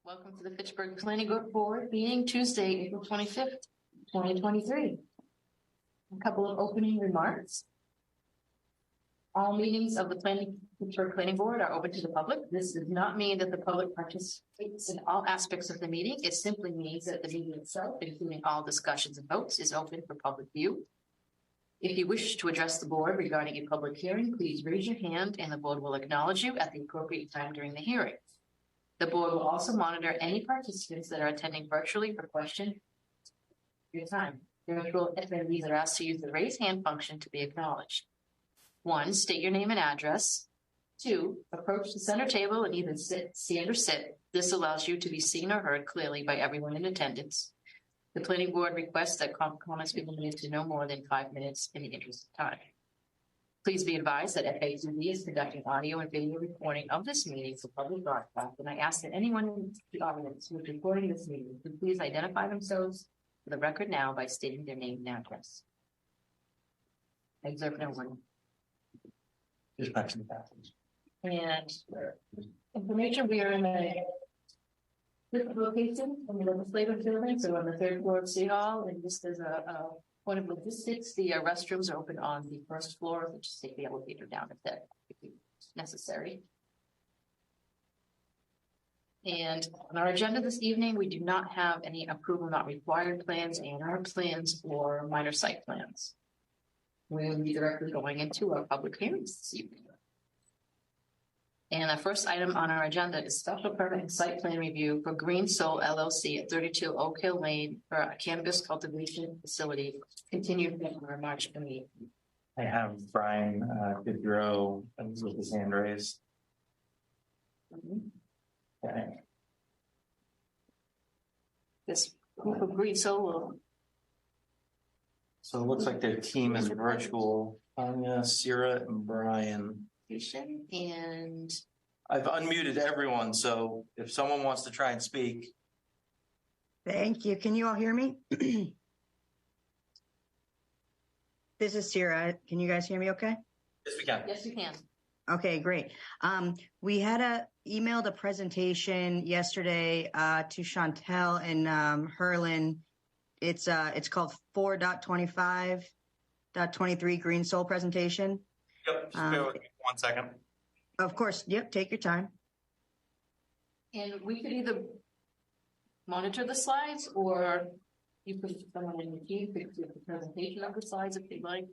Welcome to the Fitchburg Planning Board meeting Tuesday, April 25th, 2023. A couple of opening remarks. All meetings of the Fitchburg Planning Board are open to the public. This does not mean that the public participates in all aspects of the meeting. It simply means that the meeting itself, including all discussions and votes, is open for public view. If you wish to address the board regarding a public hearing, please raise your hand and the board will acknowledge you at the appropriate time during the hearing. The board will also monitor any participants that are attending virtually for question your time. Virtual attendees are asked to use the raise hand function to be acknowledged. 1, state your name and address. 2, approach the center table and either stand or sit. This allows you to be seen or heard clearly by everyone in attendance. The planning board requests that comments be limited to no more than 5 minutes in the interest of time. Please be advised that FATV is conducting audio and video recording of this meeting for public broadcast, and I ask that anyone in the audience who is recording this meeting to please identify themselves for the record now by stating their name and address. I observe no one. Just back to the bathrooms. And information, we are in a different location in the legislative building, so on the 3rd floor of City Hall, and just as a point of logistics, the restrooms are open on the 1st floor. So just take the elevator down if that is necessary. And on our agenda this evening, we do not have any approval not required plans, A&R plans, or minor site plans. We will be directly going into our public hearings this evening. And the first item on our agenda is special permit and site plan review for Green Soul LLC at 32 Oak Hill Lane for a cannabis cultivation facility continued for March 28th. I have Brian Goodrow with his hand raised. Okay. This group of Green Soul will. So it looks like their team is virtual. Tanya, Sierra, and Brian. And I've unmuted everyone, so if someone wants to try and speak. Thank you. Can you all hear me? This is Sierra. Can you guys hear me okay? Yes, we can. Yes, we can. Okay, great. We had emailed a presentation yesterday to Chantel and Herlin. It's called 4.25.23 Green Soul presentation. Yep, just bear with me 1 second. Of course, yep, take your time. And we could either monitor the slides or you could, someone in the team could do the presentation of the slides if they'd like.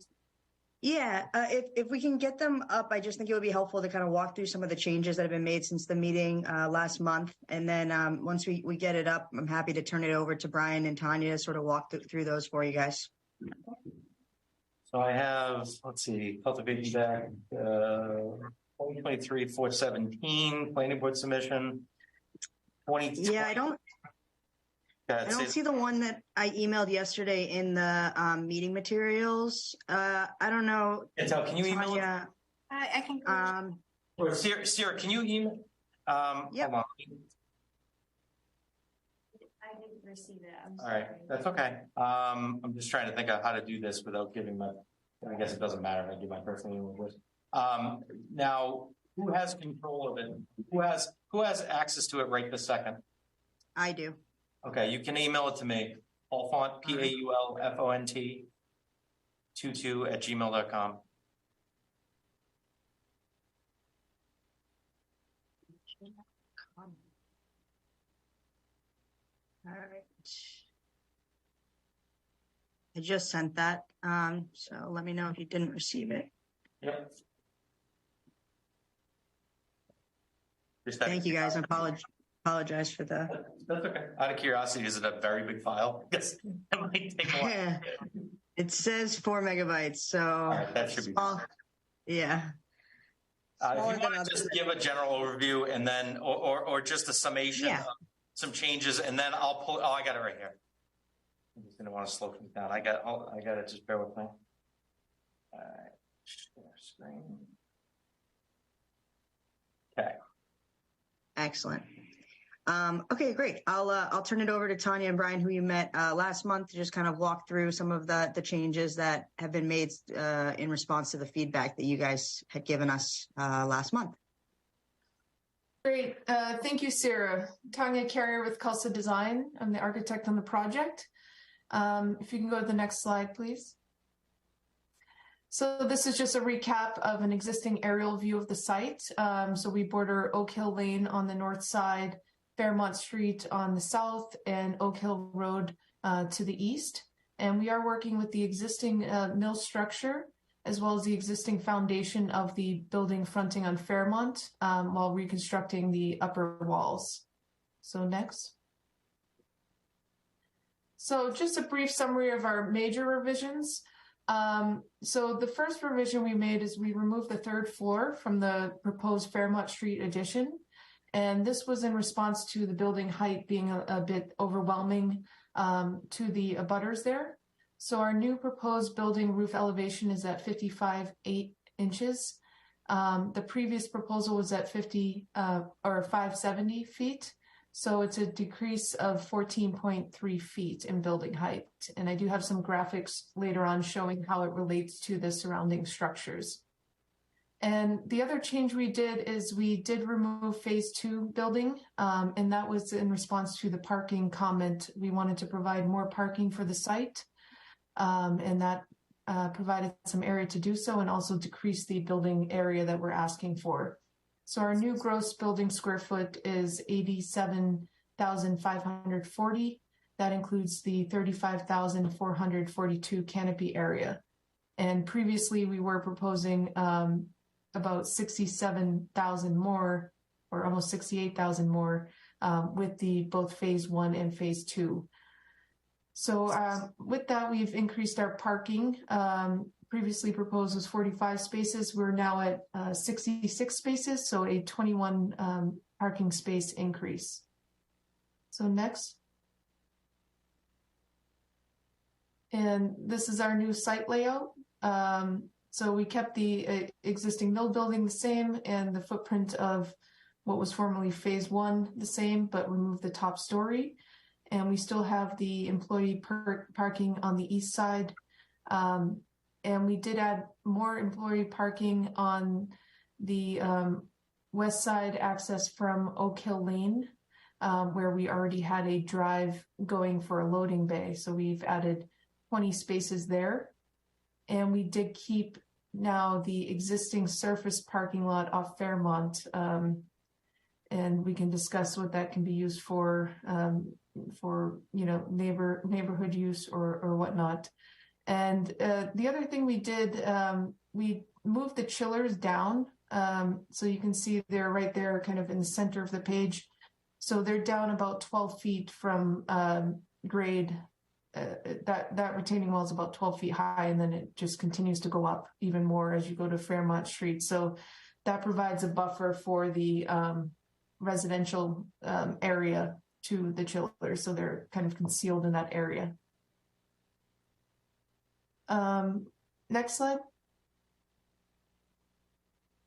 Yeah, if we can get them up, I just think it would be helpful to kind of walk through some of the changes that have been made since the meeting last month. And then once we get it up, I'm happy to turn it over to Brian and Tanya to sort of walk through those for you guys. So I have, let's see, Cultivation Act 2023-417 Planning Board submission. 2020. Yeah, I don't see the one that I emailed yesterday in the meeting materials. I don't know. Intel, can you email it? I can. Or Sierra, can you email? Yep. Hold on. I didn't receive it. All right, that's okay. I'm just trying to think of how to do this without giving my, I guess it doesn't matter if I give my personal email address. Now, who has control of it? Who has access to it right this second? I do. Okay, you can email it to me. Paulfont, PAULFONT 22@gmail.com. All right. I just sent that. So let me know if you didn't receive it. Yep. Thank you guys. I apologize for the. That's okay. Out of curiosity, is it a very big file? Yes. It might take a while. Yeah. It says 4 megabytes. So all right, that should be small. Yeah. If you want to just give a general overview and then, or just a summation of some changes, and then I'll pull. Oh, I got it right here. I just didn't want to slow things down. I got it. Just bear with me. All right. Share screen. Okay. Excellent. Okay, great. I'll turn it over to Tanya and Brian, who you met last month, to just kind of walk through some of the changes that have been made in response to the feedback that you guys had given us last month. Great. Thank you, Sarah. Tanya Carrier with Culsa Design. I'm the architect on the project. If you can go to the next slide, please. So this is just a recap of an existing aerial view of the site. So we border Oak Hill Lane on the north side, Fairmont Street on the south, and Oak Hill Road to the east. And we are working with the existing mill structure as well as the existing foundation of the building fronting on Fairmont while reconstructing the upper walls. So next. So just a brief summary of our major revisions. So the first revision we made is we removed the third floor from the proposed Fairmont Street addition. And this was in response to the building height being a bit overwhelming to the abutters there. So our new proposed building roof elevation is at 55.8 inches. The previous proposal was at 570 feet. So it's a decrease of 14.3 feet in building height. And I do have some graphics later on showing how it relates to the surrounding structures. And the other change we did is we did remove phase 2 building, and that was in response to the parking comment. We wanted to provide more parking for the site, and that provided some area to do so and also decrease the building area that we're asking for. So our new gross building square foot is 87,540. That includes the 35,442 canopy area. And previously we were proposing about 67,000 more, or almost 68,000 more, with the both phase 1 and phase 2. So with that, we've increased our parking. Previously proposed was 45 spaces. We're now at 66 spaces, so a 21 parking space increase. So next. And this is our new site layout. So we kept the existing mill building the same and the footprint of what was formerly phase 1 the same, but removed the top story. And we still have the employee parking on the east side. And we did add more employee parking on the west side access from Oak Hill Lane, where we already had a drive going for a loading bay. So we've added 20 spaces there. And we did keep now the existing surface parking lot off Fairmont. And we can discuss what that can be used for neighborhood use or whatnot. And the other thing we did, we moved the chillers down. So you can see they're right there kind of in the center of the page. So they're down about 12 feet from grade. That retaining wall is about 12 feet high, and then it just continues to go up even more as you go to Fairmont Street. So that provides a buffer for the residential area to the chillers. So they're kind of concealed in that area. Next slide.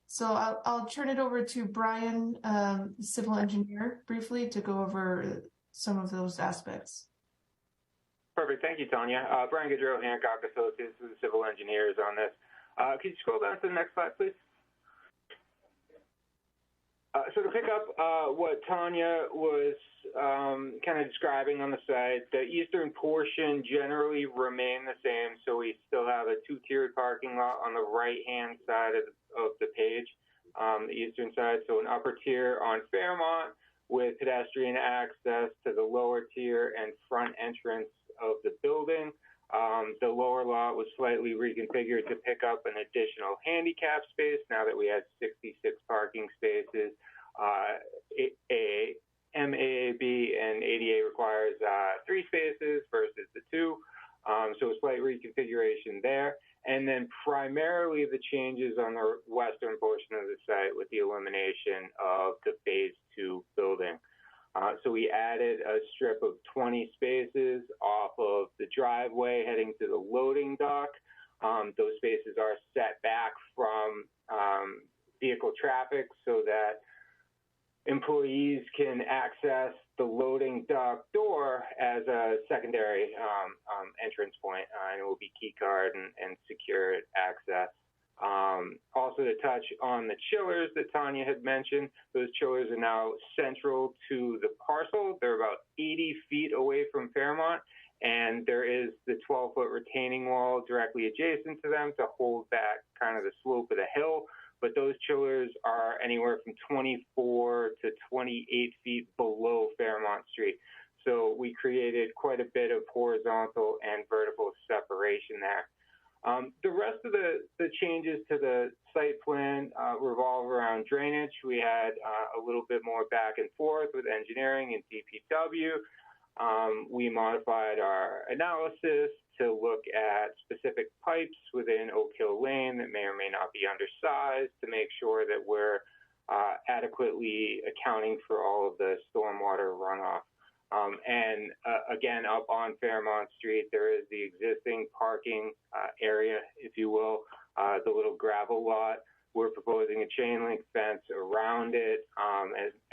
So I'll turn it over to Brian, civil engineer, briefly to go over some of those aspects. Perfect. Thank you, Tanya. Brian Gaudreau, Hancock Associates, the civil engineers on this. Could you scroll down to the next slide, please? So to pick up what Tanya was kind of describing on the site, the eastern portion generally remain the same. So we still have a 2-tiered parking lot on the right-hand side of the page, the eastern side. So an upper tier on Fairmont with pedestrian access to the lower tier and front entrance of the building. The lower lot was slightly reconfigured to pick up an additional handicap space now that we had 66 parking spaces. MAAB and ADA requires 3 spaces versus the 2. So a slight reconfiguration there. And then primarily the changes on the western portion of the site with the elimination of the phase 2 building. So we added a strip of 20 spaces off of the driveway heading to the loading dock. Those spaces are set back from vehicle traffic so that employees can access the loading dock door as a secondary entrance point, and it will be key card and secured access. Also to touch on the chillers that Tanya had mentioned, those chillers are now central to the parcel. They're about 80 feet away from Fairmont, and there is the 12-foot retaining wall directly adjacent to them to hold back kind of the slope of the hill. But those chillers are anywhere from 24 to 28 feet below Fairmont Street. So we created quite a bit of horizontal and vertical separation there. The rest of the changes to the site plan revolve around drainage. We had a little bit more back and forth with engineering and DPW. We modified our analysis to look at specific pipes within Oak Hill Lane that may or may not be undersized to make sure that we're adequately accounting for all of the stormwater runoff. Again, up on Fairmont Street, there is the existing parking area, if you will, the little gravel lot. We're proposing a chain link fence around it.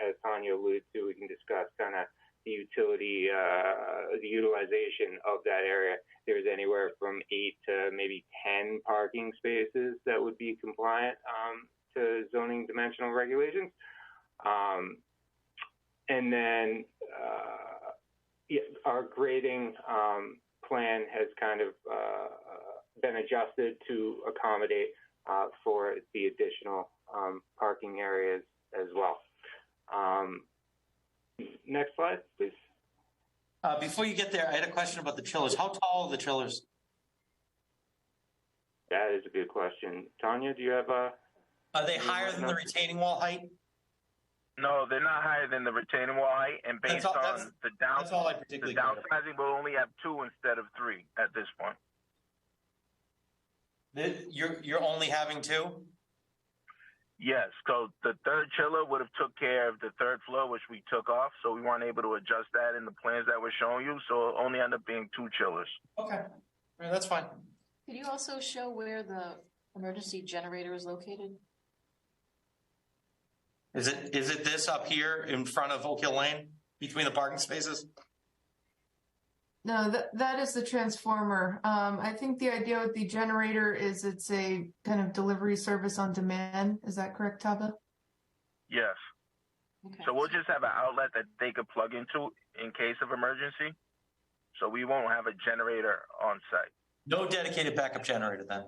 As Tanya alluded to, we can discuss kind of the utility, the utilization of that area. There's anywhere from 8 to maybe 10 parking spaces that would be compliant to zoning dimensional regulations. And then our grading plan has kind of been adjusted to accommodate for the additional parking areas as well. Next slide, please. Before you get there, I had a question about the chillers. How tall are the chillers? That is a good question. Tanya, do you have a... Are they higher than the retaining wall height? No, they're not higher than the retaining wall height, and based on the downsizing, we'll only have 2 instead of 3 at this point. You're only having 2? Yes, so the third chiller would have took care of the third floor, which we took off, so we weren't able to adjust that in the plans that we're showing you, so it'll only end up being 2 chillers. Okay, that's fine. Could you also show where the emergency generator is located? Is it this up here in front of Oak Hill Lane between the parking spaces? No, that is the transformer. I think the idea with the generator is it's a kind of delivery service on demand. Is that correct, Tava? Yes. Okay. So we'll just have an outlet that they could plug into in case of emergency. So we won't have a generator on site. No dedicated backup generator then.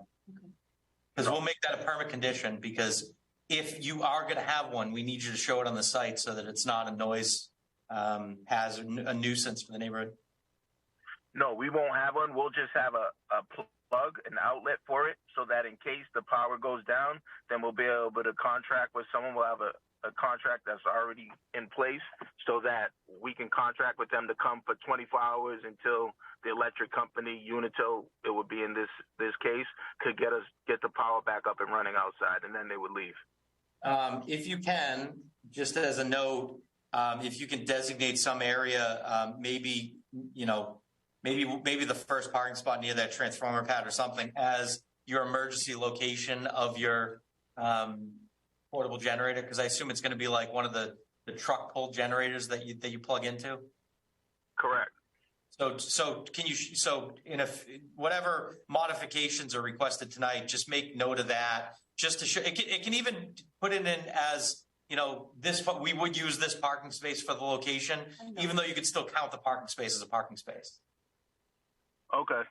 Because we'll make that a permit condition, because if you are going to have one, we need you to show it on the site so that it's not a noise hazard, a nuisance for the neighborhood. No, we won't have one. We'll just have a plug, an outlet for it, so that in case the power goes down, then we'll be able to contract with someone. We'll have a contract that's already in place so that we can contract with them to come for 24 hours until the electric company, Unitil, it would be in this case, could get the power back up and running outside, and then they would leave. If you can, just as a note, if you can designate some area, maybe the first parking spot near that transformer pad or something as your emergency location of your portable generator, because I assume it's going to be like one of the truck pull generators that you plug into. Correct. So can you whatever modifications are requested tonight, just make note of that. Just to show it can even put it in as this. We would use this parking space for the location, even though you could still count the parking space as a parking space. Okay.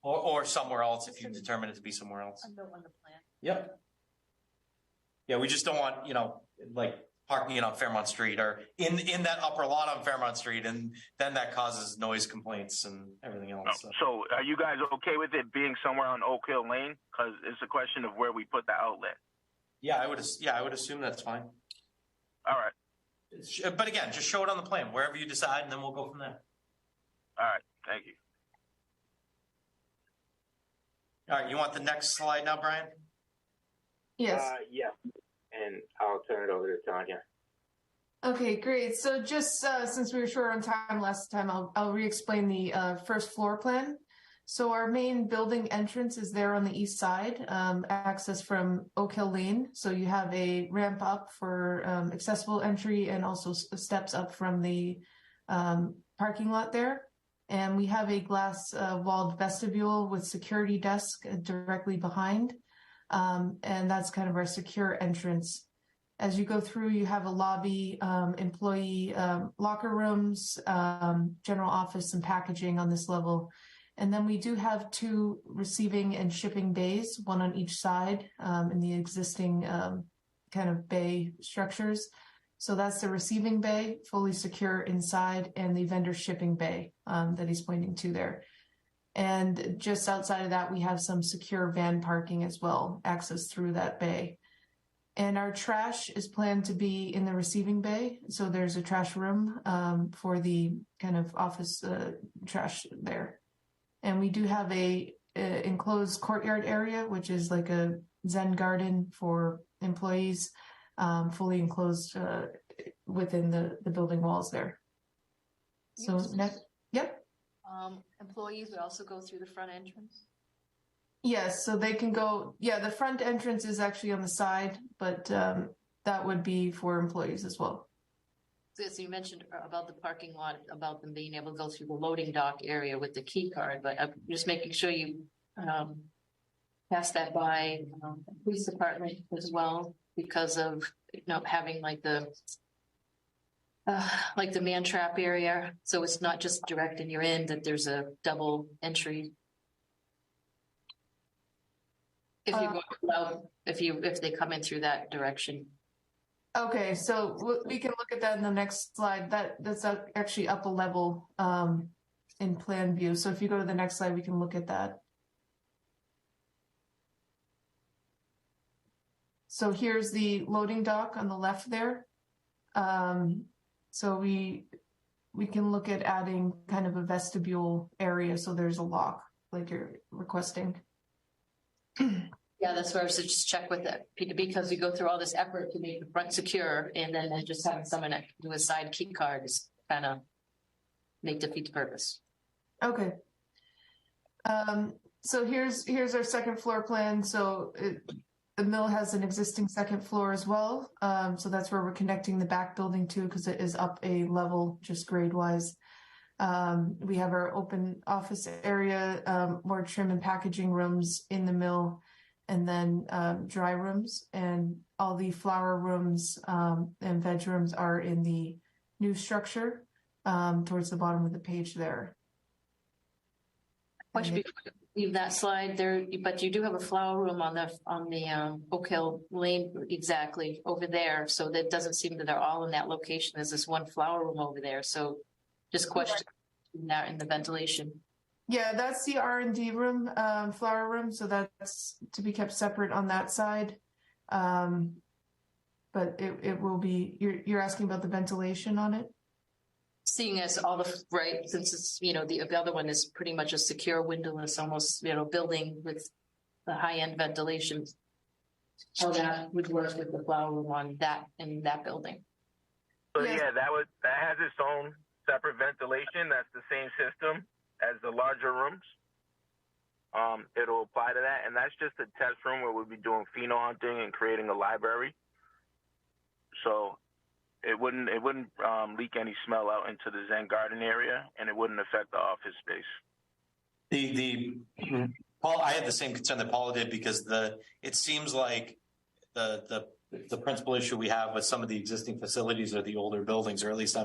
Or somewhere else if you determine it to be somewhere else. A note on the plan. Yep. Yeah, we just don't want, like parking it on Fairmont Street or in that upper lot on Fairmont Street, and then that causes noise complaints and everything else. So are you guys okay with it being somewhere on Oak Hill Lane? Because it's a question of where we put the outlet. Yeah, I would assume that's fine. All right. But again, just show it on the plan, wherever you decide, and then we'll go from there. All right. Thank you. All right, you want the next slide now, Brian? Yes. Yeah, and I'll turn it over to Tanya. Okay, great. So just since we were short on time last time, I'll re-explain the first floor plan. So our main building entrance is there on the east side, access from Oak Hill Lane. So you have a ramp up for accessible entry and also steps up from the parking lot there. And we have a glass walled vestibule with security desk directly behind. And that's kind of our secure entrance. As you go through, you have a lobby, employee locker rooms, general office and packaging on this level. And then we do have 2 receiving and shipping bays, one on each side in the existing kind of bay structures. So that's the receiving bay, fully secure inside, and the vendor shipping bay that he's pointing to there. And just outside of that, we have some secure van parking as well, access through that bay. And our trash is planned to be in the receiving bay. So there's a trash room for the kind of office trash there. And we do have a enclosed courtyard area, which is like a Zen garden for employees, fully enclosed within the building walls there. So next, yep. Employees would also go through the front entrance. Yes, so they can go. Yeah, the front entrance is actually on the side, but that would be for employees as well. So you mentioned about the parking lot, about them being able to go through the loading dock area with the key card, but I'm just making sure you pass that by the police department as well, because of having like the man trap area. So it's not just direct in your end, that there's a double entry. If you go if they come in through that direction. Okay, so we can look at that in the next slide. That's actually up a level in plan view. So if you go to the next slide, we can look at that. So here's the loading dock on the left there. So we can look at adding kind of a vestibule area, so there's a lock like you're requesting. Yeah, that's where I was to just check with it, because we go through all this effort to make the front secure, and then just having someone do a side key card is kind of defeat the purpose. Okay. So here's our second floor plan. So the mill has an existing second floor as well. So that's where we're connecting the back building to, because it is up a level just grade wise. We have our open office area, more trim and packaging rooms in the mill, and then dry rooms, and all the flower rooms and veg rooms are in the new structure towards the bottom of the page there. Question before you leave that slide there, but you do have a flower room on the Oak Hill Lane exactly over there. So that doesn't seem that they're all in that location. There's this one flower room over there. So just question that in the ventilation. Yeah, that's the R&D room, flower room. So that's to be kept separate on that side. But it will be, you're asking about the ventilation on it? Seeing as all the, right, since it's, the other one is pretty much a secure windowless, almost, building with the high-end ventilation. How that would work with the flower room on that, in that building. So Yes. yeah, that has its own separate ventilation. That's the same system as the larger rooms. It'll apply to that, and that's just a test room where we'll be doing pheno hunting and creating a library. So it wouldn't leak any smell out into the Zen garden area, and it wouldn't affect the office space. Paul, I had the same concern that Paula did, because it seems like the principal issue we have with some of the existing facilities are the older buildings, or at least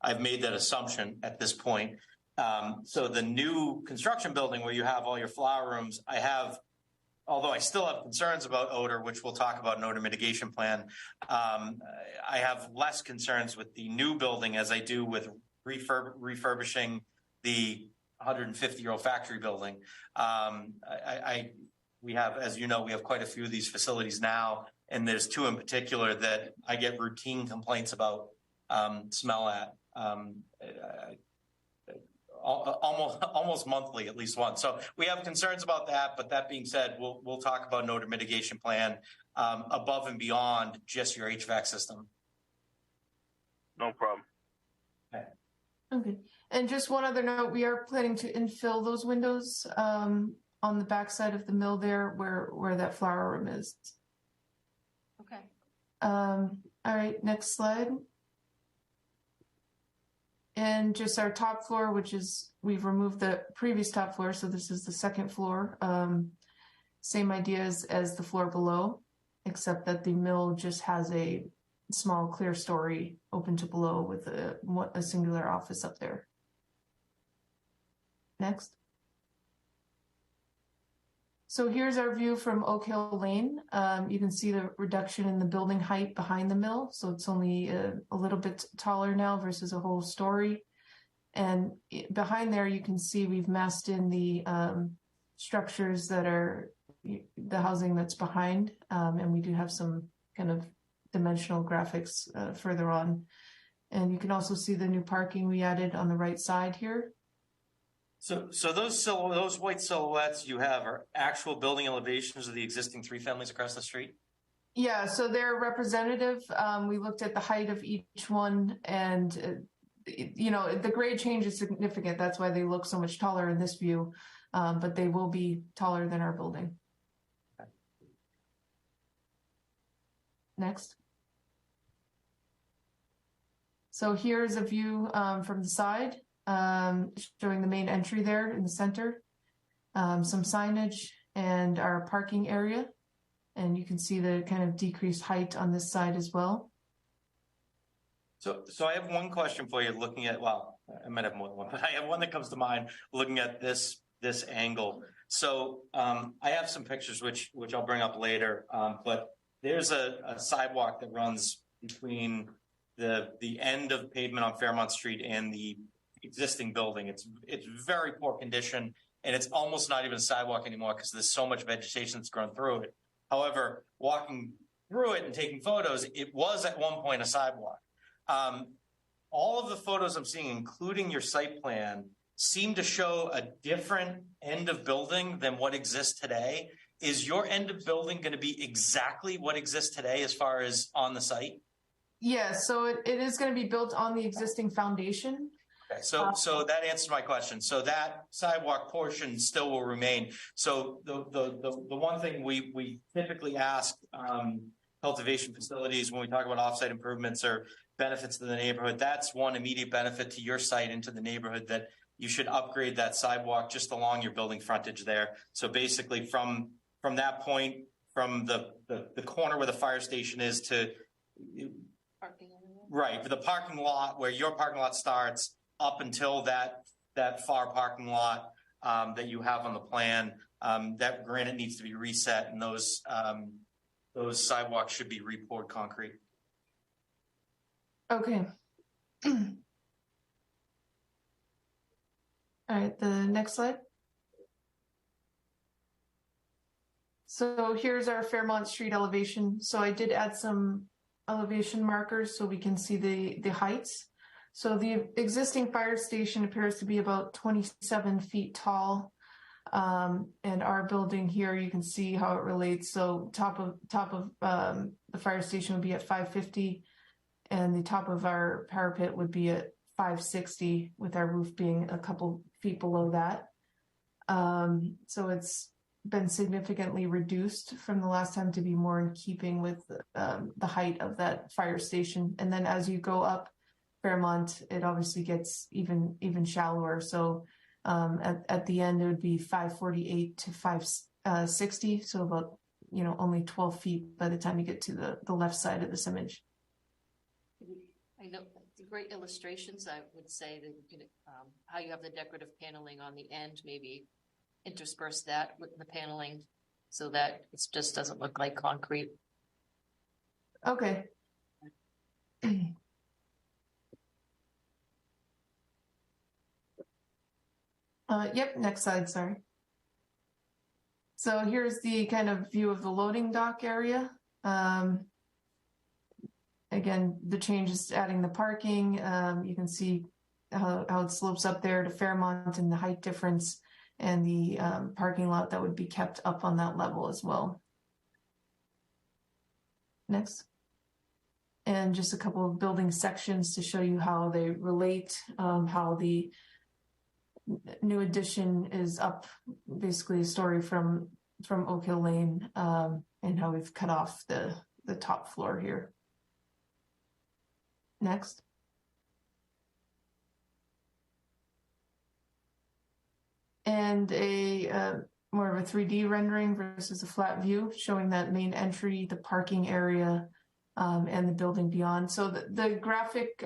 I've made that assumption at this point. So the new construction building where you have all your flower rooms, although I still have concerns about odor, which we'll talk about in odor mitigation plan, I have less concerns with the new building as I do with refurbishing the 150-year-old factory building. We have, as you know, we have quite a few of these facilities now, and there's 2 in particular that I get routine complaints about smell at. Almost monthly, at least once. So we have concerns about that. But that being said, we'll talk about an odor mitigation plan above and beyond just your HVAC system. No problem. Okay. And just one other note, we are planning to infill those windows on the backside of the mill there where that flower room is. Okay. All right, next slide. And just our top floor, which is, we've removed the previous top floor, so this is the second floor. same ideas as the floor below, except that the mill just has a small clear story open to below with a singular office up there. Next. So here's our view from Oak Hill Lane. You can see the reduction in the building height behind the mill. So it's only a little bit taller now versus a whole story. And behind there, you can see we've massed in the structures that are the housing that's behind. And we do have some kind of dimensional graphics further on. And you can also see the new parking we added on the right side here. So those white silhouettes you have are actual building elevations of the existing 3 families across the street? Yeah, so they're representative. We looked at the height of each one, and the grade change is significant. That's why they look so much taller in this view, but they will be taller than our building. Okay. Next. So here's a view from the side. Showing the main entry there in the center, some signage and our parking area. And you can see the kind of decreased height on this side as well. So I have one question for you looking at, well, I might have more than one, but I have one that comes to mind looking at this angle. So I have some pictures which I'll bring up later, but there's a sidewalk that runs between the end of pavement on Fairmont Street and the existing building. It's very poor condition, and it's almost not even a sidewalk anymore because there's so much vegetation that's grown through it. However, walking through it and taking photos, it was at one point a sidewalk. All of the photos I'm seeing, including your site plan, seem to show a different end of building than what exists today. Is your end of building going to be exactly what exists today as far as on the site? Yeah, so it is going to be built on the existing foundation. Okay, so that answers my question. So that sidewalk portion still will remain. So the one thing we typically ask cultivation facilities when we talk about offsite improvements or benefits to the neighborhood, that's one immediate benefit to your site and to the neighborhood, that you should upgrade that sidewalk just along your building frontage there. So basically from that point, from the corner where the fire station is to Parking. right for the parking lot where your parking lot starts, up until that far parking lot that you have on the plan, that granite needs to be reset, and those sidewalks should be re-poured concrete. Okay. All right, the next slide. So here's our Fairmont Street elevation. So I did add some elevation markers so we can see the heights. So the existing fire station appears to be about 27 feet tall. And our building here, you can see how it relates. So top of the fire station would be at 550, and the top of our parapet would be at 560, with our roof being a couple feet below that. So it's been significantly reduced from the last time to be more in keeping with the height of that fire station. And then as you go up Fairmont, it obviously gets even shallower. So at the end, it would be 548 to 560. So about, only 12 feet by the time you get to the left side of this image. I know the great illustrations. I would say that you can, how you have the decorative paneling on the end, maybe intersperse that with the paneling so that it just doesn't look like concrete. Okay. Yep, next slide, sorry. So here's the kind of view of the loading dock area. Again, the change is adding the parking. You can see how it slopes up there to Fairmont and the height difference, and the parking lot that would be kept up on that level as well. Next. And just a couple of building sections to show you how they relate, how the new addition is up basically a story from Oak Hill Lane, and how we've cut off the top floor here. Next. And more of a 3D rendering versus a flat view, showing that main entry, the parking area, and the building beyond. So the graphic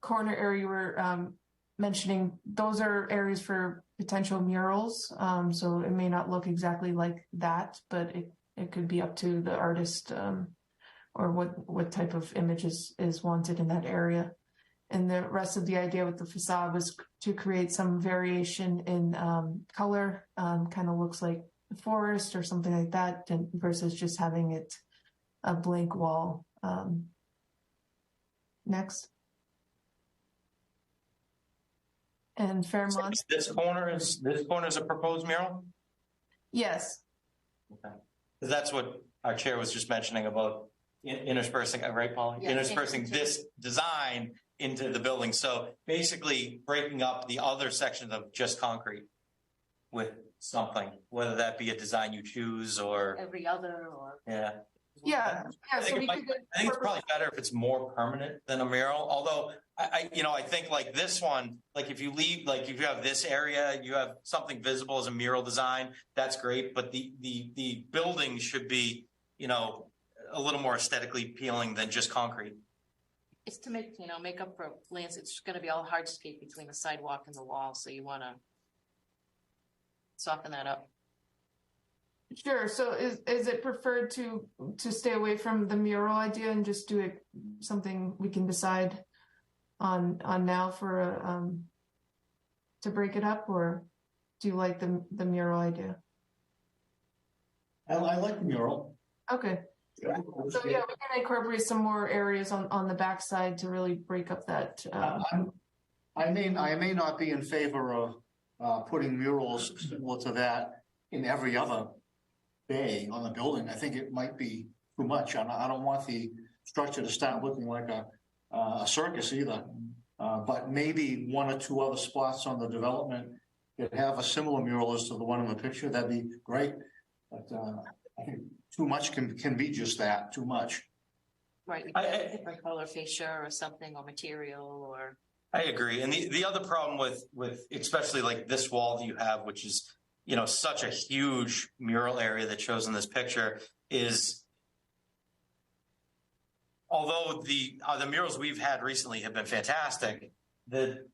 corner area we're mentioning, those are areas for potential murals. So it may not look exactly like that, but it could be up to the artist or what type of image is wanted in that area. And the rest of the idea with the facade was to create some variation in color, kind of looks like the forest or something like that, versus just having it a blank wall. Next. And Fairmont. This corner is a proposed mural? Yes. Okay. That's what our chair was just mentioning about interspersing, right, Polly? Yeah, interspersing this design into the building. So basically breaking up the other sections of just concrete with something, whether that be a design you choose or Every other or. yeah. Yeah. I think it's probably better if it's more permanent than a mural. Although I think like this one, like if you leave, like if you have this area, you have something visible as a mural design, that's great. But the building should be, a little more aesthetically appealing than just concrete. It's to make up for lands. It's going to be all hardscape between the sidewalk and the wall. So you want to soften that up. Sure. So is it preferred to stay away from the mural idea and just do it something we can decide on now for to break it up, or do you like the mural idea? I like the mural. Okay. So yeah, we can incorporate some more areas on the backside to really break up that. I may not be in favor of putting murals similar to that in every other bay on the building. I think it might be too much. I don't want the structure to start looking like a circus either. But maybe one or two other spots on the development that have a similar mural as to the one in the picture, that'd be great. But I think too much can be just that, too much. Right. We can have a different color fascia or something, or material, or. I agree. And the other problem with especially like this wall that you have, which is, such a huge mural area that shows in this picture, is although the murals we've had recently have been fantastic, the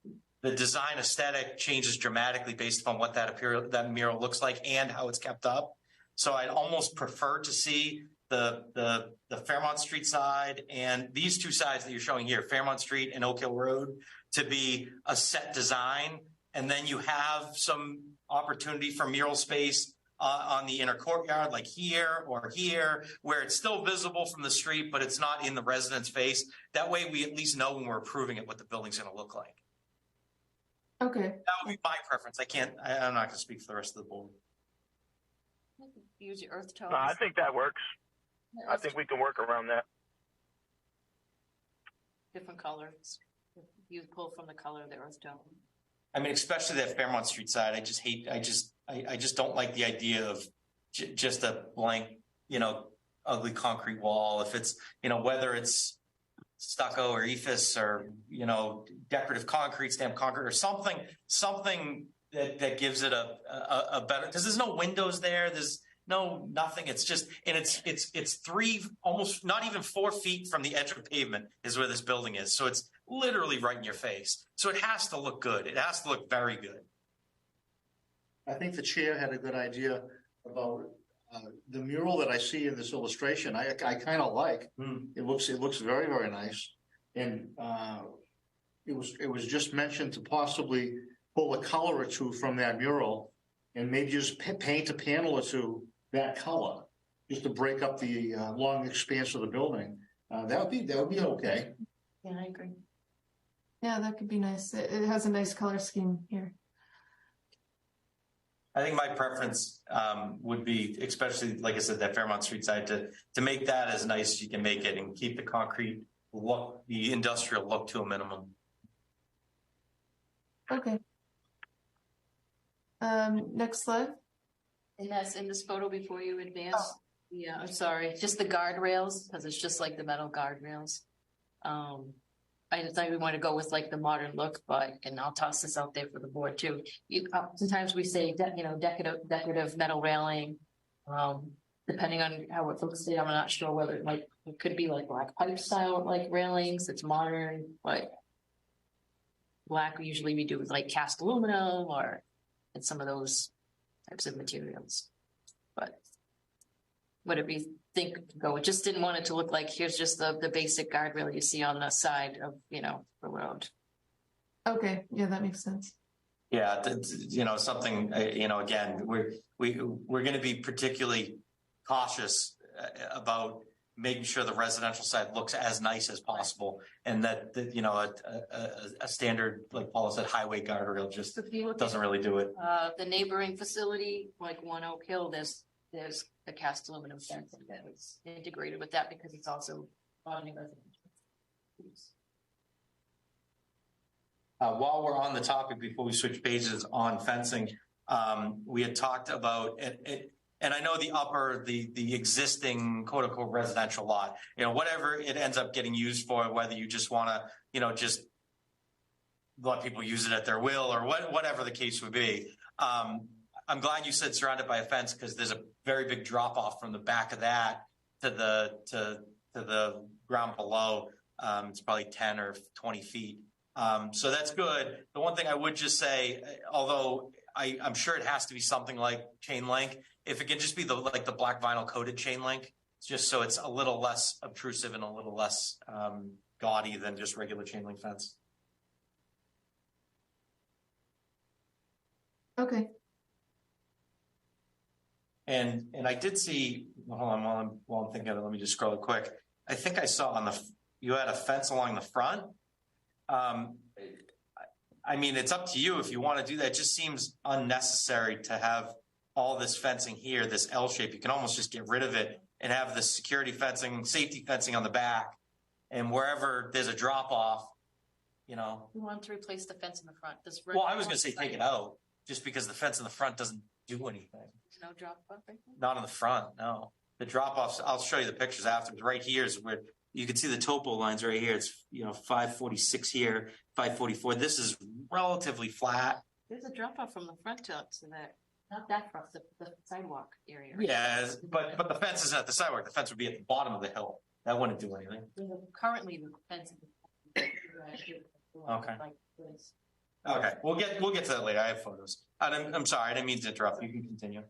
design aesthetic changes dramatically based upon what that mural looks like and how it's kept up. So I'd almost prefer to see the Fairmont Street side and these two sides that you're showing here, Fairmont Street and Oak Hill Road, to be a set design. And then you have some opportunity for mural space on the inner courtyard, like here or here, where it's still visible from the street, but it's not in the resident's face. That way we at least know when we're approving it what the building's going to look like. Okay. That would be my preference. I'm not going to speak for the rest of the board. Use your earth tones. No, I think that works. I think we can work around that. Different colors. You pull from the color of the earth tone. I mean, especially that Fairmont Street side. I just don't like the idea of just a blank, ugly concrete wall. If it's, whether it's stucco or ephes or, decorative concrete, stamped concrete or something that gives it a better, because there's no windows there. There's nothing. It's just, and it's 3, almost not even 4 feet from the edge of pavement is where this building is. So it's literally right in your face. So it has to look good. It has to look very good. I think the chair had a good idea about the mural that I see in this illustration. I kind of like. It looks very, very nice. And it was just mentioned to possibly pull a color or two from that mural and maybe just paint a panel or two that color, just to break up the long expanse of the building. That would be okay. Yeah, I agree. Yeah, that could be nice. It has a nice color scheme here. I think my preference would be, especially like I said, that Fairmont Street side, to make that as nice as you can make it and keep the concrete look, the industrial look, to a minimum. Okay. Next slide. And that's in this photo before you advance. Oh. Yeah, I'm sorry. Just the guardrails, because it's just like the metal guardrails. I decided we want to go with like the modern look, but, and I'll toss this out there for the board too. Sometimes we say, decorative metal railing. Depending on how it looks, I'm not sure whether it could be like black pipe style, like railings, it's modern, but black, usually we do with like cast aluminum or and some of those types of materials. But whatever you think go, it just didn't want it to look like, here's just the basic guardrail you see on the side of, the road. Okay, yeah, that makes sense. Yeah, something, again, we're going to be particularly cautious about making sure the residential side looks as nice as possible, and that a standard, like Paula said, highway guardrail just doesn't really do it. The neighboring facility, like One Oak Hill, there's the cast aluminum fence that is integrated with that because it's also on the residential. While we're on the topic, before we switch pages on fencing, we had talked about it, and I know the existing quote unquote residential lot, whatever it ends up getting used for, whether you just want to, just let people use it at their will or whatever the case would be. I'm glad you said surrounded by a fence because there's a very big drop off from the back of that to the ground below. It's probably 10 or 20 feet. So that's good. The one thing I would just say, although I'm sure it has to be something like chain link, if it can just be the black vinyl coated chain link, just so it's a little less obtrusive and a little less gaudy than just regular chain link fence. Okay. And I did see, hold on, while I'm thinking of it, let me just scroll it quick. I think I saw you had a fence along the front. I mean, it's up to you if you want to do that. It just seems unnecessary to have all this fencing here, this L shape. You can almost just get rid of it and have the security fencing, safety fencing on the back, and wherever there's a drop off, We want to replace the fence in the front. Well, I was going to say take it out, just because the fence in the front doesn't do anything. No drop off. Not in the front, no. The drop offs. I'll show you the pictures afterwards. Right here is where you can see the topo lines right here. It's 546 here, 544. This is relatively flat. There's a drop off from the front to that, not that front, the sidewalk area. Yeah, but the fence isn't at the sidewalk. The fence would be at the bottom of the hill. That wouldn't do anything. Currently, the fence. Okay. Okay, we'll get to that later. I have photos. I'm sorry, I didn't mean to interrupt. You can continue.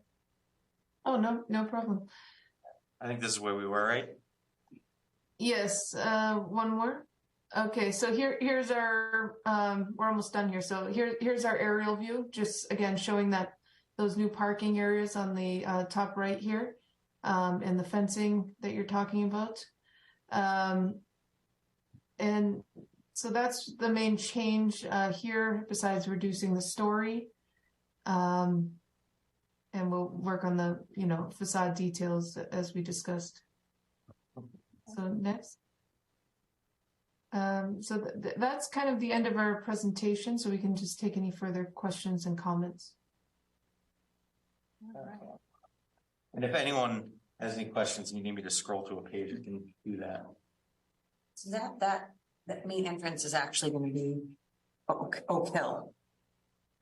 Oh, no problem. I think this is where we were, right? Yes, one more. Okay, so here's our, we're almost done here. So here's our aerial view, just again, showing that those new parking areas on the top right here, and the fencing that you're talking about. And so that's the main change here, besides reducing the story. And we'll work on the, facade details as we discussed. So next. So that's kind of the end of our presentation, so we can just take any further questions and comments. And if anyone has any questions and you need me to scroll through a page, you can do that. So that main entrance is actually going to be Oak Hill.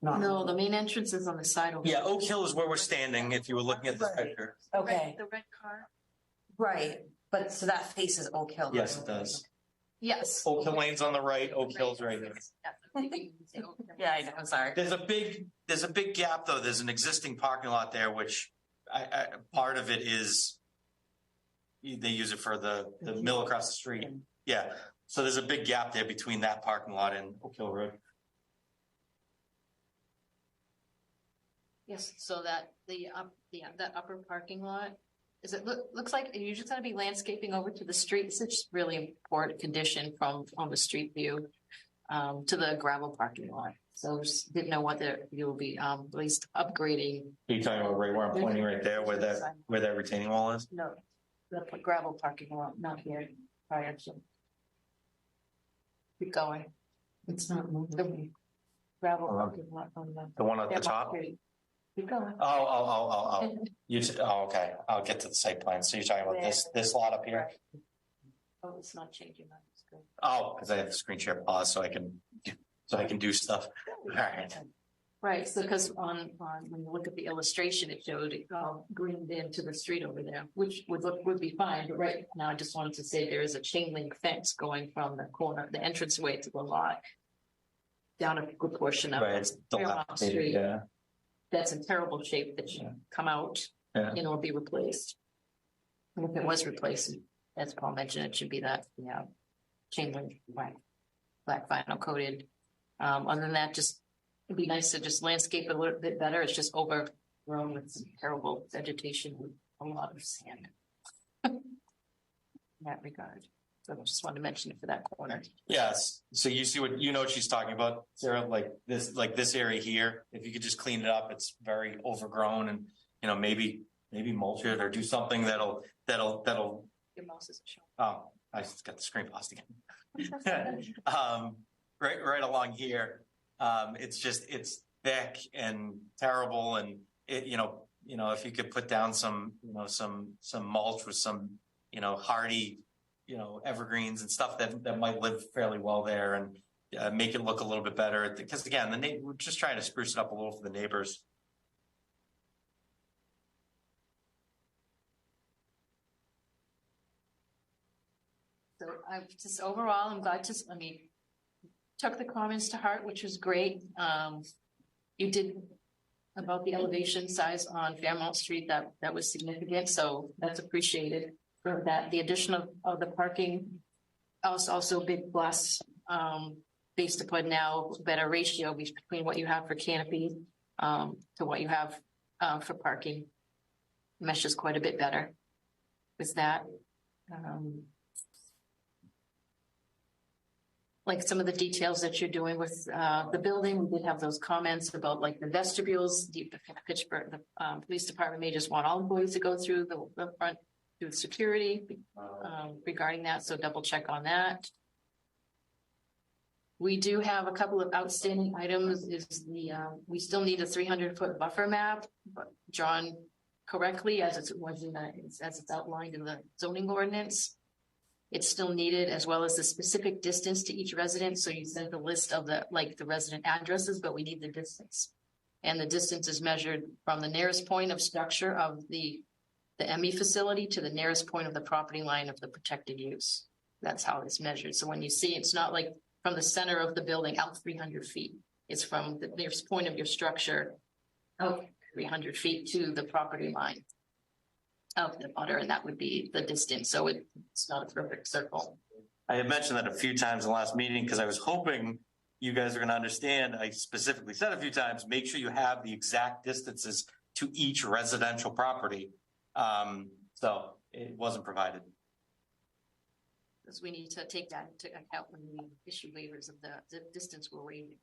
No, the main entrance is on the side. Yeah, Oak Hill is where we're standing if you were looking at this picture. Okay. The red car. Right. But so that faces Oak Hill. Yes, it does. Yes. Oak Hill Lane's on the right, Oak Hill's right here. Yeah, I know. I'm sorry. There's a big gap though. There's an existing parking lot there, which part of it is they use it for the mill across the street. Yeah. So there's a big gap there between that parking lot and Oak Hill Road. Yes, so that that upper parking lot looks like you're just going to be landscaping over to the street. It's just really poor condition on the street view to the gravel parking lot. So just didn't know whether you'll be at least upgrading. Are you talking about right where I'm pointing right there, where that retaining wall is? No, the gravel parking lot, not here. Prior to. Keep going. It's not moving. Gravel parking lot on the one at the top. Keep going. Oh. Okay. I'll get to the site plan. So you're talking about this lot up here? Oh, it's not changing on the screen. Oh, because I have the screen share pause so I can do stuff. All right. Right, so because on when you look at the illustration, it showed it greened into the street over there, which would be fine. But right now, I just wanted to say there is a chain link fence going from the corner, the entranceway to the lot, down a good portion of Right, it's Fairmount dilapidated, Street. yeah. That's in terrible shape that should come out, Yeah. or be replaced. And if it was replaced, as Paul mentioned, it should be that, chain link, black vinyl coated. Other than that, it'd be nice to just landscape it a little bit better. It's just overgrown with some terrible vegetation with a lot of sand. In that regard. So I just wanted to mention it for that corner. Yes. So you see what she's talking about, Sarah, like this area here. If you could just clean it up, it's very overgrown, and maybe mulch it or do something that'll. Your mouse isn't showing. Oh, I just got the screen paused again. Right along here. It's thick and terrible, and it if you could put down some mulch with some hardy evergreens and stuff that might live fairly well there, and make it look a little bit better, because again we're just trying to spruce it up a little for the neighbors. So I'm glad took the comments to heart, which was great. You did about the elevation size on Fairmount Street, that was significant. So that's appreciated. For that, the addition of the parking, also a big plus, based upon now better ratio between what you have for canopy, to what you have, for parking. Meshes quite a bit better. Is that, like some of the details that you're doing with the building? We did have those comments about like the vestibules. The Pittsburgh, the police department may just want all employees to go through the front through security regarding that. So double check on that. We do have a couple of outstanding items. We still need a 300-foot buffer map, but drawn correctly as it's outlined in the zoning ordinance. It's still needed, as well as the specific distance to each resident. So you sent the list of the resident addresses, but we need the distance. And the distance is measured from the nearest point of structure of the ME facility to the nearest point of the property line of the protected use. That's how it's measured. So when you see, it's not like from the center of the building out 300 feet. It's from the nearest point of your structure out 300 feet to the property line of the butter, and that would be the distance. So it's not a perfect circle. I had mentioned that a few times in the last meeting because I was hoping you guys are going to understand. I specifically said a few times, make sure you have the exact distances to each residential property. So it wasn't provided. Because we need to take that into account when we issue waivers of the distance we're waiving.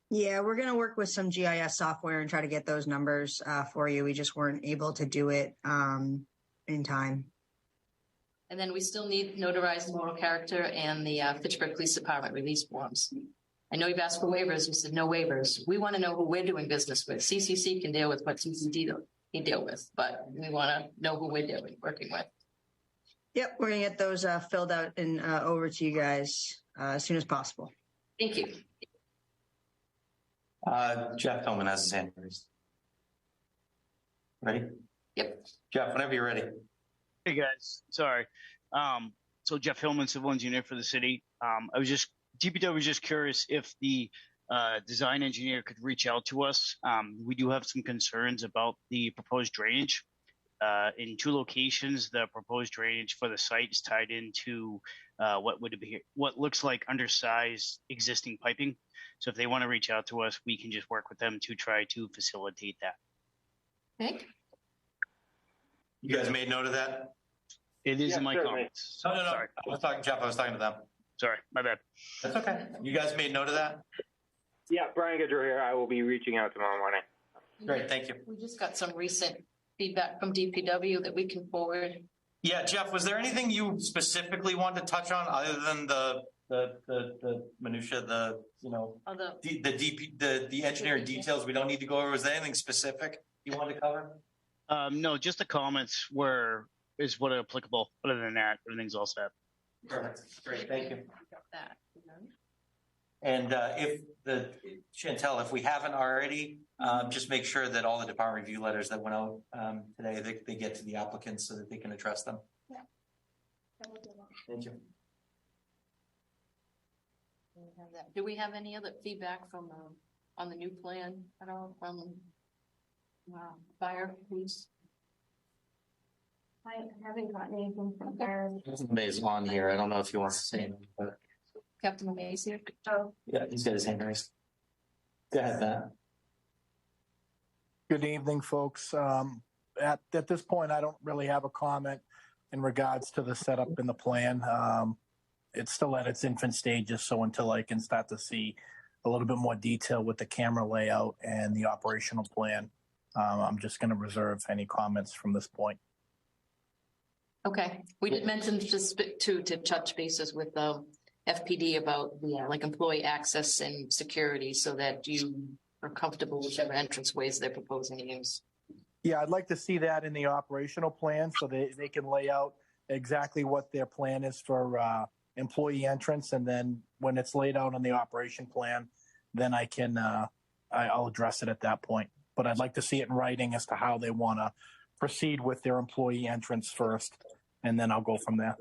Yeah, we're going to work with some GIS software and try to get those numbers for you. We just weren't able to do it in time. And then we still need notarized moral character and the Fitchburg Police Department release forms. I know you've asked for waivers. We said no waivers. We want to know who we're doing business with. CCC can deal with what CCD can deal with, but we want to know who we're working with. Yep, we're going to get those filled out and over to you guys as soon as possible. Thank you. Jeff Hillman has his hand raised. Ready? Yep. Jeff, whenever you're ready. Hey guys, sorry. So Jeff Hillman, civil engineer for the city. DPW was just curious if the design engineer could reach out to us. We do have some concerns about the proposed drainage. In two locations, the proposed drainage for the site is tied into what looks like undersized existing piping. So if they want to reach out to us, we can just work with them to try to facilitate that. Okay. You guys made note of that? It is Yeah, in my certainly. comments. No. Sorry. I was talking, Jeff. I was talking to them. Sorry, my bad. That's okay. You guys made note of that? Yeah, Brian Goodrow here. I will be reaching out tomorrow morning. Great. Thank you. We just got some recent feedback from DPW that we can forward. Yeah, Jeff, was there anything you specifically wanted to touch on other than the minutia, the engineering details we don't need to go over? Was there anything specific you wanted to cover? No, just the comments were is what applicable. Other than that, everything's all set. Perfect. Great. Thank you. That. And Chantel, if we haven't already, just make sure that all the department review letters that went out today, they get to the applicants so that they can address them. Yeah. Thank you. Do we have any other feedback from on the new plan at all from fire, police? I haven't gotten anything from fire. Somebody's on here. I don't know if he wants to say anything, but Captain Mays here. Oh, yeah, he's got his hand raised. Go ahead, Matt. Good evening, folks. At this point, I don't really have a comment in regards to the setup in the plan. It's still at its infant stages, so until I can start to see a little bit more detail with the camera layout and the operational plan, I'm just going to reserve any comments from this point. Okay, we did mention just to touch bases with FPD about like employee access and security, so that you are comfortable with whichever entrance ways they're proposing to use. Yeah, I'd like to see that in the operational plan so they can lay out exactly what their plan is for employee entrance, and then when it's laid out on the operation plan, then I'll address it at that point. But I'd like to see it in writing as to how they want to proceed with their employee entrance first, and then I'll go from there.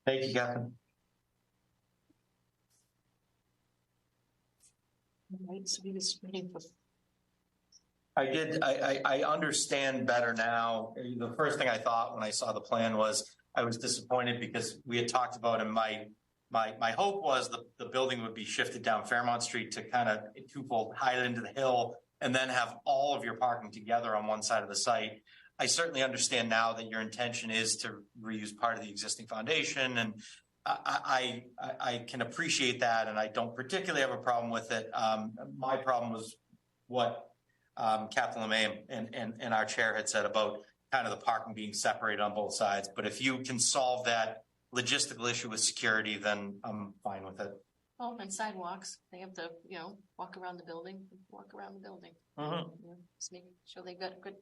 Thank you, Captain. Right, so we just waiting for. I understand better now. The first thing I thought when I saw the plan was I was disappointed because we had talked about, and my hope was the building would be shifted down Fairmont Street to kind of twofold, hide into the hill, and then have all of your parking together on one side of the site. I certainly understand now that your intention is to reuse part of the existing foundation, and I can appreciate that, and I don't particularly have a problem with it. My problem was what Captain LeMay and our chair had said about kind of the parking being separated on both sides. But if you can solve that logistical issue with security, then I'm fine with it. Oh, and sidewalks, they have to, walk around the building. Mm-hmm. Just making sure they got good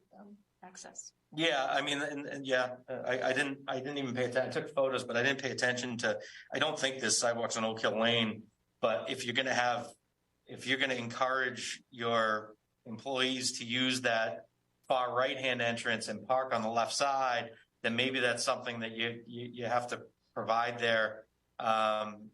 access. Yeah, I mean, I didn't even pay attention. I took photos, but I didn't pay attention to. I don't think there's sidewalks on Oak Hill Lane. But if you're going to encourage your employees to use that far right-hand entrance and park on the left side, then maybe that's something that you have to provide there.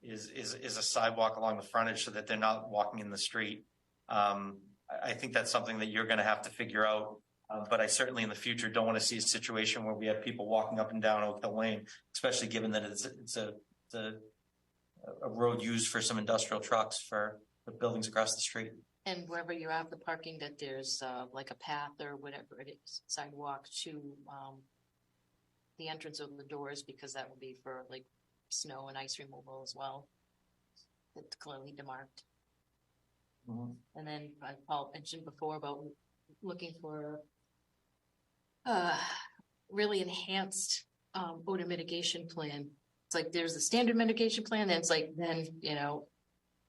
Is a sidewalk along the frontage so that they're not walking in the street. I think that's something that you're going to have to figure out. But I certainly in the future don't want to see a situation where we have people walking up and down Oak Hill Lane, especially given that it's a road used for some industrial trucks for the buildings across the street. And wherever you have the parking, that there's like a path or whatever it is, sidewalk to the entrance of the doors, because that would be for like snow and ice removal as well. It's clearly demarked. Mm-hmm. And then Paul mentioned before about looking for really enhanced odor mitigation plan. It's like there's a standard mitigation plan, and it's like then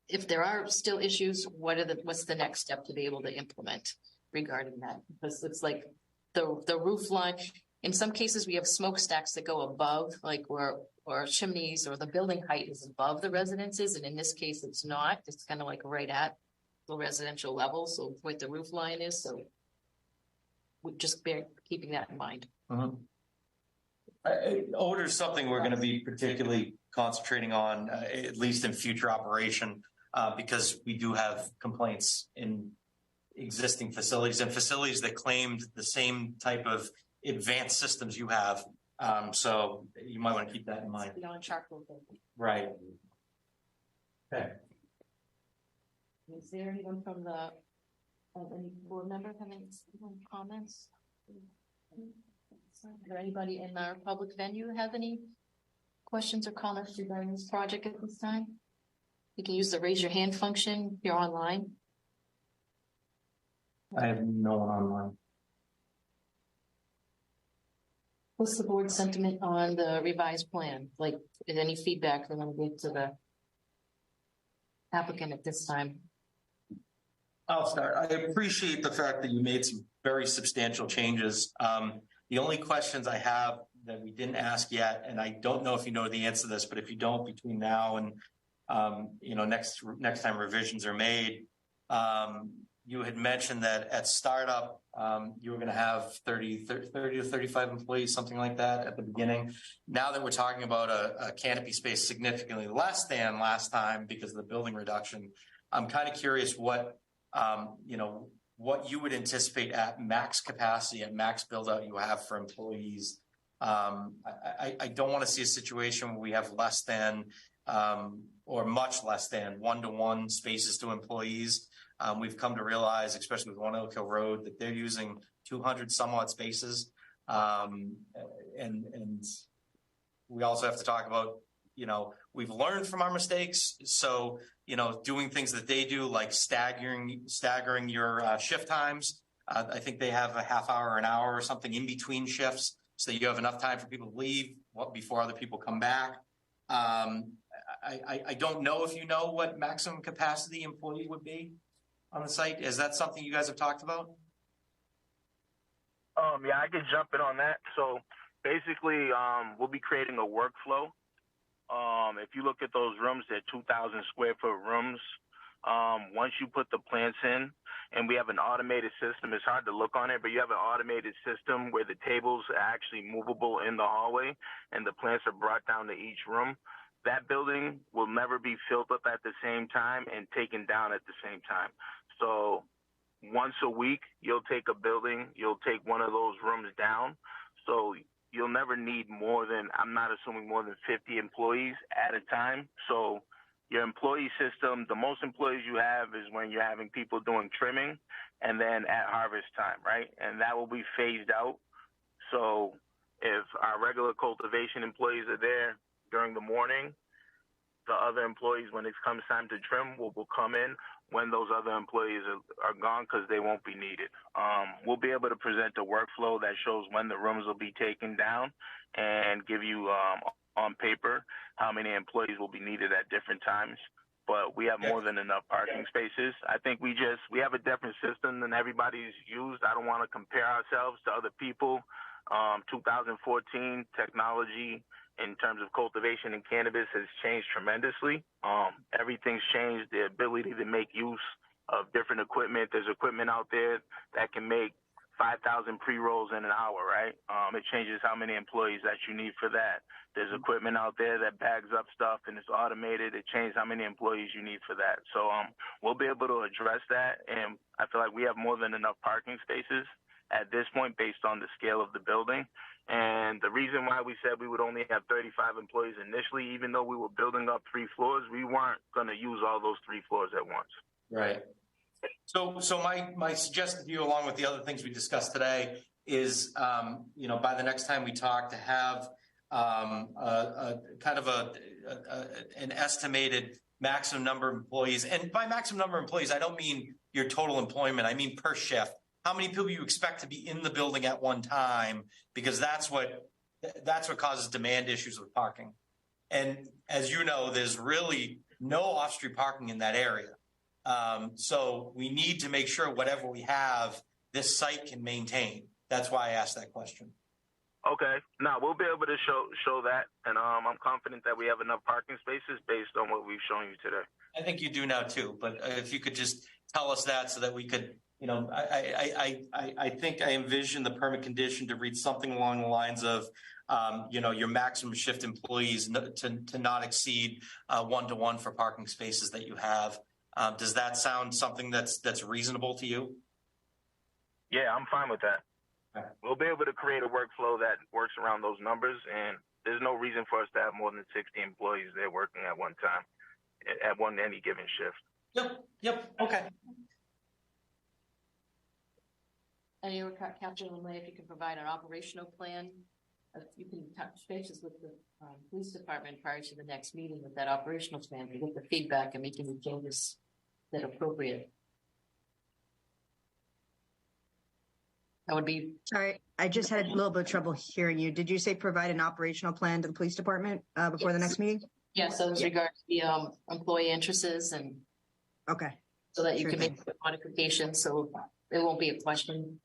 if there are still issues, what's the next step to be able to implement regarding that? Because it's like the roof line. In some cases, we have smokestacks that go above, like or chimneys, or the building height is above the residences, and in this case, it's not. It's kind of like right at the residential level, so what the roof line is. So we just keeping that in mind. Mm-hmm. Odor is something we're going to be particularly concentrating on, at least in future operation, because we do have complaints in existing facilities and facilities that claimed the same type of advanced systems you have. So you might want to keep that in mind. Beyond charcoal. Right. Okay. Is there anyone from any board member have any comments? Or anybody in our public venue have any questions or comments regarding this project at this time? You can use the raise your hand function if you're online. I have no one online. What's the board sentiment on the revised plan? Like, is any feedback they want to give to the applicant at this time? I'll start. I appreciate the fact that you made some very substantial changes. The only questions I have that we didn't ask yet, and I don't know if you know the answer to this, but if you don't, between now and next time revisions are made, you had mentioned that at startup, you were going to have 30 to 35 employees, something like that at the beginning. Now that we're talking about a canopy space significantly less than last time because of the building reduction, I'm kind of curious what you would anticipate at max capacity, at max build out you have for employees. I don't want to see a situation where we have less than or much less than 1-to-1 spaces to employees. We've come to realize, especially with One Oak Hill Road, that they're using 200 somewhat spaces. And we also have to talk about, we've learned from our mistakes. So, doing things that they do, like staggering your shift times. I think they have a half hour, an hour or something in between shifts so that you have enough time for people to leave before other people come back. I don't know if you know what maximum capacity employee would be on the site. Is that something you guys have talked about? Yeah, I could jump in on that. So basically, we'll be creating a workflow. If you look at those rooms, they're 2,000 square foot rooms. Once you put the plants in, and we have an automated system, it's hard to look on it, but you have an automated system where the tables are actually movable in the hallway and the plants are brought down to each room. That building will never be filled up at the same time and taken down at the same time. So once a week, you'll take one of those rooms down. So you'll never need more than, I'm not assuming more than 50 employees at a time. So your employee system, the most employees you have is when you're having people doing trimming and then at harvest time, right? And that will be phased out. So if our regular cultivation employees are there during the morning, the other employees, when it comes time to trim, will come in when those other employees are gone because they won't be needed. We'll be able to present a workflow that shows when the rooms will be taken down and give you on paper how many employees will be needed at different times. But we have more than enough parking spaces. I think we have a different system than everybody's used. I don't want to compare ourselves to other people. 2014 technology in terms of cultivation and cannabis has changed tremendously. Everything's changed. The ability to make use of different equipment. There's equipment out there that can make 5,000 pre-rolls in an hour, right? It changes how many employees that you need for that. There's equipment out there that bags up stuff and it's automated. It changes how many employees you need for that. So we'll be able to address that. And I feel like we have more than enough parking spaces at this point based on the scale of the building. And the reason why we said we would only have 35 employees initially, even though we were building up 3 floors, we weren't going to use all those 3 floors at once. Right. So my suggestion to you, along with the other things we discussed today, is by the next time we talk, to have an estimated maximum number of employees. And by maximum number of employees, I don't mean your total employment. I mean per shift. How many people you expect to be in the building at one time, because that's what causes demand issues with parking. And as you know, there's really no off-street parking in that area. So we need to make sure whatever we have, this site can maintain. That's why I asked that question. Okay. Now we'll be able to show that. And I'm confident that we have enough parking spaces based on what we've shown you today. I think you do now too, but if you could just tell us that so that we could, I think I envision the permit condition to read something along the lines of, your maximum shift employees to not exceed 1-to-1 for parking spaces that you have. Does that sound something that's reasonable to you? Yeah, I'm fine with that. Okay. We'll be able to create a workflow that works around those numbers, and there's no reason for us to have more than 60 employees there working at one time, at any given shift. Yep. Okay. And you were Captain Lemay, if you can provide an operational plan, if you can touch bases with the police department prior to the next meeting with that operational plan to get the feedback and making the changes that are appropriate. That would be. Sorry, I just had a little bit of trouble hearing you. Did you say provide an operational plan to the police department before the next meeting? Yes, so as regards to the employee interests and. Okay. So that you can make the modifications, so it won't be a question.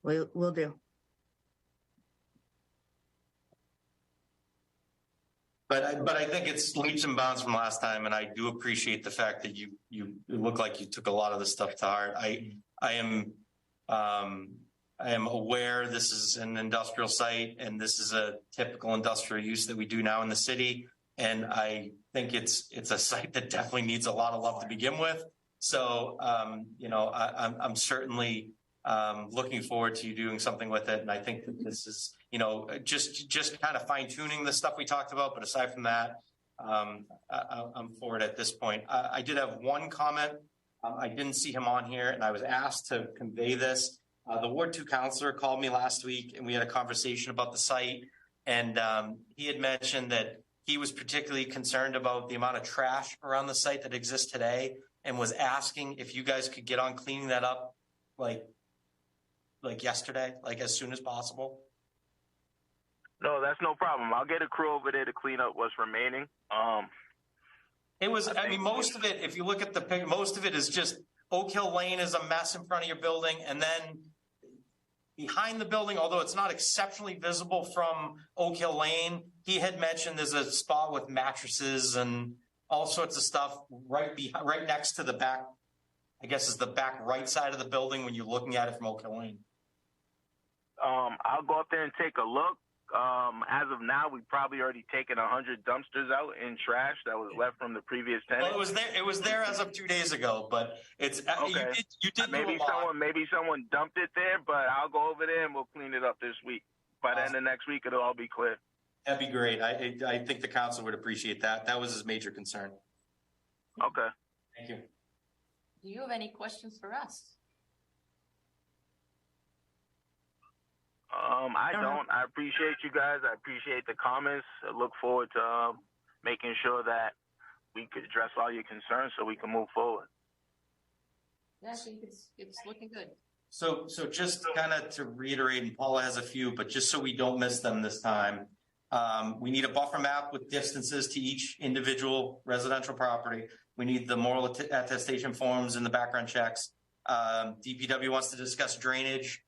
We'll do. But I think it's leaps and bounds from last time, and I do appreciate the fact that you look like you took a lot of the stuff to heart. I am aware this is an industrial site, and this is a typical industrial use that we do now in the city, and I think it's a site that definitely needs a lot of love to begin with. So I'm certainly looking forward to you doing something with it, and I think that this is just kind of fine tuning the stuff we talked about. But aside from that, I'm for it at this point. I did have one comment. I didn't see him on here, and I was asked to convey this. The Ward 2 counselor called me last week, and we had a conversation about the site. And he had mentioned that he was particularly concerned about the amount of trash around the site that exists today, and was asking if you guys could get on cleaning that up like yesterday, like as soon as possible. No, that's no problem. I'll get a crew over there to clean up what's remaining. It was, I mean, most of it, if you look at the pic, most of it is just Oak Hill Lane is a mess in front of your building. And then behind the building, although it's not exceptionally visible from Oak Hill Lane, he had mentioned there's a spot with mattresses and all sorts of stuff right next to the back, I guess is the back right side of the building when you're looking at it from Oak Hill Lane. I'll go up there and take a look. As of now, we've probably already taken 100 dumpsters out in trash that was left from the previous tenant. Well, it was there as of 2 days ago, but it's okay. You did maybe someone dumped it there, but I'll go over there and we'll clean it up this week. By the end of next week, it'll all be clear. That'd be great. I think the council would appreciate that. That was his major concern. Okay. Thank you. Do you have any questions for us? I don't. I appreciate you guys. I appreciate the comments. I look forward to making sure that we could address all your concerns so we can move forward. Yeah, I think it's looking good. So just kind of to reiterate, and Paula has a few, but just so we don't miss them this time, we need a buffer map with distances to each individual residential property. We need the moral attestation forms and the background checks. DPW wants to discuss drainage.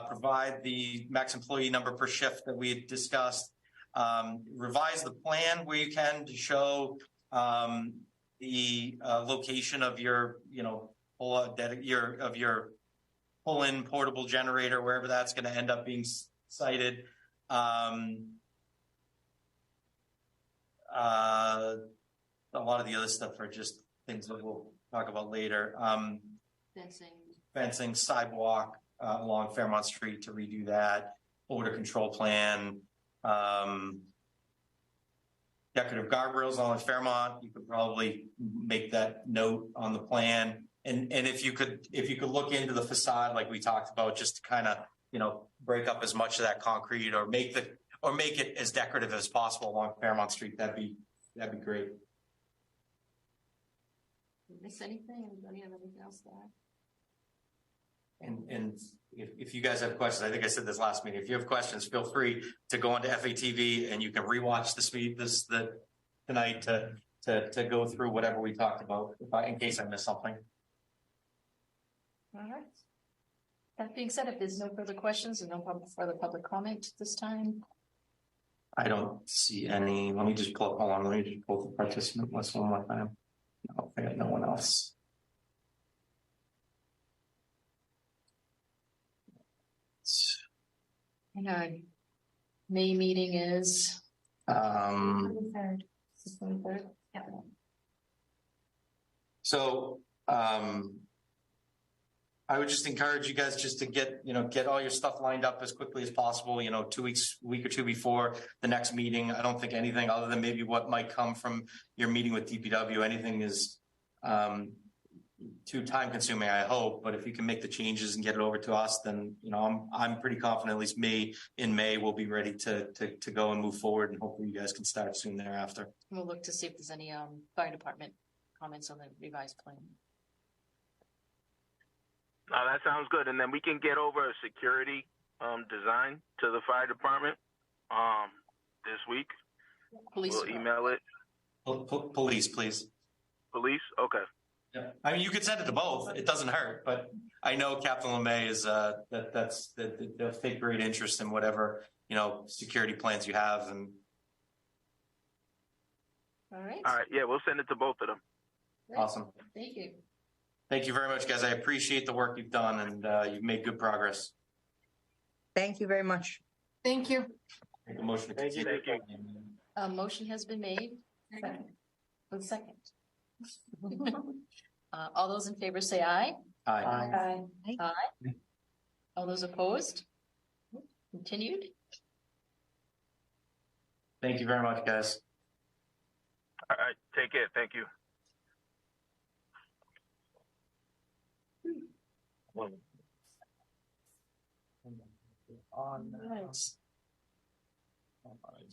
Provide the max employee number per shift that we had discussed. Revise the plan where you can to show the location of your, pull-in portable generator, wherever that's going to end up being sited. A lot of the other stuff are just things that we'll talk about later. Fencing, sidewalk. Along Fairmont Street to redo that, odor control plan, decorative guardrails on Fairmont. You could probably make that note on the plan, and if you could look into the facade like we talked about, just to kind of break up as much of that concrete or make it as decorative as possible along Fairmont Street. That'd be great. Did I miss anything? Anybody have anything else to add? And if you guys have questions, I think I said this last meeting, if you have questions, feel free to go onto FATV and you can rewatch tonight to go through whatever we talked about in case I missed something. All right. That being said, if there's no further questions and no further public comment this time. I don't see any. Let me just pull up the participant list one more time. No, I got no one else. And our May meeting is 23rd. 23rd. Yeah. So I would just encourage you guys just to get all your stuff lined up as quickly as possible. 2 weeks, week or two before the next meeting. I don't think anything other than maybe what might come from your meeting with DPW. Anything is too time consuming, I hope, but if you can make the changes and get it over to us, then I'm pretty confident at least in May we'll be ready to go and move forward, and hopefully you guys can start soon thereafter. We'll look to see if there's any fire department comments on the revised plan. That sounds good, and then we can get over a security design to the fire department this week. Police. We'll email it. Police, please. Police, okay. Yeah, I mean, you could send it to both. It doesn't hurt, but I know Captain LeMay is they'll take great interest in whatever, security plans you have. And All right. All right. Yeah, we'll send it to both of them. Great. awesome. Thank you. Thank you very much, guys. I appreciate the work you've done, and you've made good progress. Thank you very much. Thank you. Make a motion to Thank you. continue. A motion has been made. One second. All those in favor say aye. Aye. Aye. All those opposed? Continued. Thank you very much, guys. All right. Take care. Thank you.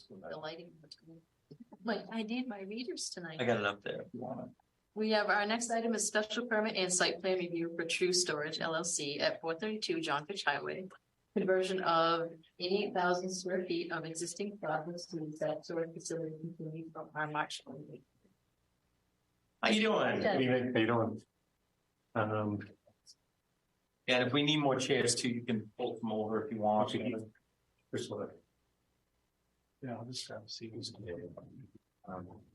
The lighting. Like I need my readers tonight. I got it up there if you want it. We have our next item is special permit and site plan review for True Storage LLC at 432 John Fitch Highway. Conversion of 88,000 square feet of existing projects to self-storage facility continuing from our March 28th. How you doing? Good evening. How you doing? And if we need more chairs too, you can pull them over if you want. Yeah, I'll just see who's.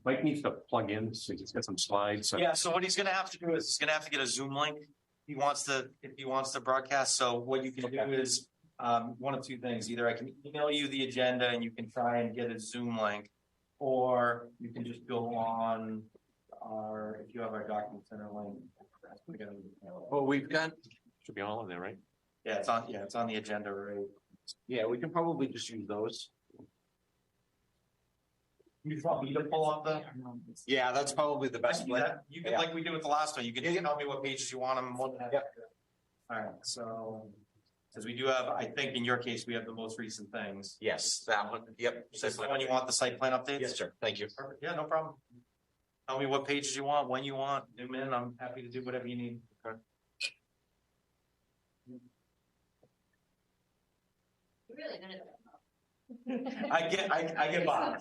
Mike needs to plug in, so he's got some slides. Yeah, so what he's gonna have to do is he's gonna have to get a Zoom link. If he wants to broadcast. So what you can do is one of two things. Either I can email you the agenda and you can try and get a Zoom link, or you can just go on if you have our document center link. Well, we've got, should be all in there, right? Yeah, it's on the agenda, right? Yeah, we can probably just use those. You just want me to pull up the? Yeah, that's probably the best way. You can, like we did with the last one, you can just tell me what pages you want them. Yep. All right, so, because we do have, I think in your case, we have the most recent things. Yes, that one. Yep. Is this the one you want the site plan updates? Yes, sir. Thank you. Perfect. Yeah, no problem. Tell me what pages you want, when you want, zoom in, I'm happy to do whatever you need. Okay. Really good. I get by.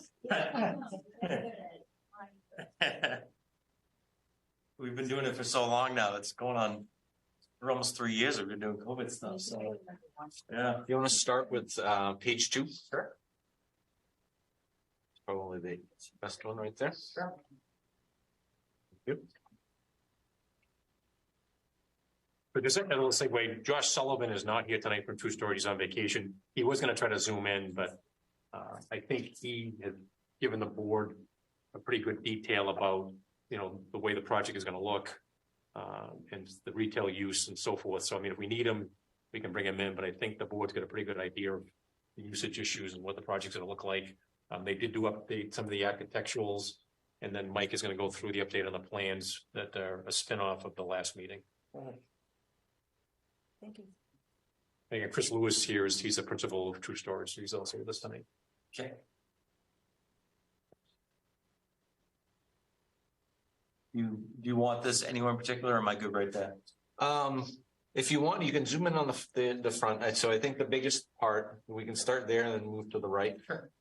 We've been doing it for so long now. It's going on for almost 3 years. We've been doing COVID stuff. So yeah. You want to start with page 2? Sure. Probably the best one right there. Sure. Thank you. But just a little segue, Josh Sullivan is not here tonight from True Storage. He's on vacation. He was going to try to zoom in, but I think he has given the board a pretty good detail about, the way the project is going to look and the retail use and so forth. So, I mean, if we need him, we can bring him in, but I think the board's got a pretty good idea of the usage issues and what the project's going to look like. They did update some of the architecturals, and then Mike is going to go through the update on the plans that are a spinoff of the last meeting. Thank you. And Chris Lewis here he's the principal of True Storage, so he's also with us tonight. Okay. Do you want this anywhere in particular, or am I good right there? If you want, you can zoom in on the front. So I think the biggest part, we can start there and then move to the right. Sure.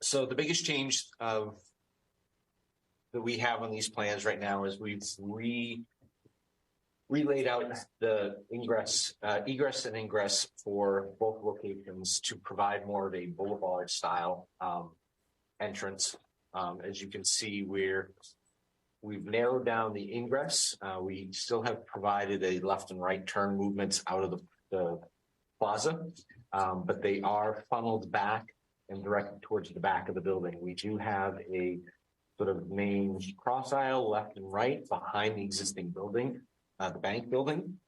So the biggest change that we have on these plans right now is we've relaid out the egress and ingress for both locations to provide more of a boulevard style entrance. As you can see, we've narrowed down the ingress. We still have provided a left and right turn movements out of the plaza, but they are funneled back and directed towards the back of the building. We do have a sort of main cross aisle left and right behind the existing building, the bank building.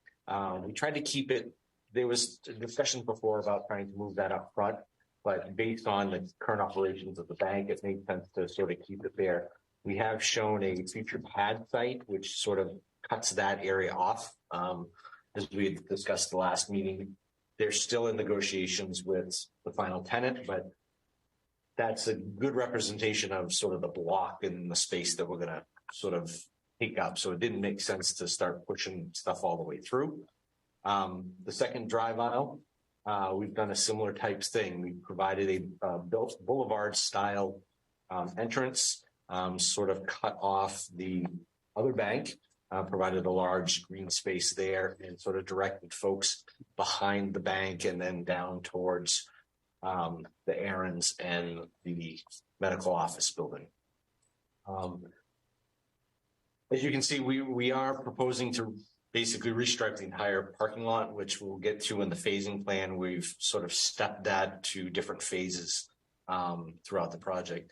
We tried to keep it. There was discussions before about trying to move that up front, but based on the current operations of the bank, it made sense to sort of keep it there. We have shown a future pad site, which sort of cuts that area off. As we had discussed the last meeting, they're still in negotiations with the final tenant, but that's a good representation of sort of the block and the space that we're going to sort of take up. So it didn't make sense to start pushing stuff all the way through. The second drive aisle, we've done a similar types thing. We provided a built boulevard style entrance, sort of cut off the other bank, provided a large green space there and sort of directed folks behind the bank and then down towards the errands and the medical office building. As you can see, we are proposing to basically restripe the entire parking lot, which we'll get to in the phasing plan. We've sort of stepped that to different phases throughout the project.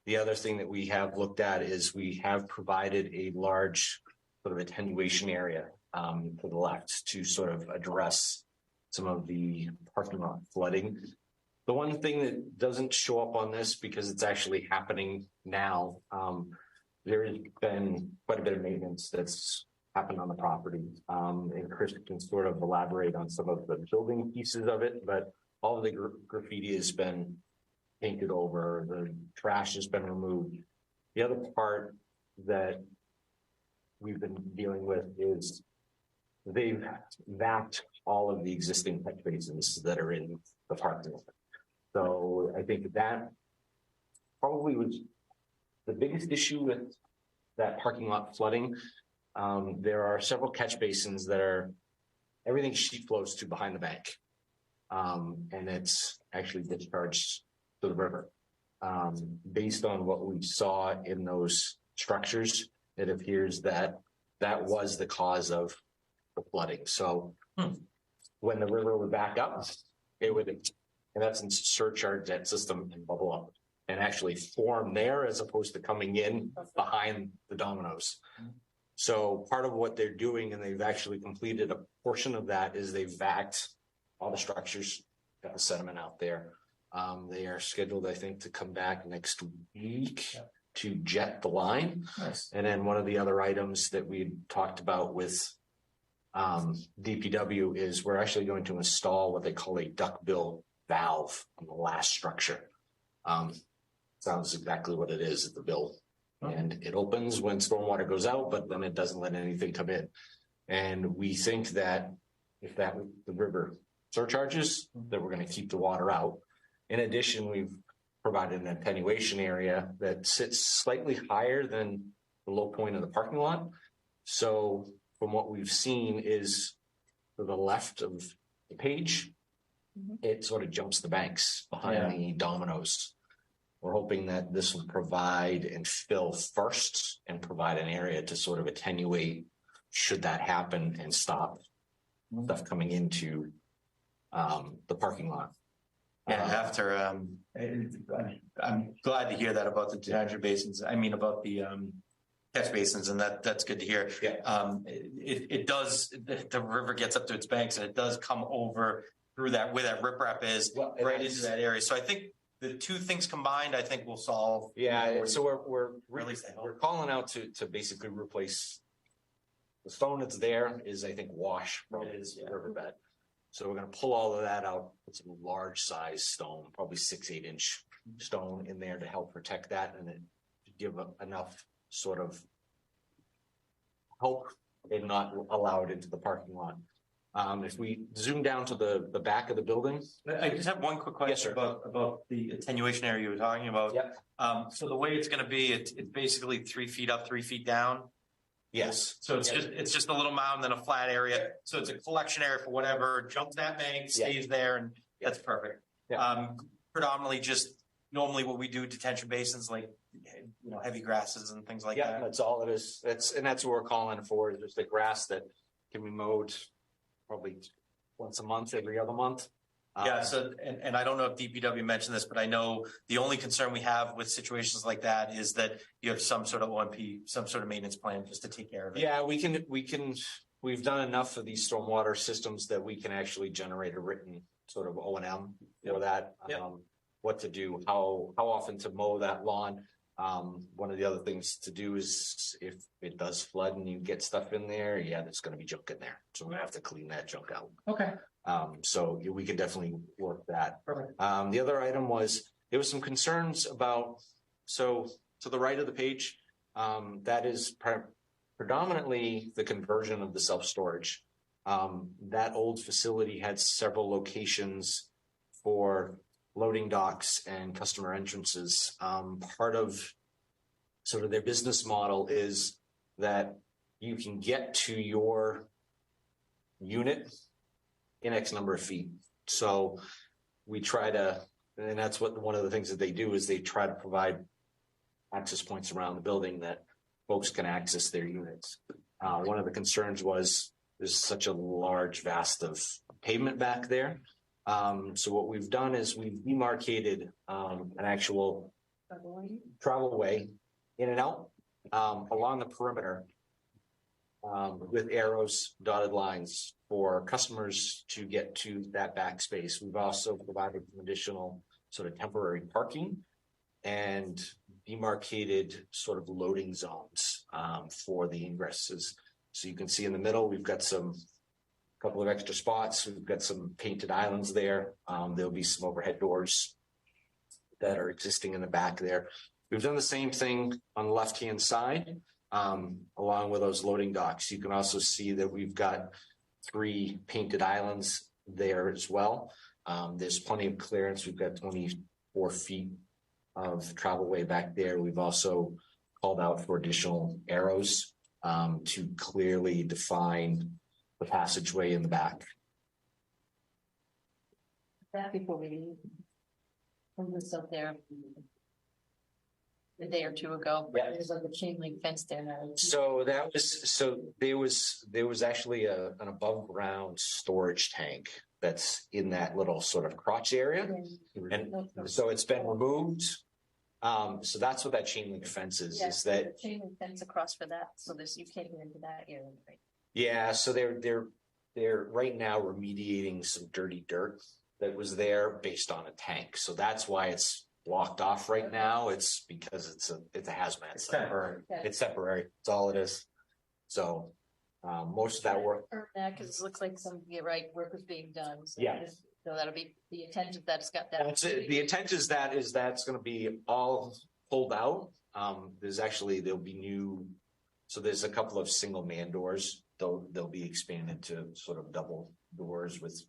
The other thing that we have looked at is we have provided a large sort of attenuation area to the left to sort of address some of the parking lot flooding. The one thing that doesn't show up on this because it's actually happening now, there has been quite a bit of maintenance that's happened on the property. And Chris can sort of elaborate on some of the building pieces of it, but all of the graffiti has been painted over, the trash has been removed. The other part that we've been dealing with is they've vapped all of the existing catch basins that are in the parking lot. So I think that probably was the biggest issue with that parking lot flooding. There are several catch basins that are, everything sheet flows to behind the bank. And it's actually discharged to the river. Based on what we saw in those structures, it appears that that was the cause of the flooding. So when the river would back up, it would, in essence, surcharge that system and bubble up and actually form there as opposed to coming in behind the dominoes. So part of what they're doing, and they've actually completed a portion of that, is they've vacked all the structures, got the sediment out there. They are scheduled, I think, to come back next week to jet the line. Nice. And then one of the other items that we talked about with DPW is we're actually going to install what they call a duckbill valve on the last structure. Sounds exactly what it is at the bill. And it opens when stormwater goes out, but then it doesn't let anything come in. And we think that if the river surcharges, that we're going to keep the water out. In addition, we've provided an attenuation area that sits slightly higher than the low point of the parking lot. So from what we've seen is to the left of the page, it sort of jumps the banks behind the dominoes. We're hoping that this will provide and fill first and provide an area to sort of attenuate should that happen and stop stuff coming into the parking lot. Yeah, after I'm glad to hear that about the detention basins. I mean about the catch basins, and that's good to hear. Yeah. It does. The river gets up to its banks, and it does come over through that where that riprap is right into that area. So I think the two things combined, I think, will solve. Yeah. So we're calling out to basically replace the stone that's there is, I think, wash from the riverbed. So we're going to pull all of that out, put some large size stone, probably 6-8 inch stone in there to help protect that and then give enough sort of help and not allow it into the parking lot. If we zoom down to the back of the building. I just have one quick question about the attenuation area you were talking about. Yep. So the way it's going to be, it's basically 3 feet up, 3 feet down. Yes. So it's just a little mound and a flat area. So it's a collection area for whatever jumps that bank, stays there, and that's perfect. Predominantly just normally what we do detention basins like heavy grasses and things like that. Yeah, that's all it is. That's what we're calling for, is just the grass that can be mowed probably once a month, every other month. Yeah. So, and I don't know if DPW mentioned this, but I know the only concern we have with situations like that is that you have some sort of OMP, some sort of maintenance plan just to take care of it. Yeah, we've done enough of these stormwater systems that we can actually generate a written sort of O&M for that, what to do, how often to mow that lawn. One of the other things to do is if it does flood and you get stuff in there, there's going to be junk in there. So we're going to have to clean that junk out. Okay. So we can definitely work that. Perfect. The other item was, there was some concerns about, so to the right of the page, that is predominantly the conversion of the self-storage. That old facility had several locations for loading docks and customer entrances. Part of sort of their business model is that you can get to your unit in X number of feet. So we try to, and that's what one of the things that they do is they try to provide access points around the building that folks can access their units. One of the concerns was there's such a large vast of pavement back there. So what we've done is we've demarcated an actual travel way in and out along the perimeter with arrows, dotted lines for customers to get to that back space. We've also provided some additional sort of temporary parking and demarcated sort of loading zones for the ingresses. So you can see in the middle, we've got couple of extra spots. We've got some painted islands there. There'll be some overhead doors that are existing in the back there. We've done the same thing on the left-hand side, along with those loading docks. You can also see that we've got 3 painted islands there as well. There's plenty of clearance. We've got 24 feet of travelway back there. We've also called out for additional arrows to clearly define the passageway in the back. That before we leave. From this up there. A day or two ago. Yeah. There's like a chain link fence there now. So there was actually an above ground storage tank that's in that little sort of crotch area. And so it's been removed. So that's what that chain link fence is, is that chain link fence across for that. So you can't get into that area. Right? Yeah, so they're right now remediating some dirty dirt that was there based on a tank. So that's why it's blocked off right now. It's because it's a hazmat. It's temporary. It's temporary. That's all it is. So most of that work. Because it looks like work is being done. So Yeah. So that'll be the intent of that. It's got that. The intent is that's going to be all pulled out. There'll be new. So there's a couple of single man doors. They'll be expanded to sort of double doors with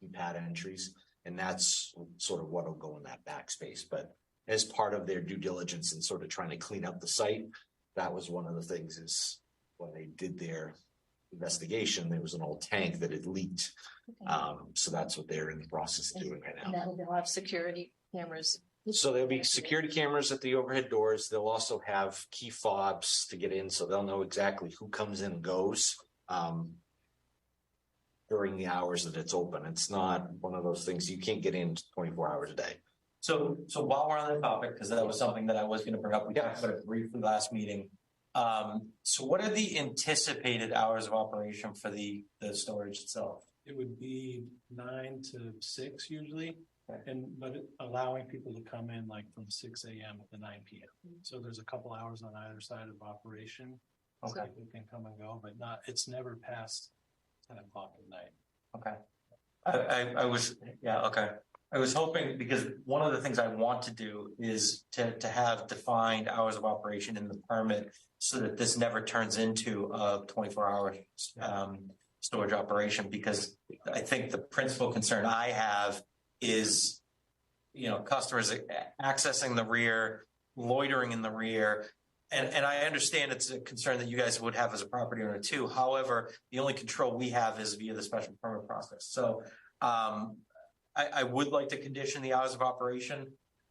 keypad entries, and that's sort of what'll go in that backspace. But as part of their due diligence and sort of trying to clean up the site, that was one of the things is when they did their investigation, there was an old tank that had leaked. So that's what they're in the process of doing right now. And they'll have security cameras. So there'll be security cameras at the overhead doors. They'll also have key fobs to get in, so they'll know exactly who comes in and goes during the hours that it's open. It's not one of those things you can't get in 24 hours a day. So while we're on the topic, because that was something that I was going to bring up, we talked about it briefly last meeting. So what are the anticipated hours of operation for the storage itself? It would be 9 to 6 usually, but allowing people to come in like from 6 a.m. to 9 p.m. So there's a couple hours on either side of operation. Okay. So people can come and go, but it's never past 10 o'clock at night. Okay. I was hoping, because one of the things I want to do is to have defined hours of operation in the permit so that this never turns into a 24-hour storage operation, because I think the principal concern I have is, customers accessing the rear, loitering in the rear. And I understand it's a concern that you guys would have as a property owner too. However, the only control we have is via the special permit process. So I would like to condition the hours of operation.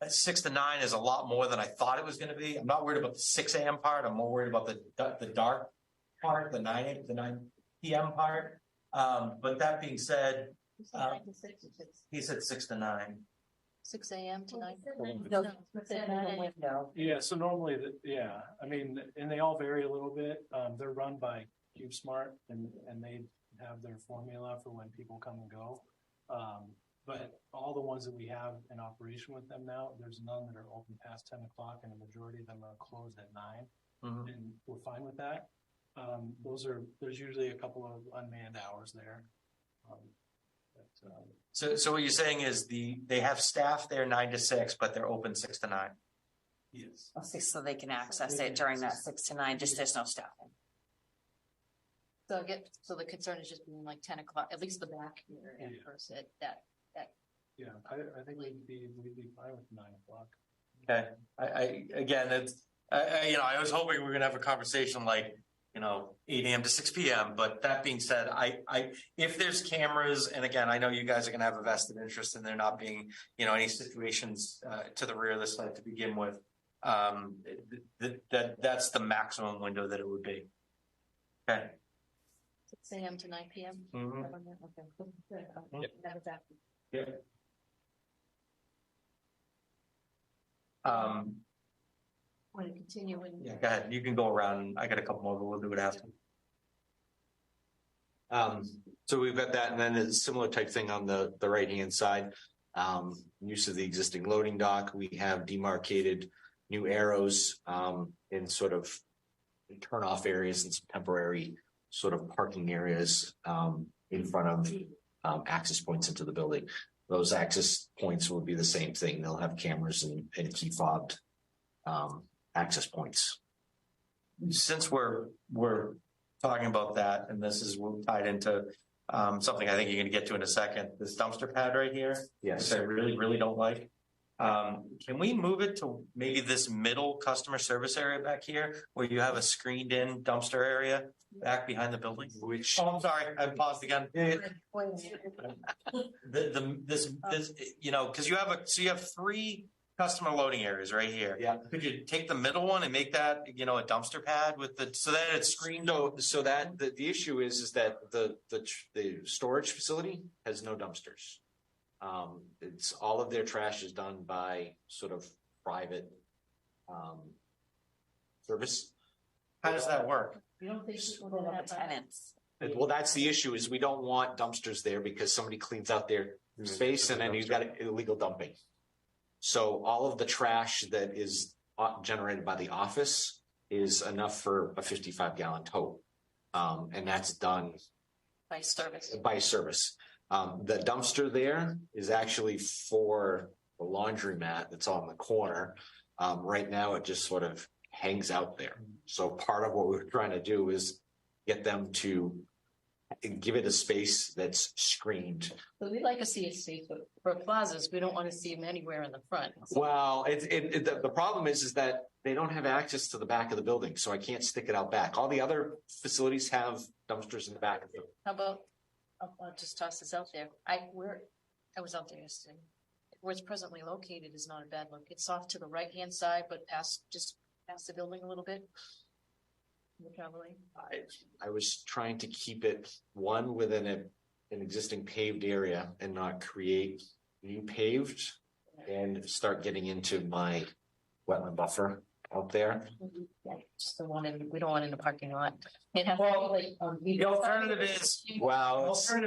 6 to 9 is a lot more than I thought it was going to be. I'm not worried about the 6 a.m. part. I'm more worried about the dark part, the 9 p.m. part. But that being said, he said 6 to 9. 6 a.m. to 9. No. Yeah, so normally, and they all vary a little bit. They're run by CubeSmart, and they have their formula for when people come and go. But all the ones that we have in operation with them now, there's none that are open past 10 o'clock, and the majority of them are closed at 9. And we're fine with that. There's usually a couple of unmanned hours there. So what you're saying is they have staff there 9 to 6, but they're open 6 to 9. Yes. So they can access it during that 6 to 9, just there's no staffing. So the concern is just being like 10 o'clock, at least the back here and first that. Yeah, I think we'd be fine with 9 o'clock. Okay. I was hoping we were gonna have a conversation like, 8 a.m. to 6 p.m. But that being said, if there's cameras, and again, I know you guys are going to have a vested interest in there not being, any situations to the rear of the site to begin with. That's the maximum window that it would be. Okay. 6 a.m. to 9 p.m. Mhm. Okay. That was after. Yeah. Want to continue and Yeah, go ahead. You can go around. I got a couple more, but we'll do it after. So we've got that, and then a similar type thing on the right-hand side. Use of the existing loading dock. We have demarcated new arrows in sort of turn-off areas and some temporary sort of parking areas in front of access points into the building. Those access points will be the same thing. They'll have cameras and key fobbed access points. Since we're talking about that, and this is tied into something I think you're going to get to in a second, this dumpster pad right here, Yes. which I really, really don't like. Can we move it to maybe this middle customer service area back here where you have a screened in dumpster area back behind the building? Which I'm sorry, I paused again. This, because you have 3 customer loading areas right here. Yeah. Could you take the middle one and make that, a dumpster pad so that it's screened? so that the issue is that the storage facility has no dumpsters. It's all of their trash is done by sort of private service. How does that work? you don't think people will have Tenants. Well, that's the issue is we don't want dumpsters there because somebody cleans out their space and then you've got illegal dumping. So all of the trash that is generated by the office is enough for a 55-gallon tote. And that's done by service? by service. The dumpster there is actually for the laundromat that's on the corner. Right now, it just sort of hangs out there. So part of what we're trying to do is get them to give it a space that's screened. So we like to see it safe, but for plazas, we don't want to see them anywhere in the front. Well, the problem is that they don't have access to the back of the building, so I can't stick it out back. All the other facilities have dumpsters in the back of the. How about, I'll just toss this out there. I was out there yesterday. Where it's presently located is not a bad look. It's off to the right-hand side, but just past the building a little bit. I was trying to keep it within an existing paved area and not create new paved and start getting into my wetland buffer out there. Yeah, just don't want it. We don't want it in the parking lot. The alternative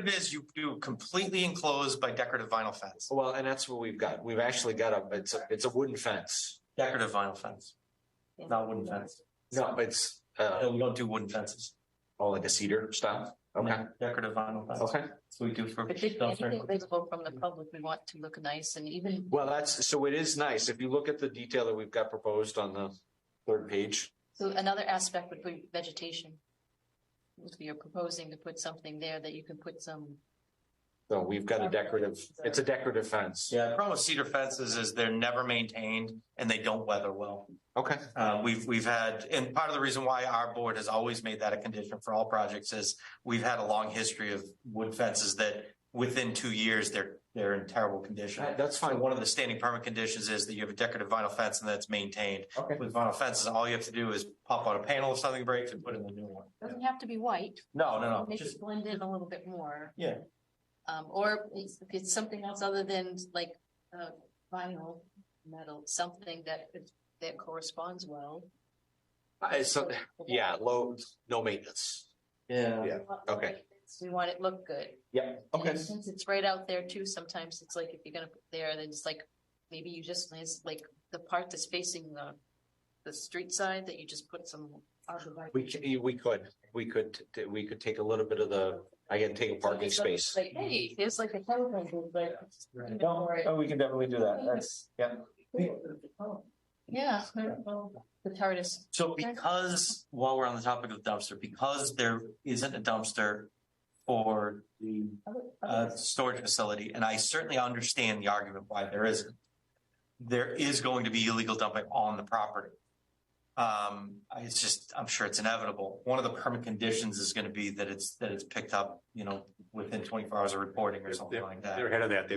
is you do completely enclosed by decorative vinyl fence. Well, and that's what we've got. We've actually got it's a wooden fence. Decorative vinyl fence, not wooden fence. No, it's we don't do wooden fences. Oh, like a cedar style. Okay. Yeah, decorative vinyl fence. Okay. So we do for. But anything visible from the public, we want to look nice and even. Well, it is nice. If you look at the detail that we've got proposed on the 3rd page. So another aspect would be vegetation. If you're proposing to put something there that you can put some. So we've got it's a decorative fence. Yeah, the problem with cedar fences is they're never maintained and they don't weather well. Okay. We've had, and part of the reason why our board has always made that a condition for all projects is we've had a long history of wood fences that within 2 years, they're in terrible condition. That's fine. So one of the standing permit conditions is that you have a decorative vinyl fence and that's maintained. Okay. With vinyl fences, all you have to do is pop out a panel if something breaks and put in a new one. Doesn't have to be white. No. Make it blend in a little bit more. Yeah. Or if it's something else other than like vinyl, metal, something that corresponds well. No maintenance. Yeah. Okay. We want it to look good. Yeah. Okay. And since it's right out there too, sometimes it's like if you're gonna put there, then it's like maybe you just like the part that's facing the street side that you just put some. We could take a little bit of take a parking space. Like, hey, there's like a telephone booth, but we can definitely do that. That's yeah. The TARDIS. So because while we're on the topic of the dumpster, because there isn't a dumpster for the storage facility, and I certainly understand the argument why there isn't, there is going to be illegal dumping on the property. It's just, I'm sure it's inevitable. One of the permit conditions is going to be that it's picked up, within 24 hours of reporting or something like that. They're ahead of that.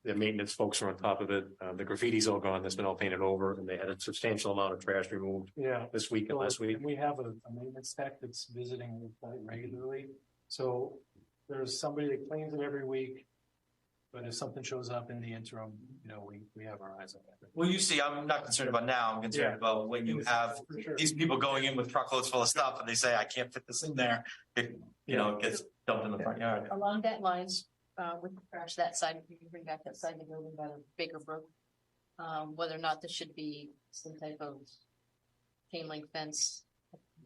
Their maintenance folks are on top of it. The graffiti's all gone. That's been all painted over, and they had a substantial amount of trash removed. Yeah. This week and last week. We have a maintenance tech that's visiting the site regularly. So there's somebody that cleans it every week. But if something shows up in the interim, we have our eyes on it. Well, you see, I'm not concerned about now. I'm concerned about when you have these people going in with truckloads full of stuff and they say, I can't fit this in there. It gets dumped in the front yard. Along that lines, with perhaps that side, you can bring back that side of the building by the Baker Brook. Whether or not there should be some type of chain link fence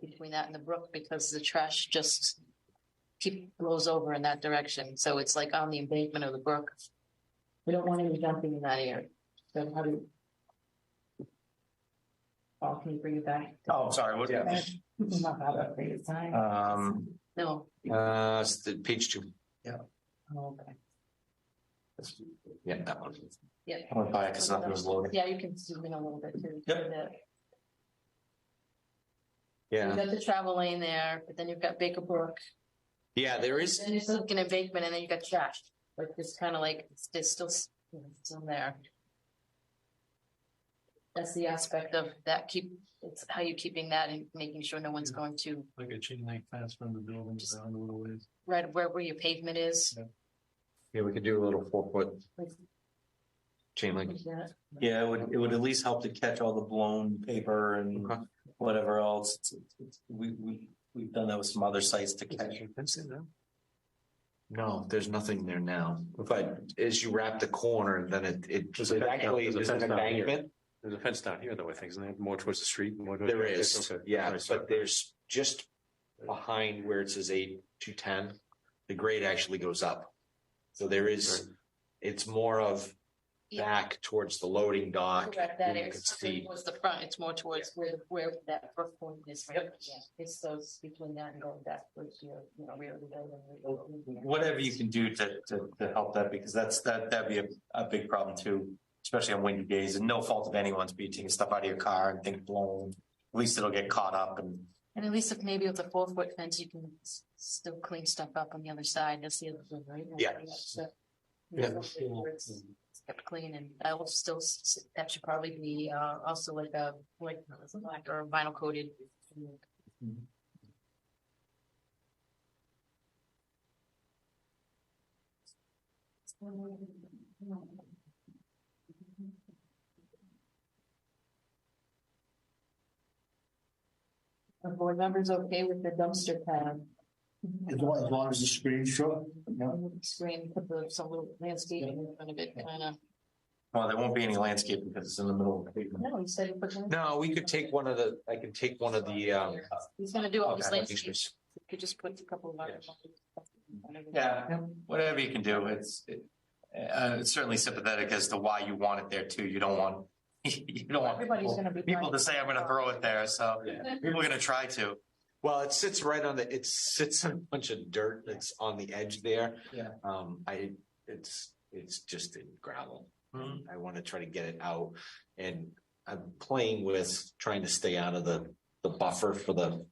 between that and the brook, because the trash just blows over in that direction. So it's like on the embankment of the brook. We don't want any dumping in that area. So how do Paul, can you bring it back? Oh, sorry. What? No. It's the page 2. Yeah. Oh, okay. Yeah, that one. Yeah. I went by it because nothing was loaded. Yeah, you can zoom in a little bit too. Yep. Yeah. You've got the travel lane there, but then you've got Baker Brook. Yeah, there is. And you're looking at embankment, and then you got trash. Like it's kind of like it's still there. That's the aspect of that. It's how you keeping that and making sure no one's going to Like a chain link fence from the building down a little ways. right where your pavement is. Yeah, we could do a little 4-foot chain link. Yeah, it would at least help to catch all the blown paper and whatever else. We've done that with some other sites to catch. No, there's nothing there now. But as you wrap the corner, then it actually is an embankment. There's a fence down here, though, I think, isn't there? More towards the street. There is, okay. yeah, Nice. but there's just behind where it says 8-210, the grade actually goes up. So there is, it's more of back towards the loading dock. Correct, that You area can see. towards the front. It's more towards where that brook point is. Right? Yeah, it's those between that and going back towards your rear of the building. Whatever you can do to help that, because that'd be a big problem too, especially on windy days, and no fault of anyone's, be taking stuff out of your car and things blown. At least it'll get caught up And at least if maybe with a 4-foot fence, you can still clean stuff up on the other side. That's the other thing, right? Yeah. It's kept clean, and that will still, that should probably be also like a black or vinyl coated. Are board members okay with the dumpster pad? As long as the screen's short. Screen, put some little landscaping in front of it, kind of. well, there won't be any landscape because it's in the middle of the pavement. No, you said you put. No, we could take one of the, I can take one of the, He's gonna do all this okay, landscape. You could just put a couple of others. Yeah, whatever you can do. It's certainly sympathetic as to why you want it there too. You don't want Everybody's gonna be people to say I'm going to throw it there. So people are going to try to. well, it sits right on it sits in a bunch of dirt that's on the edge there. Yeah. It's just in gravel. Mhm. I want to try to get it out, and I'm playing with trying to stay out of the buffer for the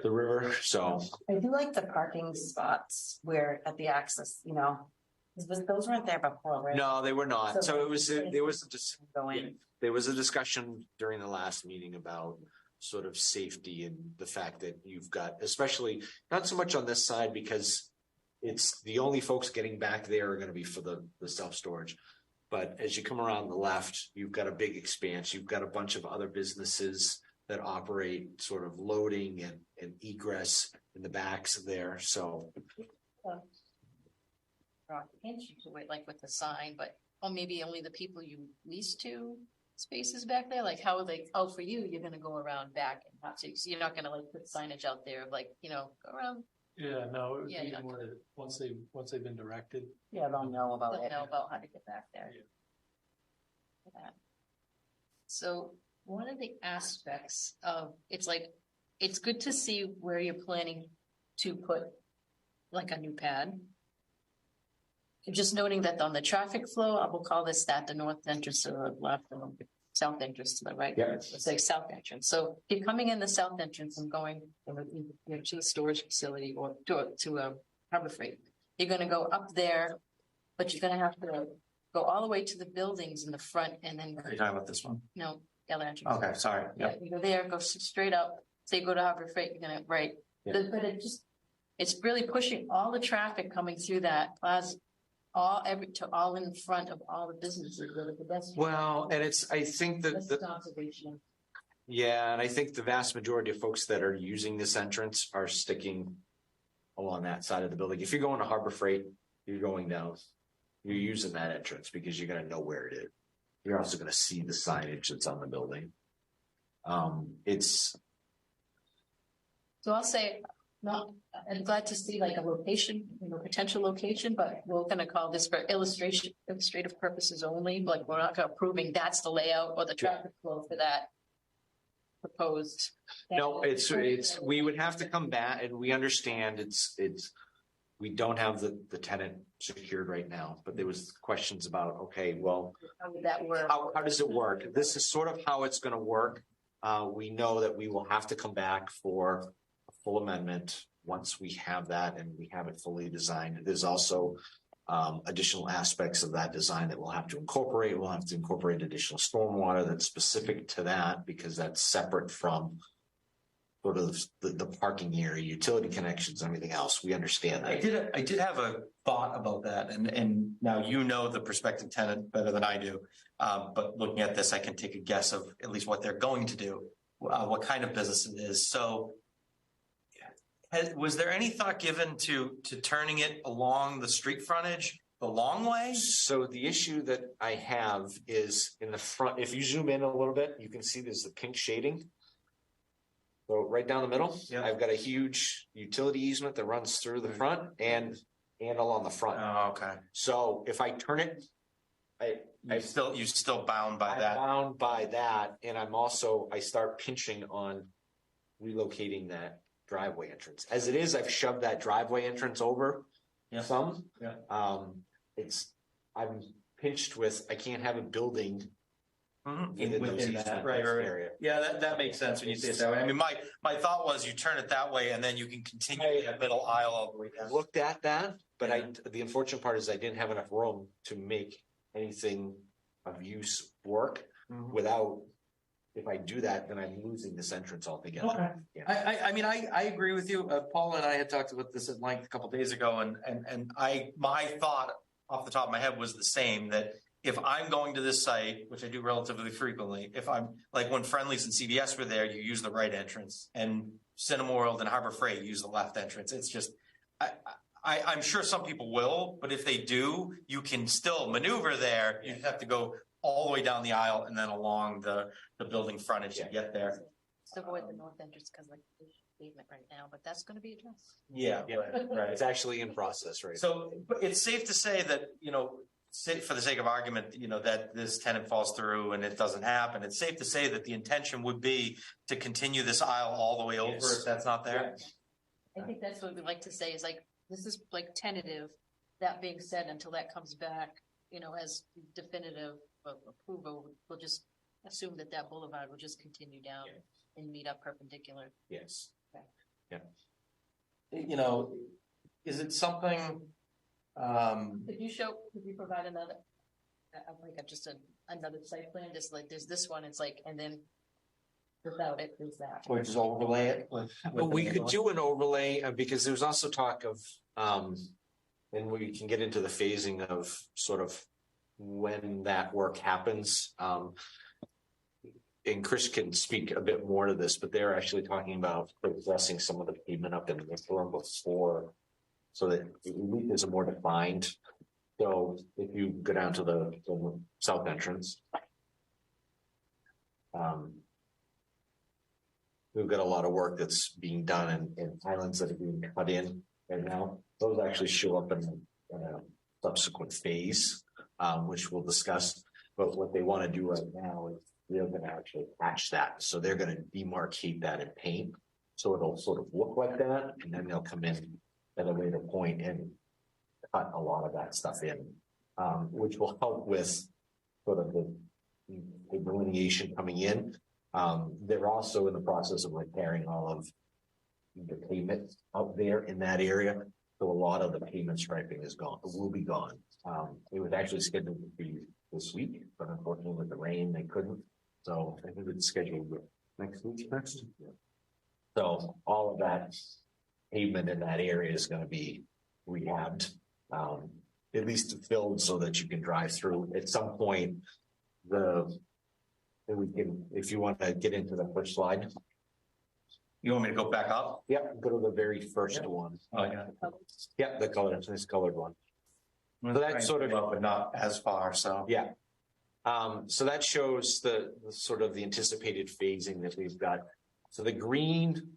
river. So I do like the parking spots where at the access, those weren't there before, right? no, they were not. So there was Going. there was a discussion during the last meeting about sort of safety and the fact that you've got, especially not so much on this side because it's the only folks getting back there are going to be for the self-storage. But as you come around the left, you've got a big expanse. You've got a bunch of other businesses that operate sort of loading and egress in the backs there. So Can't you do it like with the sign, but maybe only the people you lease to spaces back there? Like how are they? Oh, for you, you're gonna go around back and have to. So you're not gonna like put signage out there of like go around. Yeah, no, it would Yeah, be yeah. more that once they've been directed. Yeah, they'll know about They'll it. know about how to get back there. Yeah. So one of the aspects of it's good to see where you're planning to put like a new pad. Just noting that on the traffic flow, I will call this that the north entrance to the left. south entrance to the right. Yeah. Let's say south entrance. So if you're coming in the south entrance and going to the storage facility or to Harbor Freight, you're going to go up there, but you're going to have to go all the way to the buildings in the front and then. Are you talking about this one? No, the other entrance. Okay, sorry. Yeah, you go there, go straight up. Say you go to Harbor Freight, you're gonna but it's really pushing all the traffic coming through that plaza, all in front of all the businesses that are pedestrian. Well, and I think That's the observation. yeah, and I think the vast majority of folks that are using this entrance are sticking along that side of the building. If you're going to Harbor Freight, you're going down, you're using that entrance because you're going to know where it is. You're also going to see the signage that's on the building. So I'll say, I'm glad to see like a location, potential location, but we're going to call this for illustrative purposes only. Like we're not approving that's the layout or the traffic flow for that proposed. No, we would have to come back, and we understand we don't have the tenant secured right now, but there was questions about, okay, well, how would that work? How does it work? This is sort of how it's going to work. We know that we will have to come back for a full amendment once we have that and we have it fully designed. There's also additional aspects of that design that we'll have to incorporate. We'll have to incorporate additional stormwater that's specific to that because that's separate from sort of the parking area, utility connections, and everything else. We understand that. I did have a thought about that, and now you know the prospective tenant better than I do. But looking at this, I can take a guess of at least what they're going to do, what kind of business it is. So, was there any thought given to turning it along the street frontage the long way? So the issue that I have is in the front. If you zoom in a little bit, you can see there's the pink shading. So right down the middle, I've got a huge utility easement that runs through the front and along the front. Oh, okay. So if I turn it, you're still bound by that. Bound by that, and I start pinching on relocating that driveway entrance. As it is, I've shoved that driveway entrance over some. Yeah. I'm pinched with. I can't have a building. Within that area. Yeah, that makes sense when you say it that way. I mean, my thought was you turn it that way and then you can continue that middle aisle all the way down. Looked at that, but the unfortunate part is I didn't have enough room to make anything of use work without. If I do that, then I'm losing this entrance altogether. Okay. Yeah. I mean, I agree with you. Paul and I had talked about this at length a couple of days ago, and my thought off the top of my head was the same, that if I'm going to this site, which I do relatively frequently, if I'm like when Friendly's and CVS were there, you use the right entrance, and Cinema World and Harbor Freight use the left entrance. It's just, I'm sure some people will, but if they do, you can still maneuver there. You have to go all the way down the aisle and then along the building frontage to get there. To avoid the north entrance because like pavement right now, but that's going to be addressed. Yeah, right. It's actually in process, right? So, but it's safe to say that, for the sake of argument, that this tenant falls through and it doesn't happen. It's safe to say that the intention would be to continue this aisle all the way over if that's not there. I think that's what we like to say is like, this is like tentative. That being said, until that comes back, as definitive approval, we'll just assume that boulevard will just continue down and meet up perpendicular. Yes. Okay. Yeah. Is it something? Could you provide another, another site plan? Just like there's this one, it's like, and then without it, there's that. Or just overlay it We could do an overlay because there's also talk of, and we can get into the phasing of sort of when that work happens. And Chris can speak a bit more to this, but they're actually talking about addressing some of the pavement up in the interim before, so that it is more defined. So if you go down to the south entrance, we've got a lot of work that's being done and islands that are being cut in right now. Those actually show up in a subsequent phase, which we'll discuss. But what they want to do right now is they're going to actually patch that. So they're going to demarcate that in paint. So it'll sort of look like that. And then they'll come in at a later point and cut a lot of that stuff in, which will help with sort of the the delineation coming in. They're also in the process of repairing all of the pavement out there in that area. So a lot of the pavement striping is gone, will be gone. It was actually scheduled to be this week, but unfortunately with the rain, they couldn't. So I think it's scheduled next week. So all of that pavement in that area is going to be rehabbed, at least filled so that you can drive through. At some point, we can, if you want to get into the first slide. You want me to go back up? Yep, go to the very first one. Oh, yeah. Yep, the color, this colored one. So that's sort of, but not as far. So yeah. So that shows the sort of the anticipated phasing that we've got. So the green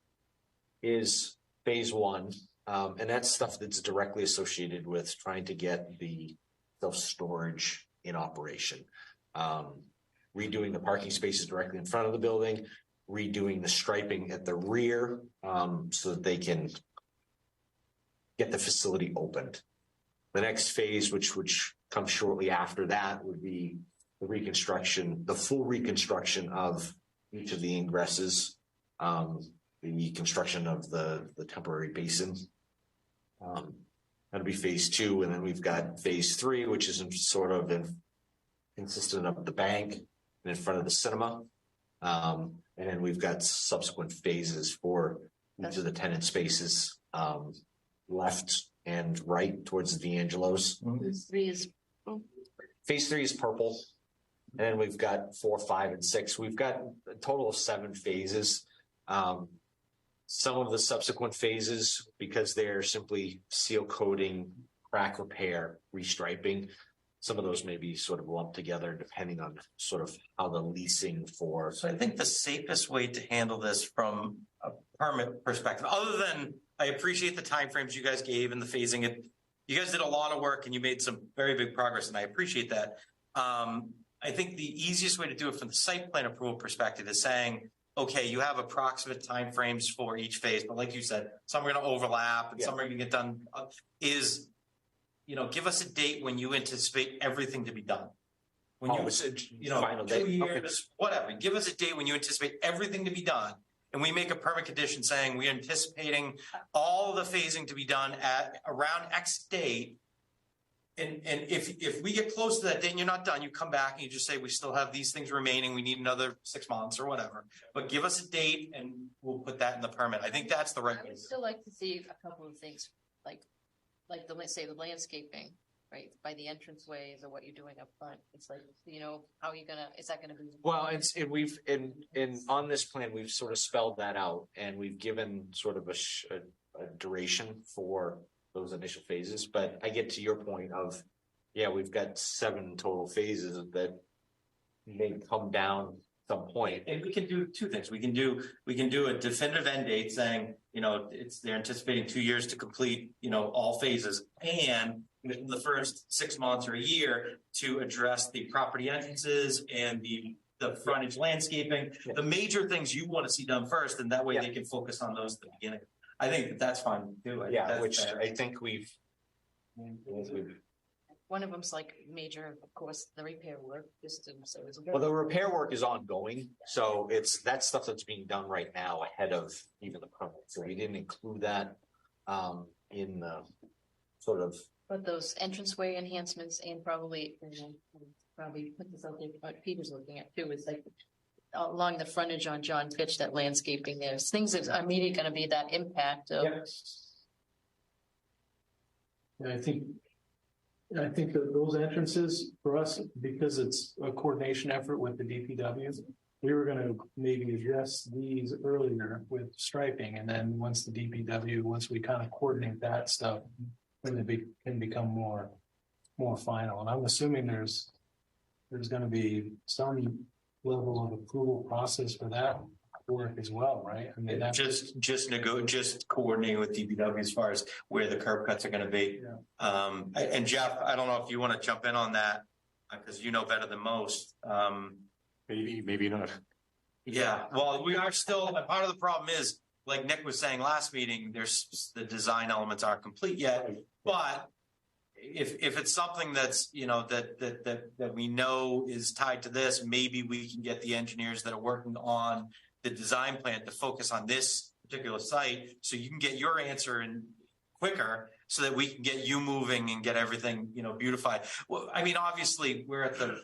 is phase one, and that's stuff that's directly associated with trying to get the self-storage in operation. Redoing the parking spaces directly in front of the building, redoing the striping at the rear, so that they can get the facility opened. The next phase, which comes shortly after that, would be the reconstruction, the full reconstruction of each of the ingresses, the construction of the temporary basin. That'll be phase two, and then we've got phase three, which is sort of consistent of the bank and in front of the cinema. And then we've got subsequent phases for each of the tenant spaces, left and right towards the D'Angelo's. Phase three is purple. And then we've got 4, 5, and 6. We've got a total of 7 phases. Some of the subsequent phases, because they're simply seal coating, crack repair, restriping, some of those may be sort of lumped together depending on sort of how the leasing for. So I think the safest way to handle this from a permit perspective, other than I appreciate the timeframes you guys gave and the phasing it, you guys did a lot of work and you made some very big progress, and I appreciate that. I think the easiest way to do it from the site plan approval perspective is saying, okay, you have approximate timeframes for each phase, but like you said, some are going to overlap and some are going to get done. Give us a date when you anticipate everything to be done. When final 2 years, whatever. Give us a date when you anticipate everything to be done, and we make a permit condition saying we're anticipating all the phasing to be done at around X date. And if we get close to that date and you're not done, you come back and you just say, we still have these things remaining. We need another 6 months or whatever, but give us a date and we'll put that in the permit. I think that's the right way. I would still like to see a couple of things like the landscaping, right? By the entranceways or what you're doing up front. It's like, how are you is that gonna be? Well, we've on this plan, we've sort of spelled that out, and we've given sort of a duration for those initial phases. But I get to your point of, we've got 7 total phases that may come down some point. And we can do 2 things. We can do a definitive end date saying, they're anticipating 2 years to complete, all phases, and within the first 6 months or a year to address the property entrances and the frontage landscaping, the major things you want to see done first, and that way they can focus on those at the beginning. I think that's fine too. Which fair. I think we've. One of them's like major, of course, the repair work. Well, the repair work is ongoing, so that's stuff that's being done right now ahead of even the permit. So we didn't include that in the sort of. But those entranceway enhancements and probably put this out there. What Peter's looking at too is like along the frontage on John Fitch, that landscaping. There's things that are immediately going to be that impact of. Yeah, I think that those entrances for us, because it's a coordination effort with the DPW, we were going to maybe address these earlier with striping, and then once we kind of coordinate that stuff, then it can become more final. And I'm assuming there's going to be some level of approval process for that work as well, right? I mean, just coordinating with DPW as far as where the curb cuts are going to be. Yeah. And Jeff, I don't know if you want to jump in on that because you know better than most. Maybe not. Yeah. Well, we are still. Part of the problem is, like Nick was saying last meeting, the design elements aren't complete yet, but if it's something that's, that we know is tied to this, maybe we can get the engineers that are working on the design plan to focus on this particular site, so you can get your answer in quicker, so that we can get you moving and get everything, beautified. Well, I mean, obviously we're at the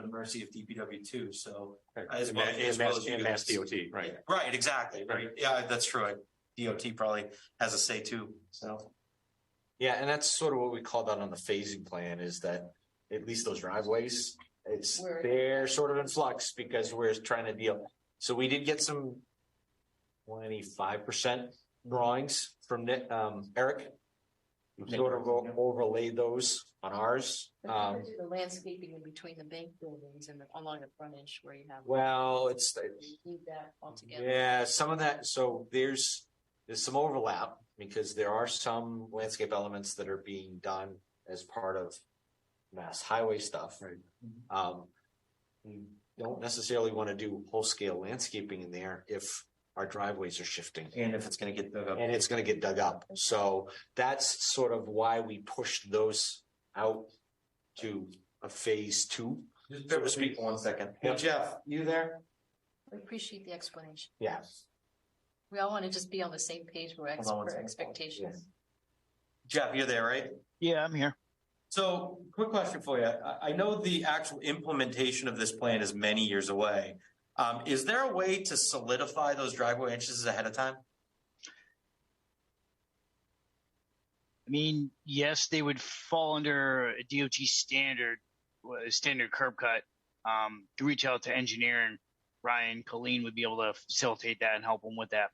mercy of DPW too. So as well as Mass DOT, right? Right. Exactly. Right. Yeah, that's true. DOT probably has a say too. So. Yeah, and that's sort of what we called out on the phasing plan, is that at least those driveways, they're sort of in flux because we're trying to deal. So we did get some 25% drawings from Eric. We sort of overlaid those on ours. The landscaping in between the bank buildings and along the frontage where you have. Well, it's need that altogether. Yeah, some of that. So there's some overlap, because there are some landscape elements that are being done as part of Mass Highway stuff. Right. We don't necessarily want to do whole scale landscaping in there if our driveways are shifting. And if it's going to get dug up. And it's going to get dug up. So that's sort of why we pushed those out to a phase 2. Just so to speak for 1 second. Hey, Jeff, you there? We appreciate the explanation. Yeah. We all want to just be on the same page for expectations. Jeff, you're there, right? Yeah, I'm here. So, quick question for you. I know the actual implementation of this plan is many years away. Is there a way to solidify those driveway inches ahead of time? I mean, yes, they would fall under a DOT standard curb cut. To reach out to engineering, Ryan Colleen would be able to facilitate that and help them with that.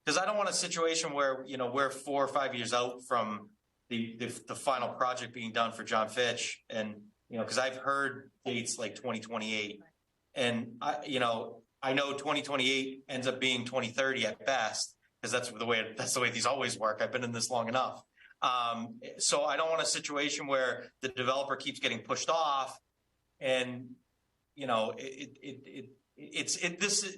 Because I don't want a situation where, we're 4 or 5 years out from the final project being done for John Fitch. And, because I've heard dates like 2028. And I know 2028 ends up being 2030 at best, because that's the way these always work. I've been in this long enough. So I don't want a situation where the developer keeps getting pushed off, and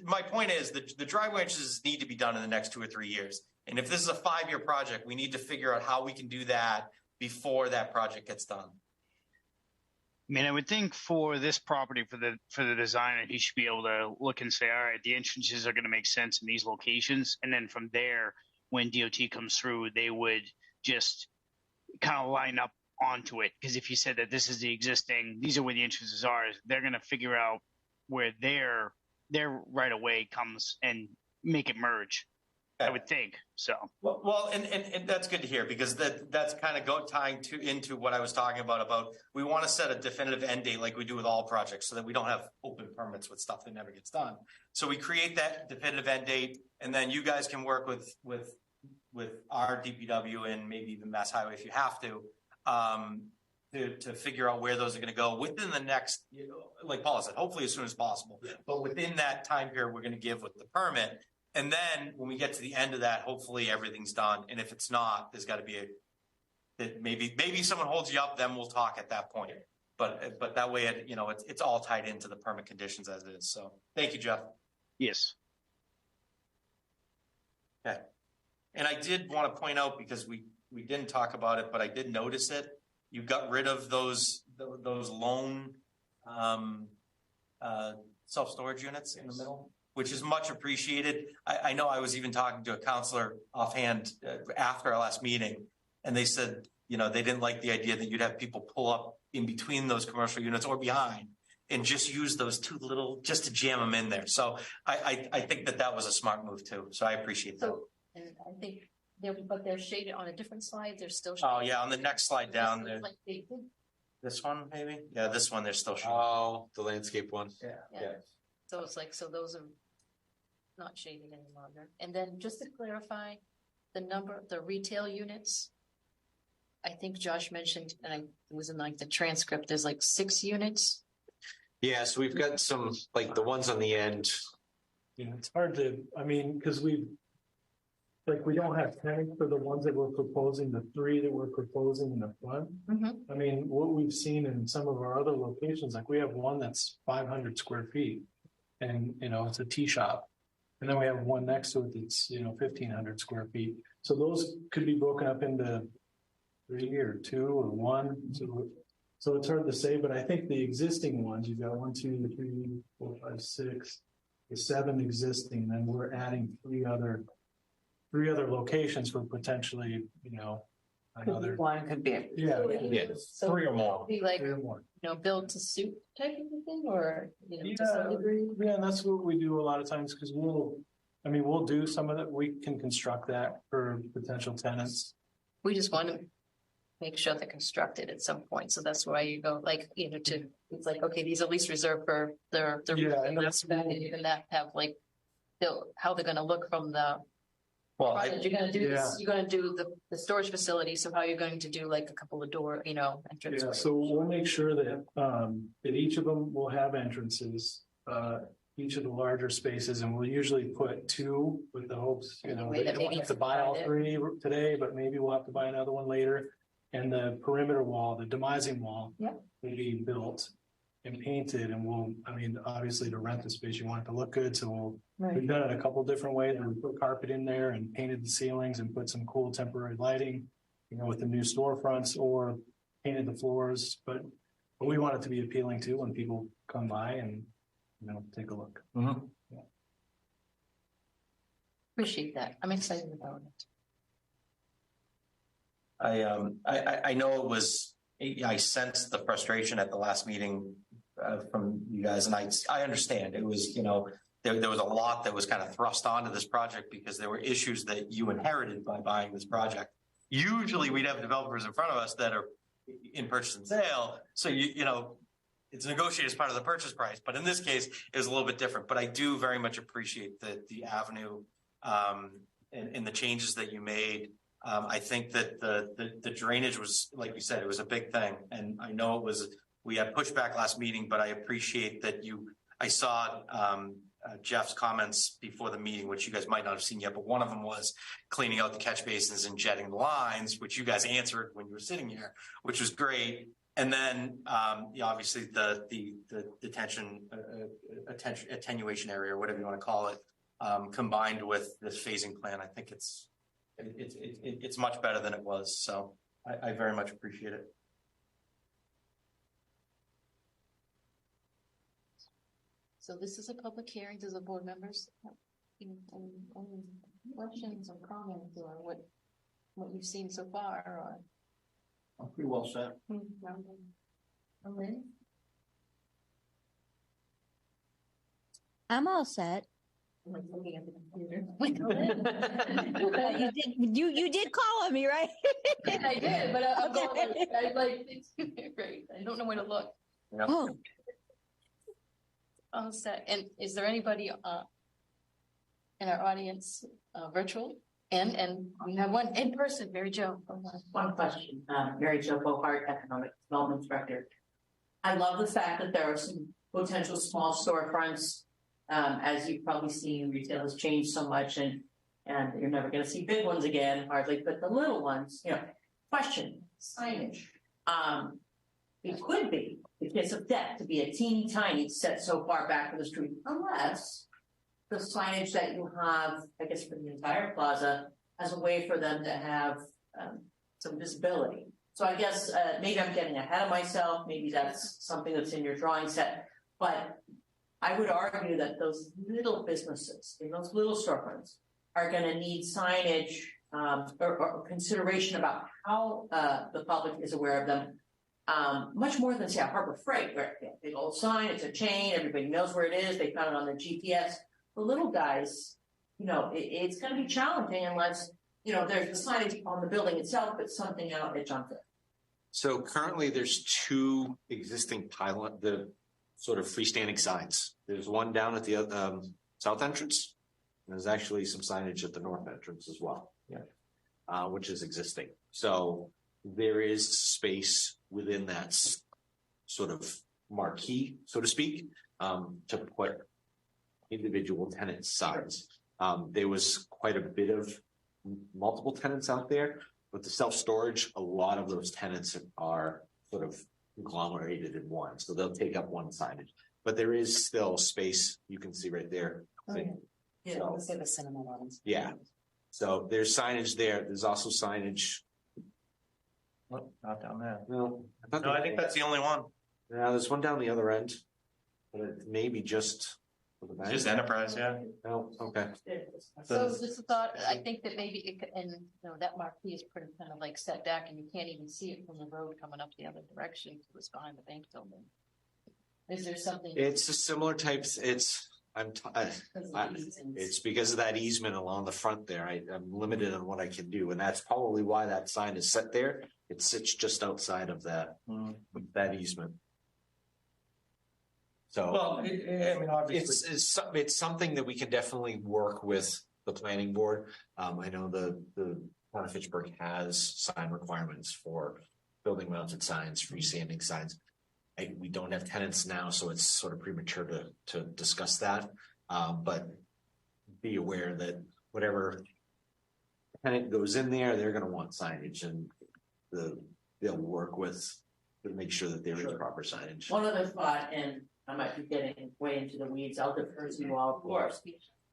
my point is that the driveway inches need to be done in the next 2 or 3 years. And if this is a 5-year project, we need to figure out how we can do that before that project gets done. I mean, I would think for this property, for the designer, he should be able to look and say, all right, the entrances are going to make sense in these locations. And then from there, when DOT comes through, they would just kind of line up onto it. Because if you said that this is the existing, these are where the entrances are, they're going to figure out where their right of way comes and make it merge. I would think so. Well, and that's good to hear, because that's kind of tying into what I was talking about we want to set a definitive end date like we do with all projects, so that we don't have open permits with stuff that never gets done. So we create that definitive end date, and then you guys can work with our DPW and maybe even Mass Highway if you have to figure out where those are going to go within the next, like Paula said, hopefully as soon as possible. But within that time period, we're going to give with the permit. And then when we get to the end of that, hopefully everything's done. And if it's not, there's got to be maybe someone holds you up, then we'll talk at that point. But that way, it's all tied into the permit conditions as it is. So thank you, Jeff. Yes. Okay. And I did want to point out, because we didn't talk about it, but I did notice it. You got rid of those lone self-storage units in the middle, which is much appreciated. I know I was even talking to a counselor offhand after our last meeting, and they said, they didn't like the idea that you'd have people pull up in between those commercial units or behind and just use those two little, just to jam them in there. So I think that was a smart move too. So I appreciate that. And I think they're shaded on a different slide. They're still shaded. Oh yeah. On the next slide down there. Like they did. This one, maybe? Yeah, this one, they're still shaded. Oh, the landscape one. Yeah. So it's like, so those are not shaded any longer. And then just to clarify, the retail units, I think Josh mentioned, and it was in like the transcript, there's like 6 units. Yeah, so we've got some, like the ones on the end. It's hard to, because we don't have tanks for the ones that we're proposing, the 3 that we're proposing in the front. Mm-hmm. What we've seen in some of our other locations, like we have one that's 500 square feet and, it's a tea shop. And then we have one next to it that's, 1,500 square feet. So those could be broken up into 3 or 2 or 1. So it's hard to say, but I think the existing ones, you've got 1, 2, 3, 4, 5, 6, the 7 existing, then we're adding 3 other locations for potentially, another. One could be. Yeah, So 3 or more. Be like, 3 or more. build to suit type of thing, or, to some degree? Yeah, and that's what we do a lot of times because we'll do some of that. We can construct that for potential tenants. We just want to make sure they're constructed at some point. So that's why you go it's like, okay, these are at least reserved for their and that's that even that have like how they're going to look from the project. You're going to do this, you're going to do the storage facility. So how you're going to do like a couple of door, entrance. Yeah, so we'll make sure that each of them will have entrances, each of the larger spaces, and we'll usually put 2 with the hopes, they don't have to buy all 3 today, but maybe we'll have to buy another one later. And the perimeter wall, the demising wall, will be built and painted, and obviously to rent the space, you want it to look good. So we've done it a couple different ways. We put carpet in there and painted the ceilings and put some cool temporary lighting, with the new storefronts, or painted the floors. But we want it to be appealing too when people come by and, take a look. Mm-hmm. Yeah. Appreciate that. I'm excited about it. I know I sensed the frustration at the last meeting from you guys, and I understand it was, there was a lot that was kind of thrust onto this project because there were issues that you inherited by buying this project. Usually we'd have developers in front of us that are in purchase and sale. So, it's negotiated as part of the purchase price, but in this case, it was a little bit different. But I do very much appreciate the avenue and the changes that you made. I think that the drainage was, like you said, it was a big thing. And I know we had pushback last meeting, but I appreciate that I saw Jeff's comments before the meeting, which you guys might not have seen yet, but one of them was cleaning out the catch basins and jetting the lines, which you guys answered when you were sitting here, which was great. And then, obviously the detention, attenuation area, or whatever you want to call it, combined with this phasing plan, I think it's much better than it was. So I very much appreciate it. So this is a public hearing. Does the board members have any questions or comments or what you've seen so far? Or I'm pretty well set. I'm all set. I'm like looking at the computer. You did call on me, right? Yeah, I did, but I'm going. I like it's great. I don't know where to look. Yep. Oh, All set. And is there anybody in our audience virtual? And we have one in person. Mary Jo. One question. Mary Jo Bohart, Economic Development Director. I love the fact that there are some potential small storefronts. As you've probably seen, retail has changed so much, and you're never going to see big ones again, hardly. But the little ones, question signage. It could be the kiss of death to be a teeny tiny set so far back from the street, unless the signage that you have, I guess, for the entire plaza, as a way for them to have some visibility. So I guess maybe I'm getting ahead of myself. Maybe that's something that's in your drawing set, but I would argue that those little businesses in those little storefronts are going to need signage or consideration about how the public is aware of them. Much more than, say, a Harbor Freight, where big old sign, it's a chain, everybody knows where it is, they found it on their GPS. The little guys, it's going to be challenging unless, there's the signage on the building itself, but something out at John Fair. So currently there's 2 existing the sort of freestanding signs. There's one down at the south entrance, and there's actually some signage at the north entrance as well, which is existing. So there is space within that sort of marquee, so to speak, to put individual tenant signs. There was quite a bit of multiple tenants out there, but the self-storage, a lot of those tenants are sort of conglomerated in one. So they'll take up one signage, but there is still space. You can see right there. Yeah, let's say the cinema ones. Yeah. So there's signage there. There's also signage Well, not down there. No, No, I think that's the only one. Yeah, there's one down the other end, but it may be just for the bank. Just Enterprise, yeah. Oh, okay. So just a thought, I think that maybe it could, and that marquee is pretty kind of like set back and you can't even see it from the road coming up the other direction because it's behind the bank building. Is there something? It's a similar types. It's because of that easement along the front there. I'm limited on what I can do, and that's probably why that sign is set there. It sits just outside of that easement. So, well, I mean, obviously, it's something that we can definitely work with the planning board. I know the town of Fitchburg has sign requirements for building mounted signs, freestanding signs. We don't have tenants now, so it's sort of premature to discuss that. But be aware that whatever tenant goes in there, they're going to want signage, and they'll work with to make sure that there is proper signage. One other thought, and I might be getting way into the weeds, I'll defer to you all, of course.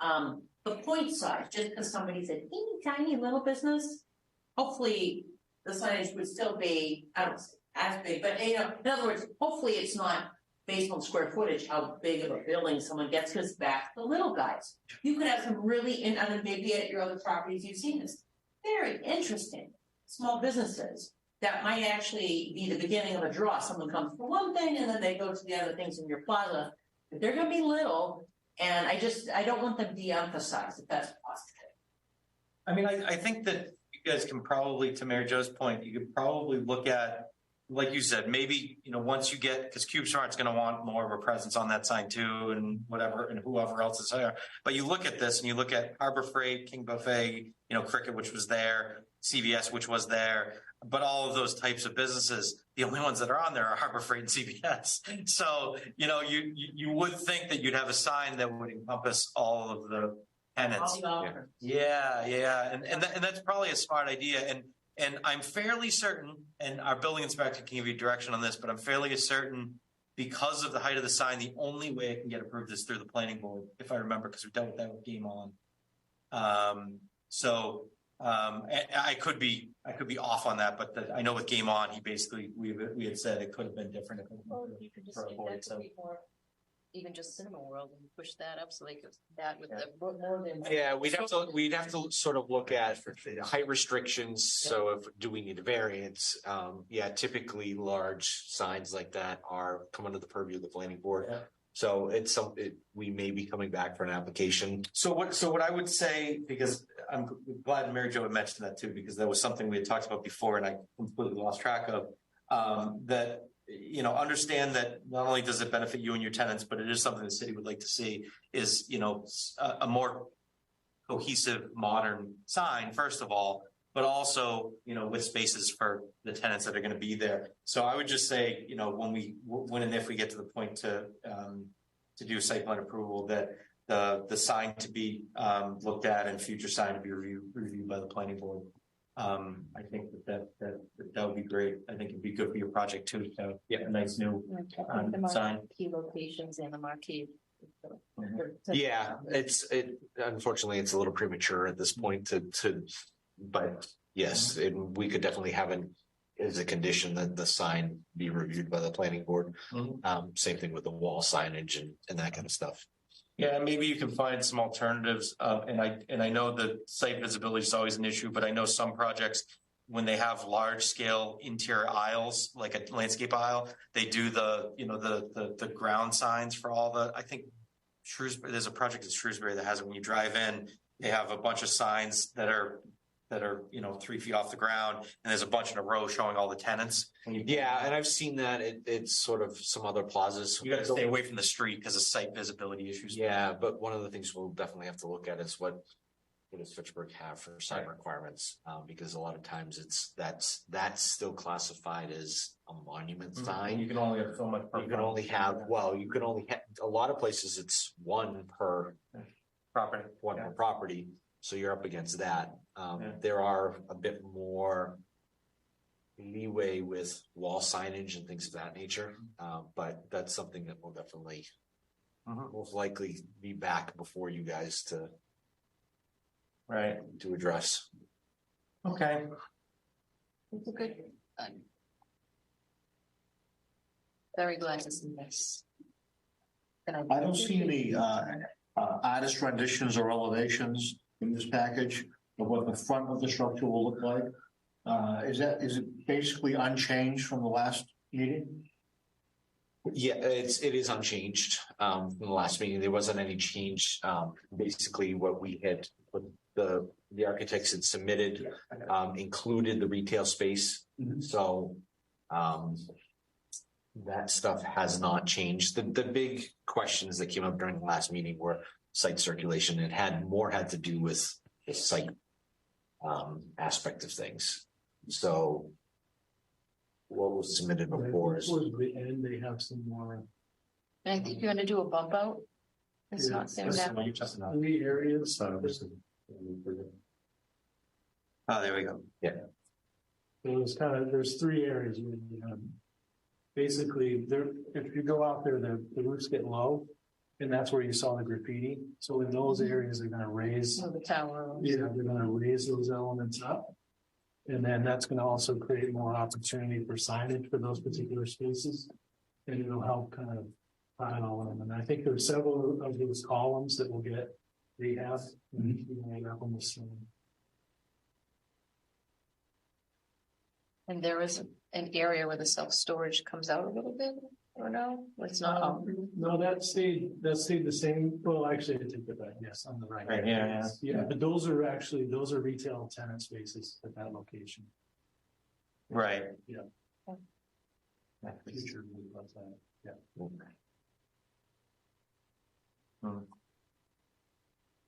The point size, just because somebody's a teeny tiny little business, hopefully the signage would still be, I don't say as big, but in other words, hopefully it's not based on square footage, how big of a building someone gets, because back to the little guys. You could have some really, and maybe at your other properties you've seen this, very interesting small businesses that might actually be the beginning of a draw. Someone comes for one thing and then they go to the other things in your plaza. But they're going to be little, and I don't want them de-emphasized if that's possible. I mean, I think that you guys can probably, to Mary Jo's point, you could probably look at, like you said, maybe, once you get, because CubeSmart's going to want more of a presence on that sign too, and whatever, and whoever else is there. But you look at this and you look at Harbor Freight, King Buffet, Cricket, which was there, CVS, which was there, but all of those types of businesses, the only ones that are on there are Harbor Freight and CVS. So, you would think that you'd have a sign that would encompass all of the tenants. Yeah. And that's probably a smart idea. And I'm fairly certain, and our building inspector can give you direction on this, but I'm fairly certain because of the height of the sign, the only way it can get approved is through the planning board, if I remember, because we dealt with that with Game On. I could be off on that, but I know with Game On, he basically, we had said it could have been different. You could just say that could be more, even just Cinema World, and push that up so they could that with the more than. Yeah, we'd have to sort of look at height restrictions. So if do we need a variance? Typically large signs like that come under the purview of the planning board. Yeah. So it's something we may be coming back for an application. So what I would say, because I'm glad Mary Jo had mentioned that too, because that was something we had talked about before and I completely lost track of, that, understand that not only does it benefit you and your tenants, but it is something the city would like to see is, a more cohesive, modern sign, first of all, but also, with spaces for the tenants that are going to be there. So I would just say, when and if we get to the point to do site plan approval, that the sign to be looked at and future sign to be reviewed by the planning board. I think that would be great. I think it'd be good for your project too. So a nice new sign. Key locations and the marquee. Yeah, unfortunately it's a little premature at this point but yes, we could definitely have it as a condition that the sign be reviewed by the planning board. Same thing with the wall signage and that kind of stuff. Yeah, maybe you can find some alternatives. And I know that site visibility is always an issue, but I know some projects, when they have large scale interior aisles, like a landscape aisle, they do the ground signs for all I think Shrewsbury, there's a project in Shrewsbury that has it when you drive in, they have a bunch of signs that are 3 feet off the ground, and there's a bunch in a row showing all the tenants. Yeah, and I've seen that. It's sort of some other plazas. You got to stay away from the street because of site visibility issues. Yeah, but one of the things we'll definitely have to look at is what does Fitchburg have for sign requirements? Because a lot of times that's still classified as a monument sign. You can only have so much. You can only have a lot of places. It's one per property. Per property. So you're up against that. There are a bit more leeway with wall signage and things of that nature. But that's something that will definitely most likely be back before you guys to address. Okay. It's a good I'm very glad to see this. I don't see any artist renditions or elevations in this package of what the front of the structure will look like. Is it basically unchanged from the last meeting? Yeah, it is unchanged from the last meeting. There wasn't any change. Basically, what we had, what the architects had submitted, included the retail space. Mm-hmm. So that stuff has not changed. The big questions that came up during the last meeting were site circulation. It had to do with the site aspect of things. So what was submitted before is towards the end, they have some more. And I think you're gonna do a bump out. It's not saying that. 3 areas. Oh, there we go. Yeah. So there's 3 areas. Basically, if you go out there, the roofs get low, and that's where you saw the graffiti. So in those areas, they're going to raise. The tower. Yeah, they're going to raise those elements up, and then that's going to also create more opportunity for signage for those particular spaces, and it'll help kind of tie it all in. And I think there's several of those columns that will get rehabbed. And there is an area where the self-storage comes out a little bit, or no? It's not. No, that stayed the same. Well, actually, I take that back. Yes, on the right. Right here, Yeah, but those are retail tenant spaces at that location. Right. Yeah. Future yeah.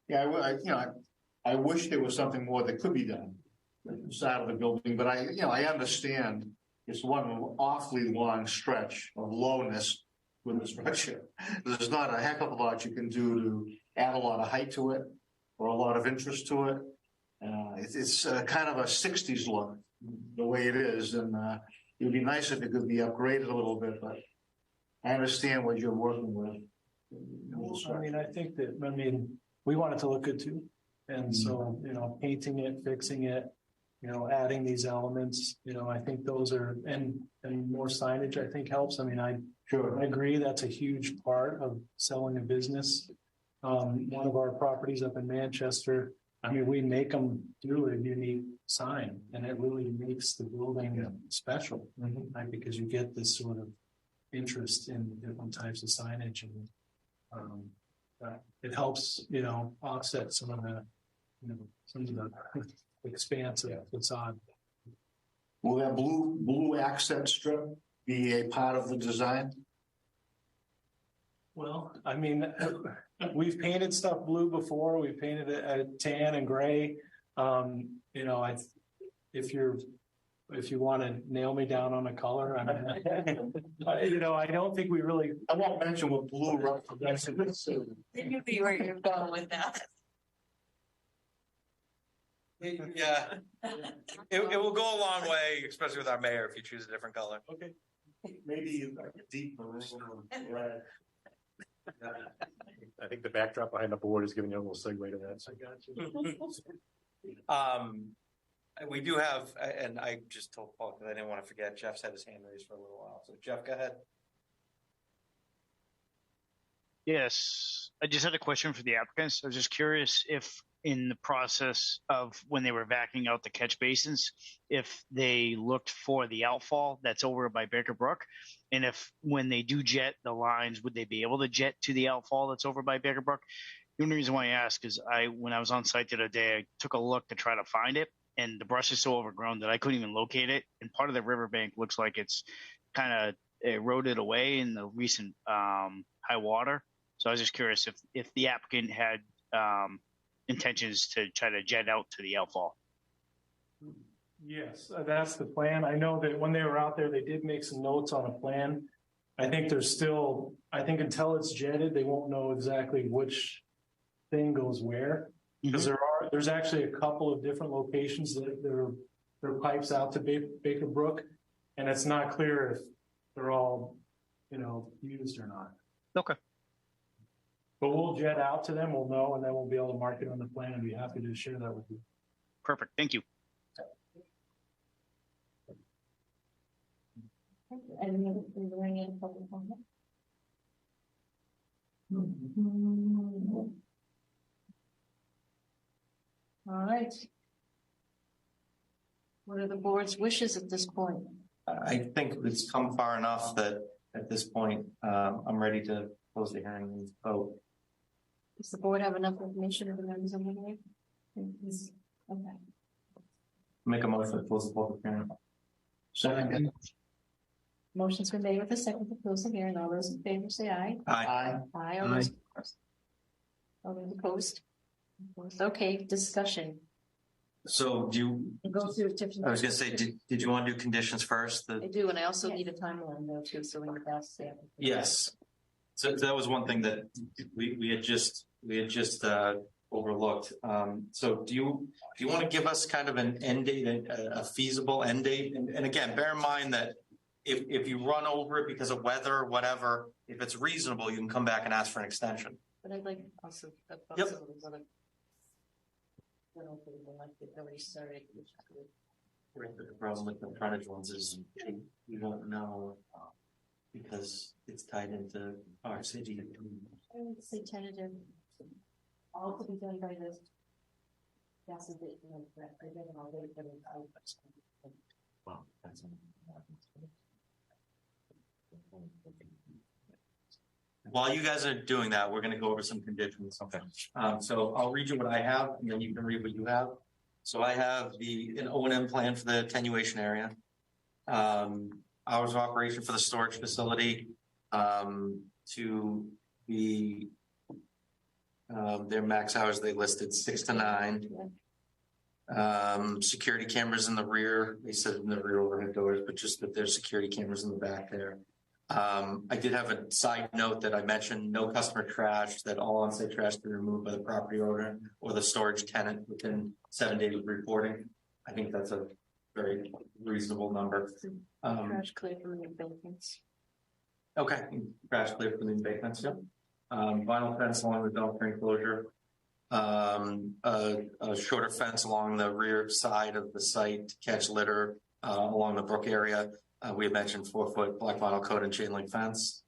Yeah, I wish there was something more that could be done inside of the building, but I understand it's one awfully long stretch of lowness with the structure. There's not a heck of a lot you can do to add a lot of height to it or a lot of interest to it. It's kind of a 60s look the way it is, and it'd be nice if it could be upgraded a little bit, but I understand what you're working with. I mean, I think that, we want it to look good too. And so, painting it, fixing it, adding these elements, I think those are, and more signage, I think helps. I mean, I agree that's a huge part of selling a business. One of our properties up in Manchester, we make them do a unique sign, and it really makes the building special, right? Because you get this sort of interest in different types of signage, and it helps, offset some of the expanse of the facade. Will that blue accent strip be a part of the design? Well, I mean, we've painted stuff blue before. We've painted it at tan and gray. If you want to nail me down on a color, I don't think we really. I won't mention what blue represents. Then you'll be where you're going with that. Yeah, it will go a long way, especially with our mayor, if you choose a different color. Okay, maybe like a deep red. I think the backdrop behind the board is giving you a little segue to that. So I got you. We do have, and I just told Paul because I didn't want to forget, Jeff's had his hand raised for a little while. So Jeff, go ahead. Yes, I just had a question for the applicants. I was just curious if in the process of when they were vacuuming out the catch basins, if they looked for the outfall that's over by Baker Brook, and if when they do jet the lines, would they be able to jet to the outfall that's over by Baker Brook? The only reason why I ask is when I was on site the other day, I took a look to try to find it, and the brush is so overgrown that I couldn't even locate it. And part of the riverbank looks like it's kind of eroded away in the recent high water. So I was just curious if the applicant had intentions to try to jet out to the outfall. Yes, that's the plan. I know that when they were out there, they did make some notes on a plan. I think until it's jetted, they won't know exactly which thing goes where. Because there's actually a couple of different locations that there are pipes out to Baker Brook, and it's not clear if they're all, used or not. Okay. But we'll jet out to them, we'll know, and then we'll be able to mark it on the plan and be happy to share that with you. Perfect. Thank you. Any other, is there any other public comment? All right. What are the board's wishes at this point? I think it's come far enough that at this point, I'm ready to close the hearing and vote. Does the board have enough information for the members of the hearing? Okay. Make a motion to close the public hearing. Second. Motion's been made with a second to close the hearing. All those in favor say aye. Aye. Aye. All those opposed? All those opposed? Okay, discussion. So do you, Go through different. I was gonna say, did you want to do conditions first? I do, and I also need a timeline though too, so we can pass that. Yes. So that was one thing that we had just overlooked. So do you want to give us kind of an end date, a feasible end date? And again, bear in mind that if you run over it because of weather or whatever, if it's reasonable, you can come back and ask for an extension. But I'd like also. Yep. Already started. The problem with the frontage ones is you don't know because it's tied into our city. I would say tentative. All to be done by this. That's a bit. Wow, that's While you guys are doing that, we're going to go over some conditions. Okay. So I'll read you what I have, and then you can read what you have. So I have an O&M plan for the attenuation area, hours of operation for the storage facility, to be their max hours they listed 6 to 9. Security cameras in the rear. They said in the rear overhead doors, but just that there's security cameras in the back there. I did have a side note that I mentioned no customer trash, that all on-site trash be removed by the property owner or the storage tenant within 7 days of reporting. I think that's a very reasonable number. Trash clear from the embankments. Okay, trash clear from the embankments, yep. Vinyl fence along the dump enclosure. A shorter fence along the rear side of the site to catch litter along the brook area. We had mentioned 4-foot black vinyl coat and chain link fence.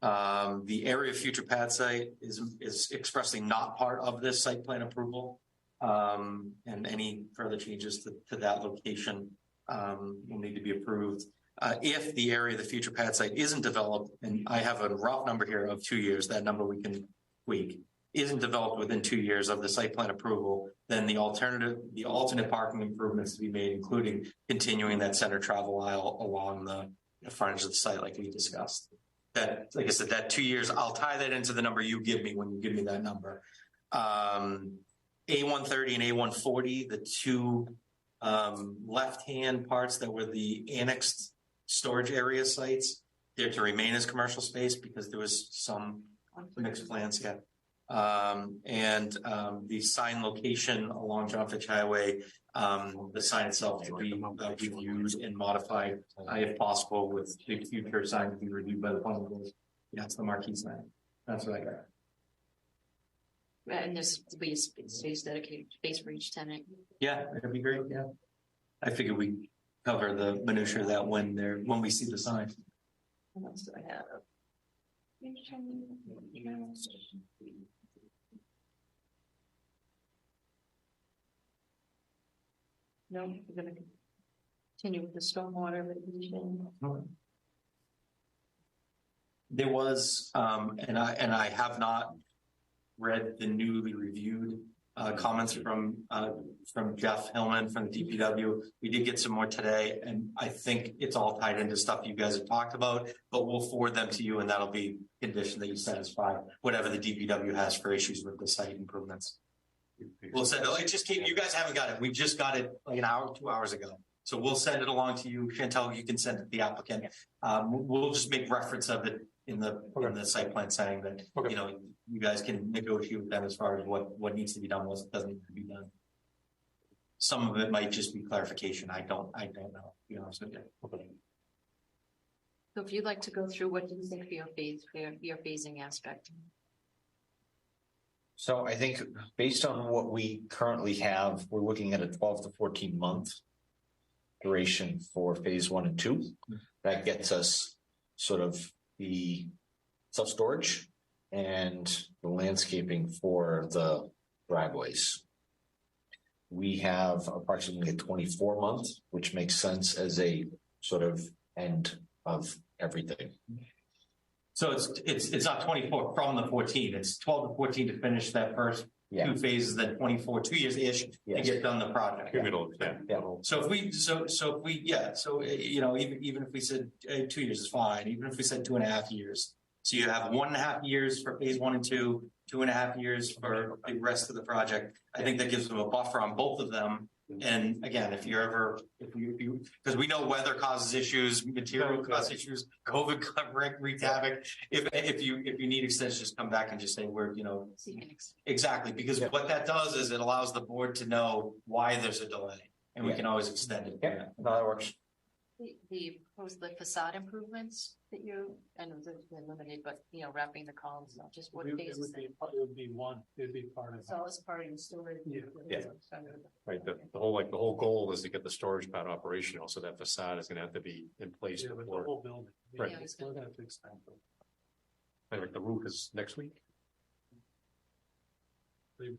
The area of future pad site is expressly not part of this site plan approval. And any further changes to that location will need to be approved. If the area of the future pad site isn't developed, and I have a rough number here of 2 years, that number we can tweak, isn't developed within 2 years of the site plan approval, then the alternate parking improvements to be made, including continuing that center travel aisle along the frontage of the site, like we discussed. That, like I said, that 2 years, I'll tie that into the number you give me when you give me that number. A130 and A140, the two left-hand parts that were the annexed storage area sites, they're to remain as commercial space because there was some mixed plans yet. The sign location along John Fitch Highway, the sign itself to be reviewed and modified, if possible, with the future sign to be reviewed by the planning board. Yeah, it's the marquee sign. That's what I got. And there's to be a space dedicated space for each tenant. Yeah, that'd be great. Yeah, I figured we cover the minutia of that when we see the sign. What else do I have? No, we're going to continue with the stormwater mitigation. There was, and I have not read the newly reviewed comments from Jeff Hillman from the DPW. We did get some more today, and I think it's all tied into stuff you guys have talked about, but we'll forward them to you, and that'll be condition that you satisfy whatever the DPW has for issues with the site improvements. We'll send it. It just came. You guys haven't got it. We just got it like an hour, 2 hours ago. So we'll send it along to you. Chantel, you can send it to the applicant. We'll just make reference of it in the site plan, saying that you guys can negotiate with them as far as what needs to be done, what doesn't need to be done. Some of it might just be clarification. I don't know. To be honest with you. So if you'd like to go through, what do you think for your phasing aspect? So I think based on what we currently have, we're looking at a 12 to 14 month duration for phase 1 and 2. that gets us sort of the self-storage and the landscaping for the driveways. We have approximately a 24-month, which makes sense as a sort of end of everything. So it's not 24 from the 14. It's 12 to 14 to finish that first two phases, then 24, 2 years ish to get done the project. So if we even if we said 2 years is fine. Even if we said 2.5 years, so you have 1.5 years for phase 1 and 2, 2.5 years for the rest of the project. I think that gives them a buffer on both of them. And again, if you because we know weather causes issues, material causes issues, COVID wreaks havoc. If you need extensions, just come back and just say we're exactly, because what that does is it allows the board to know why there's a delay, and we can always extend it. Yeah, no, that works. The facade improvements that I know they're limited, but wrapping the columns, not just what phase is that? It would be part of it. So it's part of the storage. Yeah. Right. The whole goal is to get the storage pad operational, so that facade is going to have to be in place before the whole building. Right. We're going to fix that. Like the roof is next week.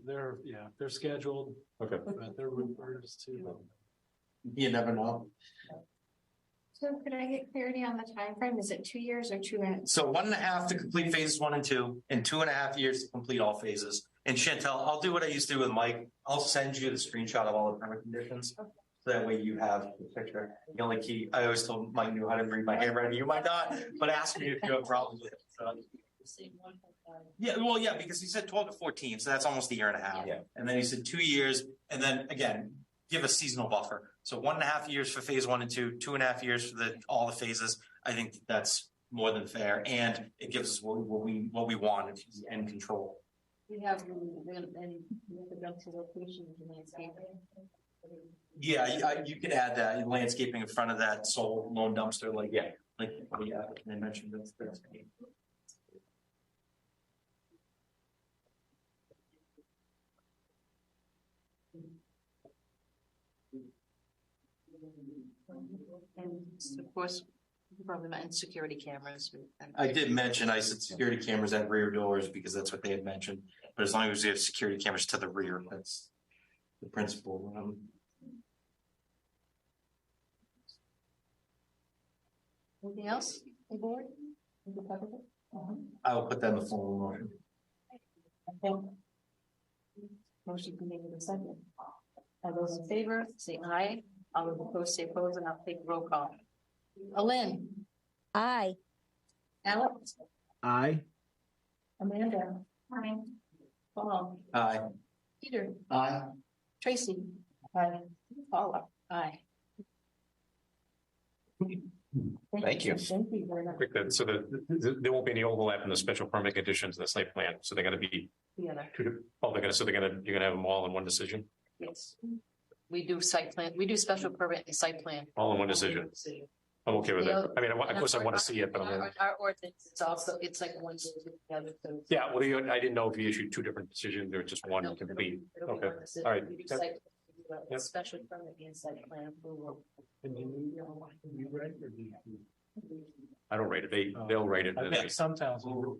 They're scheduled. Okay. But they're roofers too. You never know. So could I get clarity on the time frame? Is it 2 years or 2.5? So 1.5 to complete phases 1 and 2, and 2.5 years to complete all phases. And Chantel, I'll do what I used to do with Mike. I'll send you the screenshot of all the permit conditions. So that way you have the picture. The only key, I always told Mike knew how to read my handwriting. You might not, but ask me if you have problems with it. So. Yeah, because he said 12 to 14, so that's almost a year and a half. Yeah. And then he said 2 years, and then again, give a seasonal buffer. So 1.5 years for phase 1 and 2, 2.5 years for all the phases. I think that's more than fair, and it gives us what we want and control. We have any residential locations in landscaping. Yeah, you could add that landscaping in front of that sole lone dumpster, like they mentioned. That's great. And of course, you probably meant security cameras. I did mention, I said security cameras at rear doors because that's what they had mentioned. But as long as we have security cameras to the rear, that's the principle. Anything else, the board? I will put that in the formal motion. Okay. Motion can be made in a second. All those in favor, say aye. All those opposed, say opposed, and I'll take roll call. Alin. Aye. Alex. Aye. Amanda. Aye. Paul. Aye. Peter. Aye. Tracy. Aye. Paula. Aye. Thank you. Thank you very much. Quick, so there won't be any overlap in the special permit conditions in the site plan. So they're going to be Together. you're going to have them all in one decision. Yes. We do site plan, we do special permit and site plan. All in one decision. I'm okay with that. I mean, of course, I want to see it, but our ordinance, it's like one together. So yeah. Well, I didn't know if you issued two different decisions or just one complete. it'll be Okay. one decision. All right. We do site- Special permit and site plan approval. I don't rate it. They'll rate it. Some towns we'll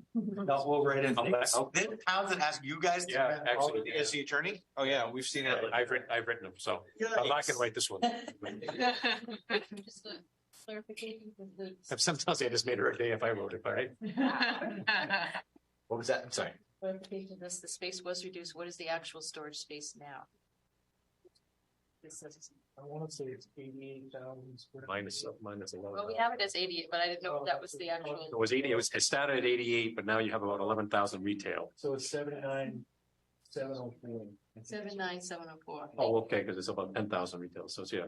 write in. Towns that ask you guys to. Yeah, actually, As the attorney? Oh, yeah, we've seen it. I've written them, so I'm not going to write this one. Just a clarification. Sometimes I just made her a day if I wrote it, all right? What was that? I'm sorry. Clarification, the space was reduced. What is the actual storage space now? I want to say it's 88,000 square. Minus 11. Well, we have it as 88, but I didn't know if that was the actual. It was 80. It started at 88, but now you have about 11,000 retail. So it's 79,704. 79704. Oh, okay, because it's about 10,000 retail. So it's, yeah.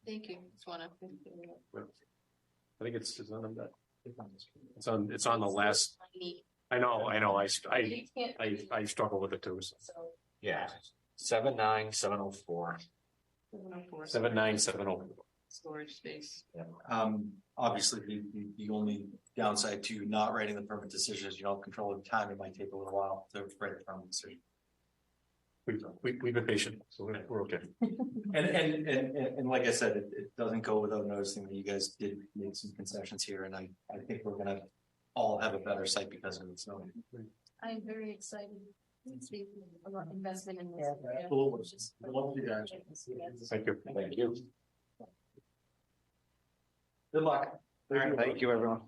Thank you. Just want to. I think it's on that. It's on the last. I know. I struggle with it too. So. Yeah. 79704. 79704. Storage space. Obviously, the only downside to not writing the permit decision is you don't control the time. It might take a little while to write the permit decision. We've been patient, so we're okay. And like I said, it doesn't go without noticing that you guys did make some concessions here, and I think we're gonna all have a better site because of it. So I'm very excited to see a lot of investment in this. Absolutely. I love you guys. Thank you. Thank you. good luck. Thank you, everyone.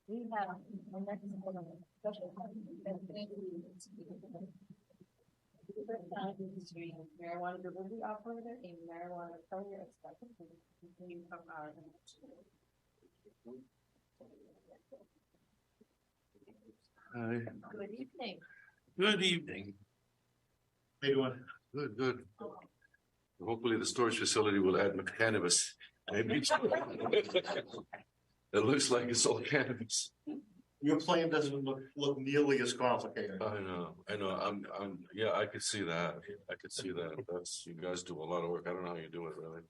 We have our next special marijuana delivery operator and marijuana courier expected to continue from our. Good evening. Good evening. How you doing? Good, good. Hopefully the storage facility will add cannabis. Maybe. It looks like it's all cannabis. Your plan doesn't look nearly as complicated. I know. Yeah, I could see that. You guys do a lot of work. I don't know how you do it, really.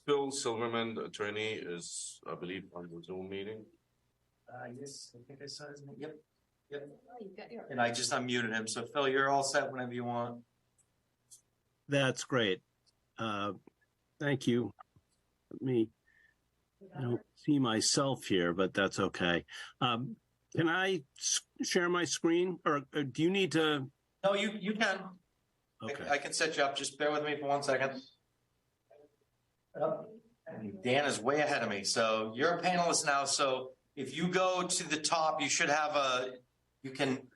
Phil Silverman, the attorney, is, I believe, on the Zoom meeting. Yes, I think I saw his name. Yep. Oh, you got your. And I just unmuted him. So Phil, you're all set whenever you want. That's great. Thank you. I don't see myself here, but that's okay. Can I share my screen, or do you need to? No, you can. Okay. I can set you up. Just bear with me for 1 second. And Dan is way ahead of me. So you're a panelist now. So if you go to the top, you should have you can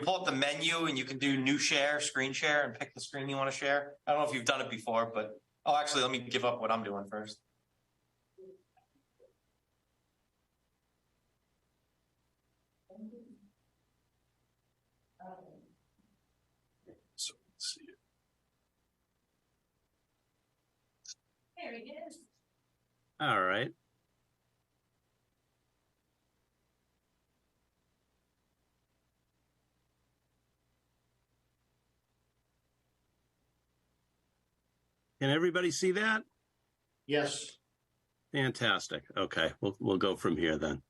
pull up the menu and you can do new share, screen share, and pick the screen you want to share. I don't know if you've done it before, but actually, let me give up what I'm doing first. So let's see. There he is. All right. Can everybody see that? Yes. Fantastic. Okay, we'll go from here then.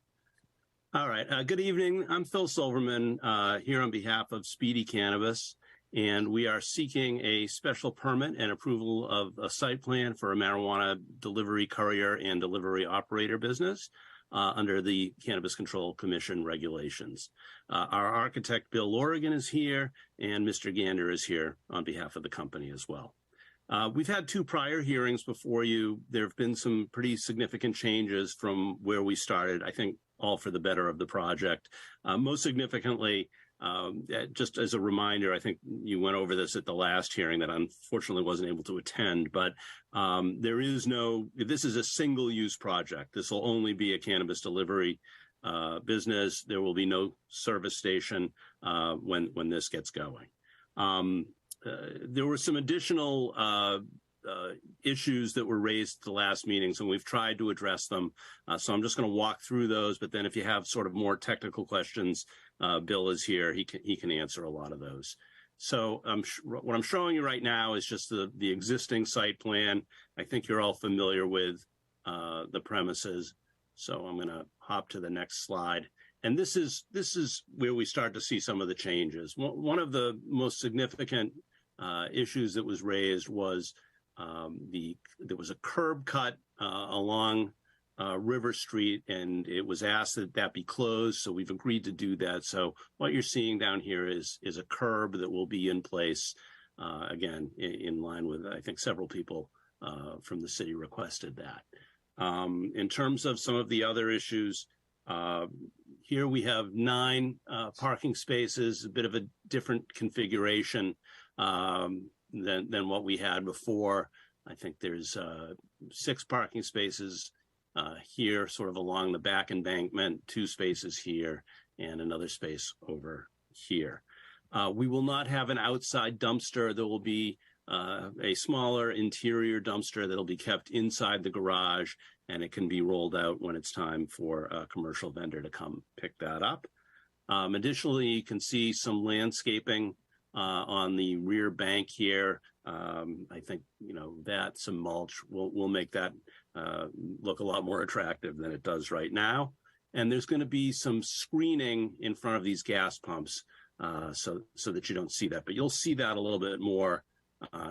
All right. Good evening. I'm Phil Silverman here on behalf of Speedy Cannabis, and we are seeking a special permit and approval of a site plan for a marijuana delivery courier and delivery operator business under the Cannabis Control Commission regulations. Our architect, Bill Lorigan, is here, and Mr. Gander is here on behalf of the company as well. We've had 2 prior hearings before you. There have been some pretty significant changes from where we started, I think all for the better of the project. Most significantly, just as a reminder, I think you went over this at the last hearing that unfortunately wasn't able to attend, but this is a single-use project. This will only be a cannabis delivery business. There will be no service station when this gets going. There were some additional issues that were raised at the last meetings, and we've tried to address them. So I'm just going to walk through those, but then if you have sort of more technical questions, Bill is here. He can answer a lot of those. So what I'm showing you right now is just the existing site plan. I think you're all familiar with the premises. So I'm going to hop to the next slide. And this is where we start to see some of the changes. One of the most significant issues that was raised was there was a curb cut along River Street, and it was asked that be closed. So we've agreed to do that. So what you're seeing down here is a curb that will be in place, again, in line with, I think, several people from the city requested that. In terms of some of the other issues, here we have 9 parking spaces, a bit of a different configuration than what we had before. I think there's 6 parking spaces here, sort of along the back embankment, 2 spaces here, and another space over here. We will not have an outside dumpster. There will be a smaller interior dumpster that'll be kept inside the garage, and it can be rolled out when it's time for a commercial vendor to come pick that up. Additionally, you can see some landscaping on the rear bank here. I think, that some mulch will make that look a lot more attractive than it does right now. And there's going to be some screening in front of these gas pumps so that you don't see that. But you'll see that a little bit more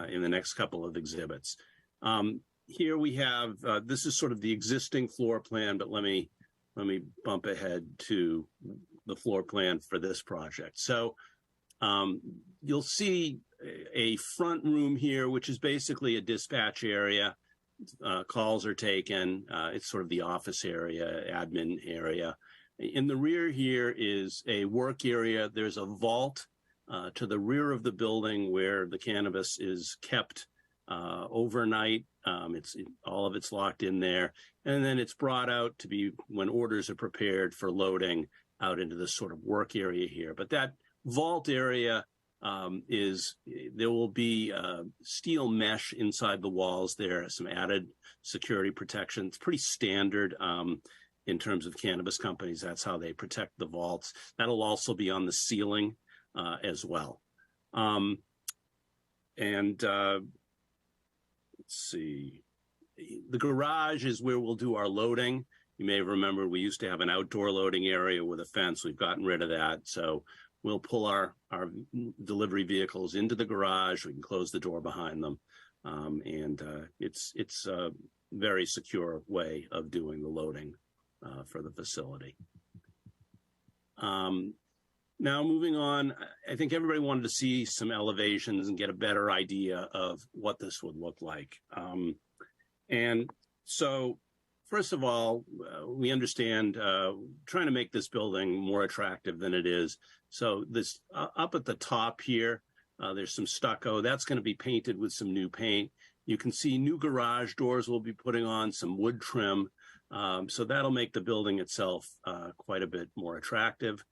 in the next couple of exhibits. Here we have, this is sort of the existing floor plan, but let me bump ahead to the floor plan for this project. So you'll see a front room here, which is basically a dispatch area. Calls are taken. It's sort of the office area, admin area. In the rear here is a work area. There's a vault to the rear of the building where the cannabis is kept overnight. All of it's locked in there. And then it's brought out to be when orders are prepared for loading out into this sort of work area here. But that vault area there will be steel mesh inside the walls there, some added security protection. It's pretty standard in terms of cannabis companies. That's how they protect the vaults. That'll also be on the ceiling as well. Let's see. The garage is where we'll do our loading. You may remember we used to have an outdoor loading area with a fence. We've gotten rid of that. So we'll pull our delivery vehicles into the garage. We can close the door behind them. It's a very secure way of doing the loading for the facility. Now, moving on, I think everybody wanted to see some elevations and get a better idea of what this would look like. And so, first of all, we understand trying to make this building more attractive than it is. So this up at the top here, there's some stucco. That's going to be painted with some new paint. You can see new garage doors we'll be putting on, some wood trim. So that'll make the building itself quite a bit more attractive.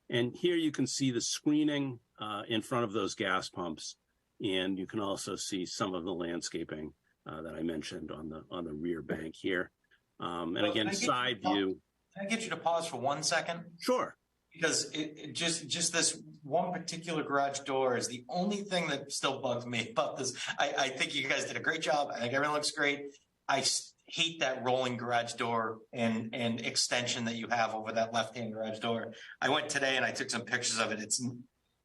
And here you can see the screening in front of those gas pumps. And you can also see some of the landscaping that I mentioned on the rear bank here. And again, side view. Can I get you to pause for 1 second? Sure. Because it just this one particular garage door is the only thing that still bugs me about this. I think you guys did a great job. I think everything looks great. I hate that rolling garage door and extension that you have over that left-hand garage door. I went today and I took some pictures of it.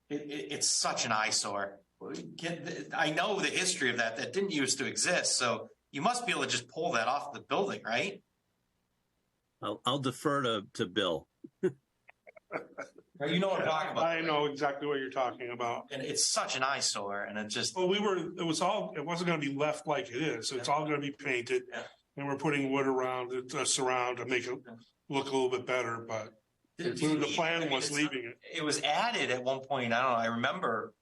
It's such an eyesore. I know the history of that. That didn't used to exist. So you must be able to just pull that off the building, right? I'll defer to Bill. You know what I'm talking about. I know exactly what you're talking about. And it's such an eyesore, and it just. Well, it wasn't going to be left like it is. So it's all going to be painted, and we're putting wood around it, surround to make it look a little bit better. But the plan was leaving it. It was added at one point. I don't know. I remember.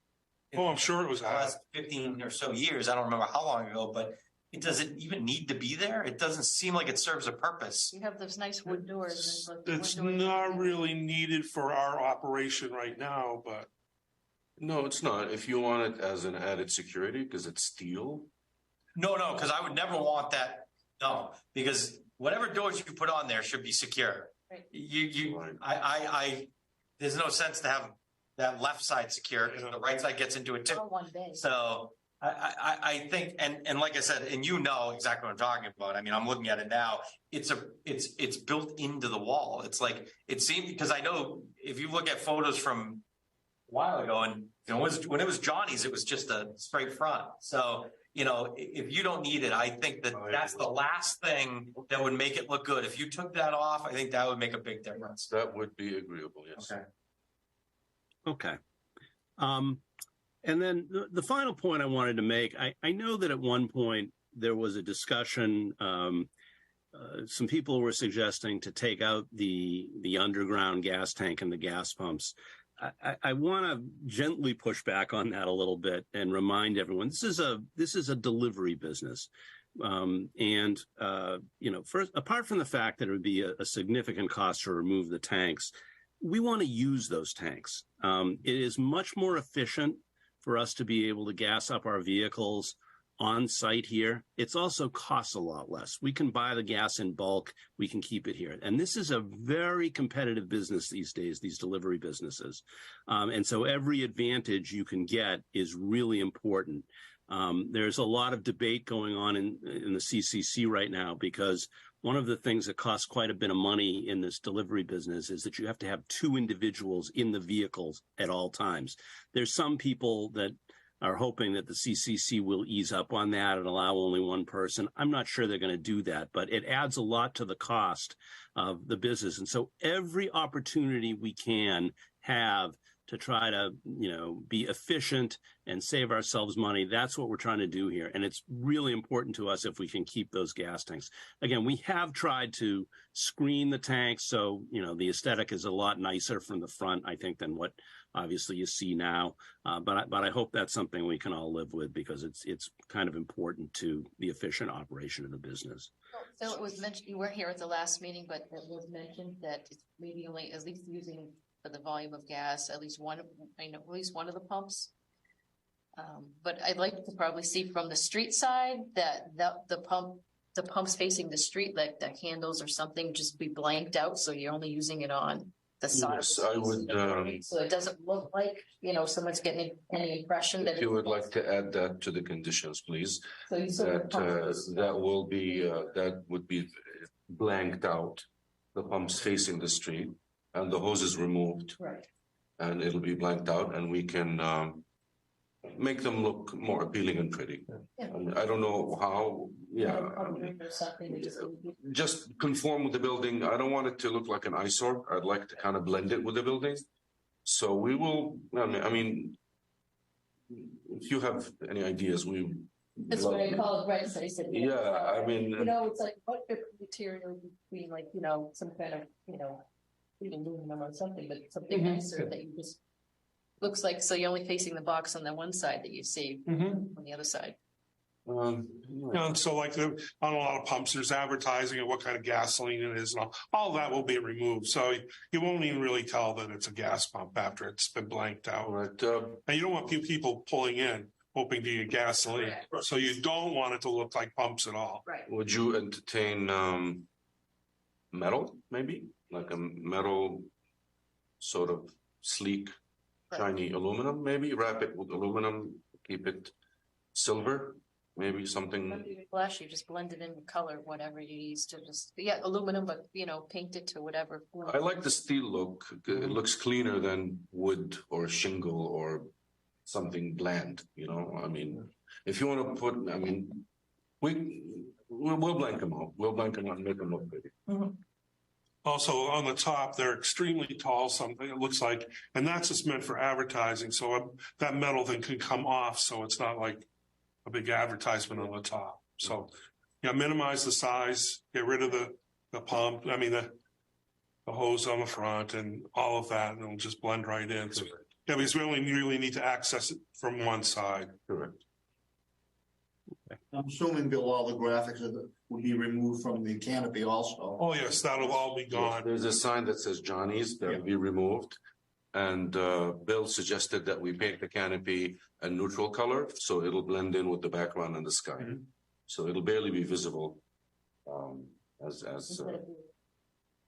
Oh, I'm sure it was added. Last 15 or so years. I don't remember how long ago, but it doesn't even need to be there. It doesn't seem like it serves a purpose. You have those nice wood doors. It's not really needed for our operation right now, but. No, it's not. If you want it as an added security, because it's steel. No, because I would never want that. No, because whatever doors you put on there should be secure. Right. There's no sense to have that left side secure because the right side gets into it too. So I think, and like I said, and you know exactly what I'm talking about. I mean, I'm looking at it now. It's built into the wall. It's like, it seemed, because I know if you look at photos from a while ago, and when it was Johnny's, it was just a straight front. So, if you don't need it, I think that's the last thing that would make it look good. If you took that off, I think that would make a big difference. That would be agreeable. Yes. Okay. And then the final point I wanted to make, I know that at one point there was a discussion, some people were suggesting to take out the underground gas tank and the gas pumps. I want to gently push back on that a little bit and remind everyone, this is a delivery business. First, apart from the fact that it would be a significant cost to remove the tanks, we want to use those tanks. It is much more efficient for us to be able to gas up our vehicles on site here, it's also costs a lot less. We can buy the gas in bulk. We can keep it here. And this is a very competitive business these days, these delivery businesses. And so every advantage you can get is really important. There's a lot of debate going on in the CCC right now, because one of the things that costs quite a bit of money in this delivery business is that you have to have two individuals in the vehicles at all times. There's some people that are hoping that the CCC will ease up on that and allow only one person. I'm not sure they're going to do that, but it adds a lot to the cost of the business. And so every opportunity we can have to try to, be efficient and save ourselves money, that's what we're trying to do here. And it's really important to us if we can keep those gas tanks. Again, we have tried to screen the tanks, so, the aesthetic is a lot nicer from the front, I think, than what obviously you see now. But I hope that's something we can all live with, because it's kind of important to the efficient operation of the business. So it was mentioned, you weren't here at the last meeting, but it was mentioned that it's maybe only at least using for the volume of gas, at least one of the pumps. But I'd like to probably see from the street side that the pumps facing the street, like the handles or something, just be blanked out, so you're only using it on the side. Yes, I would. So it doesn't look like, someone's getting any impression that. If you would like to add that to the conditions, please. So you that will be that would be blanked out, the pumps facing the street, and the hoses removed. Right. And it'll be blanked out, and we can make them look more appealing and pretty. Yeah. I don't know how. Yeah. Just conform with the building. I don't want it to look like an eyesore. I'd like to kind of blend it with the building. So we will. I mean, if you have any ideas, we. That's what I call it, right? So I said, yeah. I mean, it's like what material between, like, some kind of, aluminum or something, but something nicer that you just looks like, so you're only facing the box on the one side that you see on the other side. So like on a lot of pumps, there's advertising of what kind of gasoline it is, and all that will be removed. So you won't even really tell that it's a gas pump after it's been blanked out. Right. And you don't want people pulling in hoping to get gasoline. Right. So you don't want it to look like pumps at all. Right. Would you entertain metal, maybe? Like a metal sort of sleek, shiny aluminum, maybe? Wrap it with aluminum, keep it silver, maybe something. Flash, you just blend it in color, whatever you use to just, aluminum, but, paint it to whatever. I like the steel look. It looks cleaner than wood or shingle or something bland, I mean, if you want to put, we'll blank them out. We'll blank them out and make them look pretty. Mm-hmm. Also, on the top, they're extremely tall, something it looks like, and that's just meant for advertising. So that metal thing can come off, so it's not like a big advertisement on the top. So, minimize the size, get rid of the pump. The hose on the front and all of that, and it'll just blend right in. So, because we only really need to access it from one side. Correct. I'm assuming, Bill, all the graphics will be removed from the canopy also. Oh, yes, that'll all be gone. There's a sign that says Johnny's that will be removed. And Bill suggested that we paint the canopy a neutral color, so it'll blend in with the background and the sky. Mm-hmm. So it'll barely be visible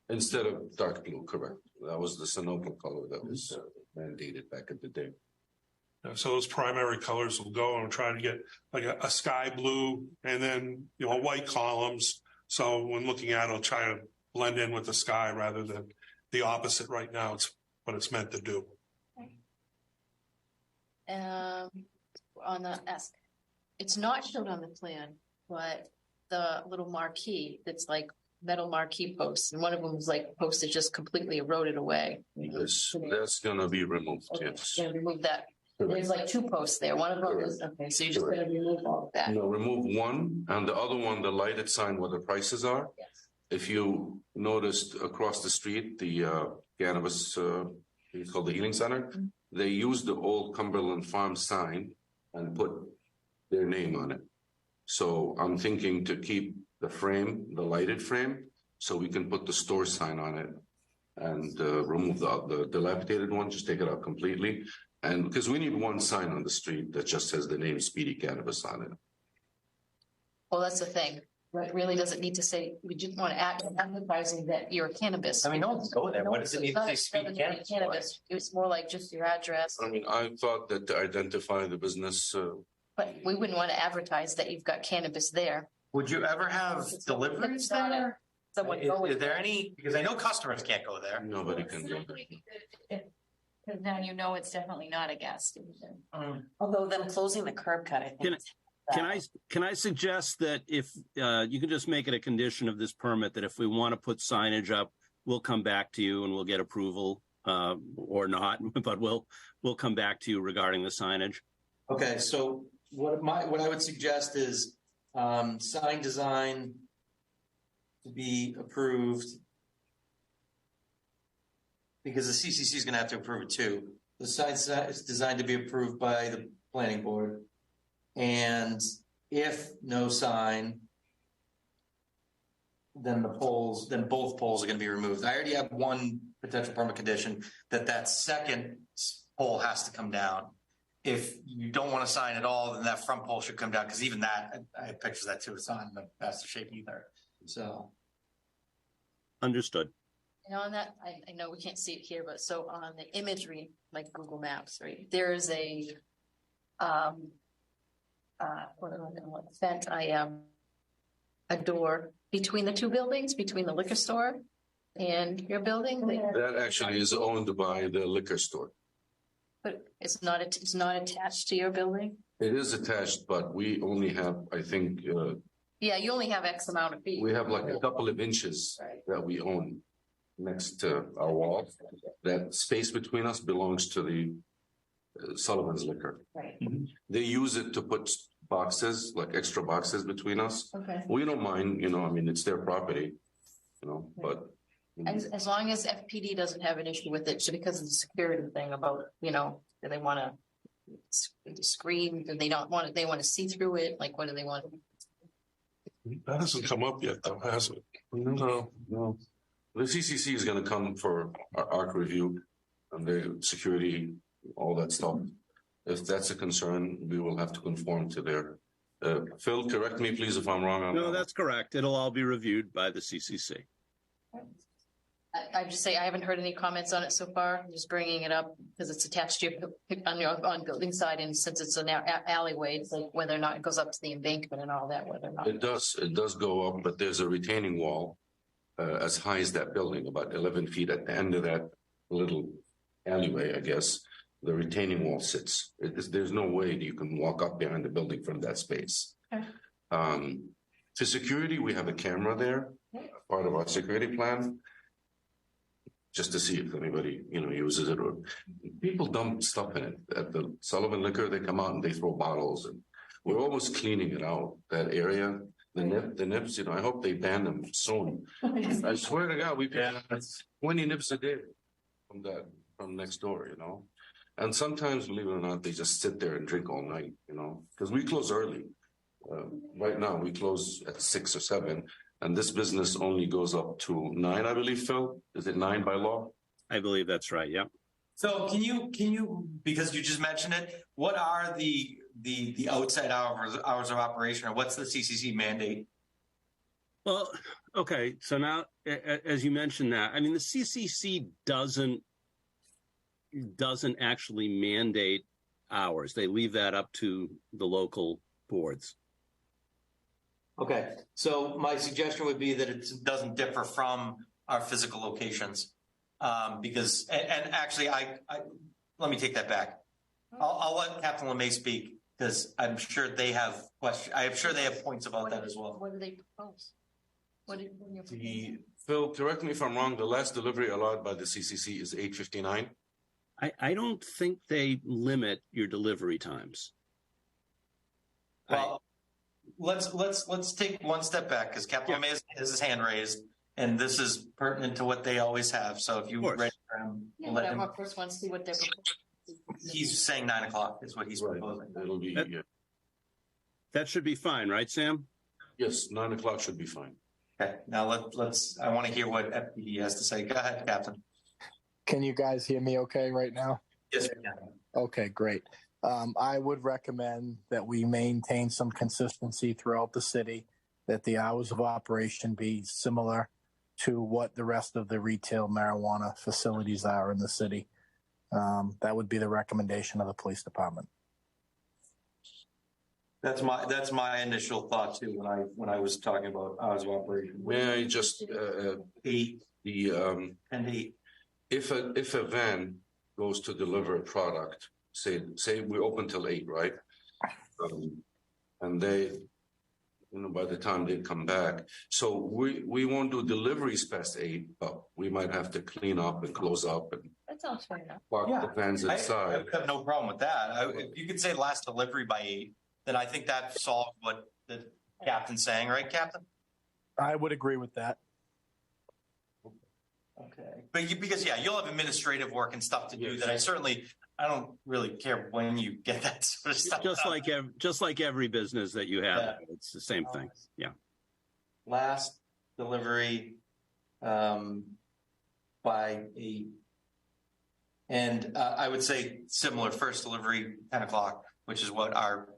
instead of dark blue, correct. That was the Sunoco color that was mandated back in the day. So those primary colors will go, and we're trying to get like a sky blue and then, white columns. So when looking at it, I'll try to blend in with the sky rather than the opposite right now. It's what it's meant to do. On the it's not shown on the plan, but the little marquee that's like metal marquee posts, and one of them is like posted just completely eroded away. That's going to be removed. Okay, yes. Going to remove that. There's like two posts there. One of them is okay. So you're just going to remove all of that. No, remove one, and the other one, the lighted sign where the prices are. Yes. If you noticed across the street, the cannabis, it's called the Healing Center. Mm-hmm. They used the old Cumberland Farm sign and put their name on it. So I'm thinking to keep the frame, the lighted frame, so we can put the store sign on it and remove the dilapidated one, just take it out completely. And because we need one sign on the street that just says the name Speedy Cannabis on it. Well, that's the thing. It really doesn't need to say, we just want to act advertising that you're cannabis. I mean, no one's going there. What does it need to say? Speak cannabis. It's more like just your address, I mean, I thought that to identify the business, but we wouldn't want to advertise that you've got cannabis there. Would you ever have deliveries there? Someone Is there any, because I know customers can't go there. nobody can go. Because now you know it's definitely not a gas station. Although them closing the curb cut, I think. Can I suggest that if you can just make it a condition of this permit that if we want to put signage up, we'll come back to you and we'll get approval or not, but we'll come back to you regarding the signage. Okay, so what I would suggest is sign design to be approved, because the CCC is going to have to approve it too. The sign is designed to be approved by the planning board, and if no sign, then both poles are going to be removed. I already have one potential permit condition that second pole has to come down. If you don't want to sign at all, then that front pole should come down, because even that, I have pictures of that too. It's not in the best shape either. So, understood. And on that, I know we can't see it here, but so on the imagery, like Google Maps, right? There is a a door between the two buildings, between the liquor store and your building. That actually is owned by the liquor store. But it's not attached to your building? It is attached, but we only have, I think, Yeah, you only have X amount of feet. we have like a couple of inches that we own next to our wall. That space between us belongs to the Sullivan's Liquor. Right. They use it to put boxes, like extra boxes between us. Okay. We don't mind, I mean, it's their property, but. As long as FPD doesn't have an issue with it, just because of the security thing about, do they want to screen? Do they not want it? They want to see through it? Like, what do they want? That hasn't come up yet, though, has it? No. The CCC is going to come for our ARC review and the security, all that stuff. If that's a concern, we will have to conform to their. Phil, correct me, please, if I'm wrong. No, that's correct. It'll all be reviewed by the CCC. I just say I haven't heard any comments on it so far. I'm just bringing it up because it's attached to on building side, and since it's an alleyway, it's like whether or not it goes up to the embankment and all that. Whether or not It does go up, but there's a retaining wall as high as that building, about 11 feet at the end of that little alleyway. I guess the retaining wall sits. There's no way you can walk up behind the building from that space. Okay. For security, we have a camera there, part of our security plan. Just to see if anybody, uses it, or people dump stuff in it. At the Sullivan Liquor, they come out and they throw bottles, and we're always cleaning it out. That area, the nips, I hope they ban them soon. I swear to God, we get 20 nips a day from next door, And sometimes, believe it or not, they just sit there and drink all night, because we close early. Right now, we close at 6 or 7. And this business only goes up to 9, I believe, Phil. Is it 9 by law? I believe that's right. Yep. So can you, because you just mentioned it, what are the outside hours of operation, or what's the CCC mandate? Well, okay. So now, as you mentioned that, I mean, the CCC doesn't actually mandate hours. They leave that up to the local boards. Okay, so my suggestion would be that it doesn't differ from our physical locations, because actually, I let me take that back. I'll let Captain LeMay speak, because I'm sure they have questions. I'm sure they have points about that as well. What do they propose? Phil, correct me if I'm wrong. The last delivery allowed by the CCC is 8:59. I don't think they limit your delivery times. Well. Let's take one step back, because Captain LeMay has his hand raised, and this is pertinent to what they always have. So if you ready for him, let him. I first want to see what they're proposing. He's saying 9 o'clock is what he's proposing. It'll be that should be fine, right, Sam? Yes, 9 o'clock should be fine. Okay, now let's. I want to hear what FPD has to say. Go ahead, Captain. Can you guys hear me okay right now? Yes, we can. Okay, great. I would recommend that we maintain some consistency throughout the city, that the hours of operation be similar to what the rest of the retail marijuana facilities are in the city. That would be the recommendation of the police department. That's my initial thought too when I was talking about hours of operation. May I just eight. If a van goes to deliver a product, say we open till 8, right? And they, by the time they come back, so we won't do deliveries past 8, but we might have to clean up and close up and That sounds fair enough. park the vans inside. I have no problem with that. If you could say last delivery by 8, then I think that solved what the captain's saying, right, Captain? I would agree with that. Okay. But because you'll have administrative work and stuff to do that I don't really care when you get that sort of stuff. Just like every business that you have, it's the same thing. Yeah. Last delivery by 8. And I would say similar first delivery 10 o'clock, which is what our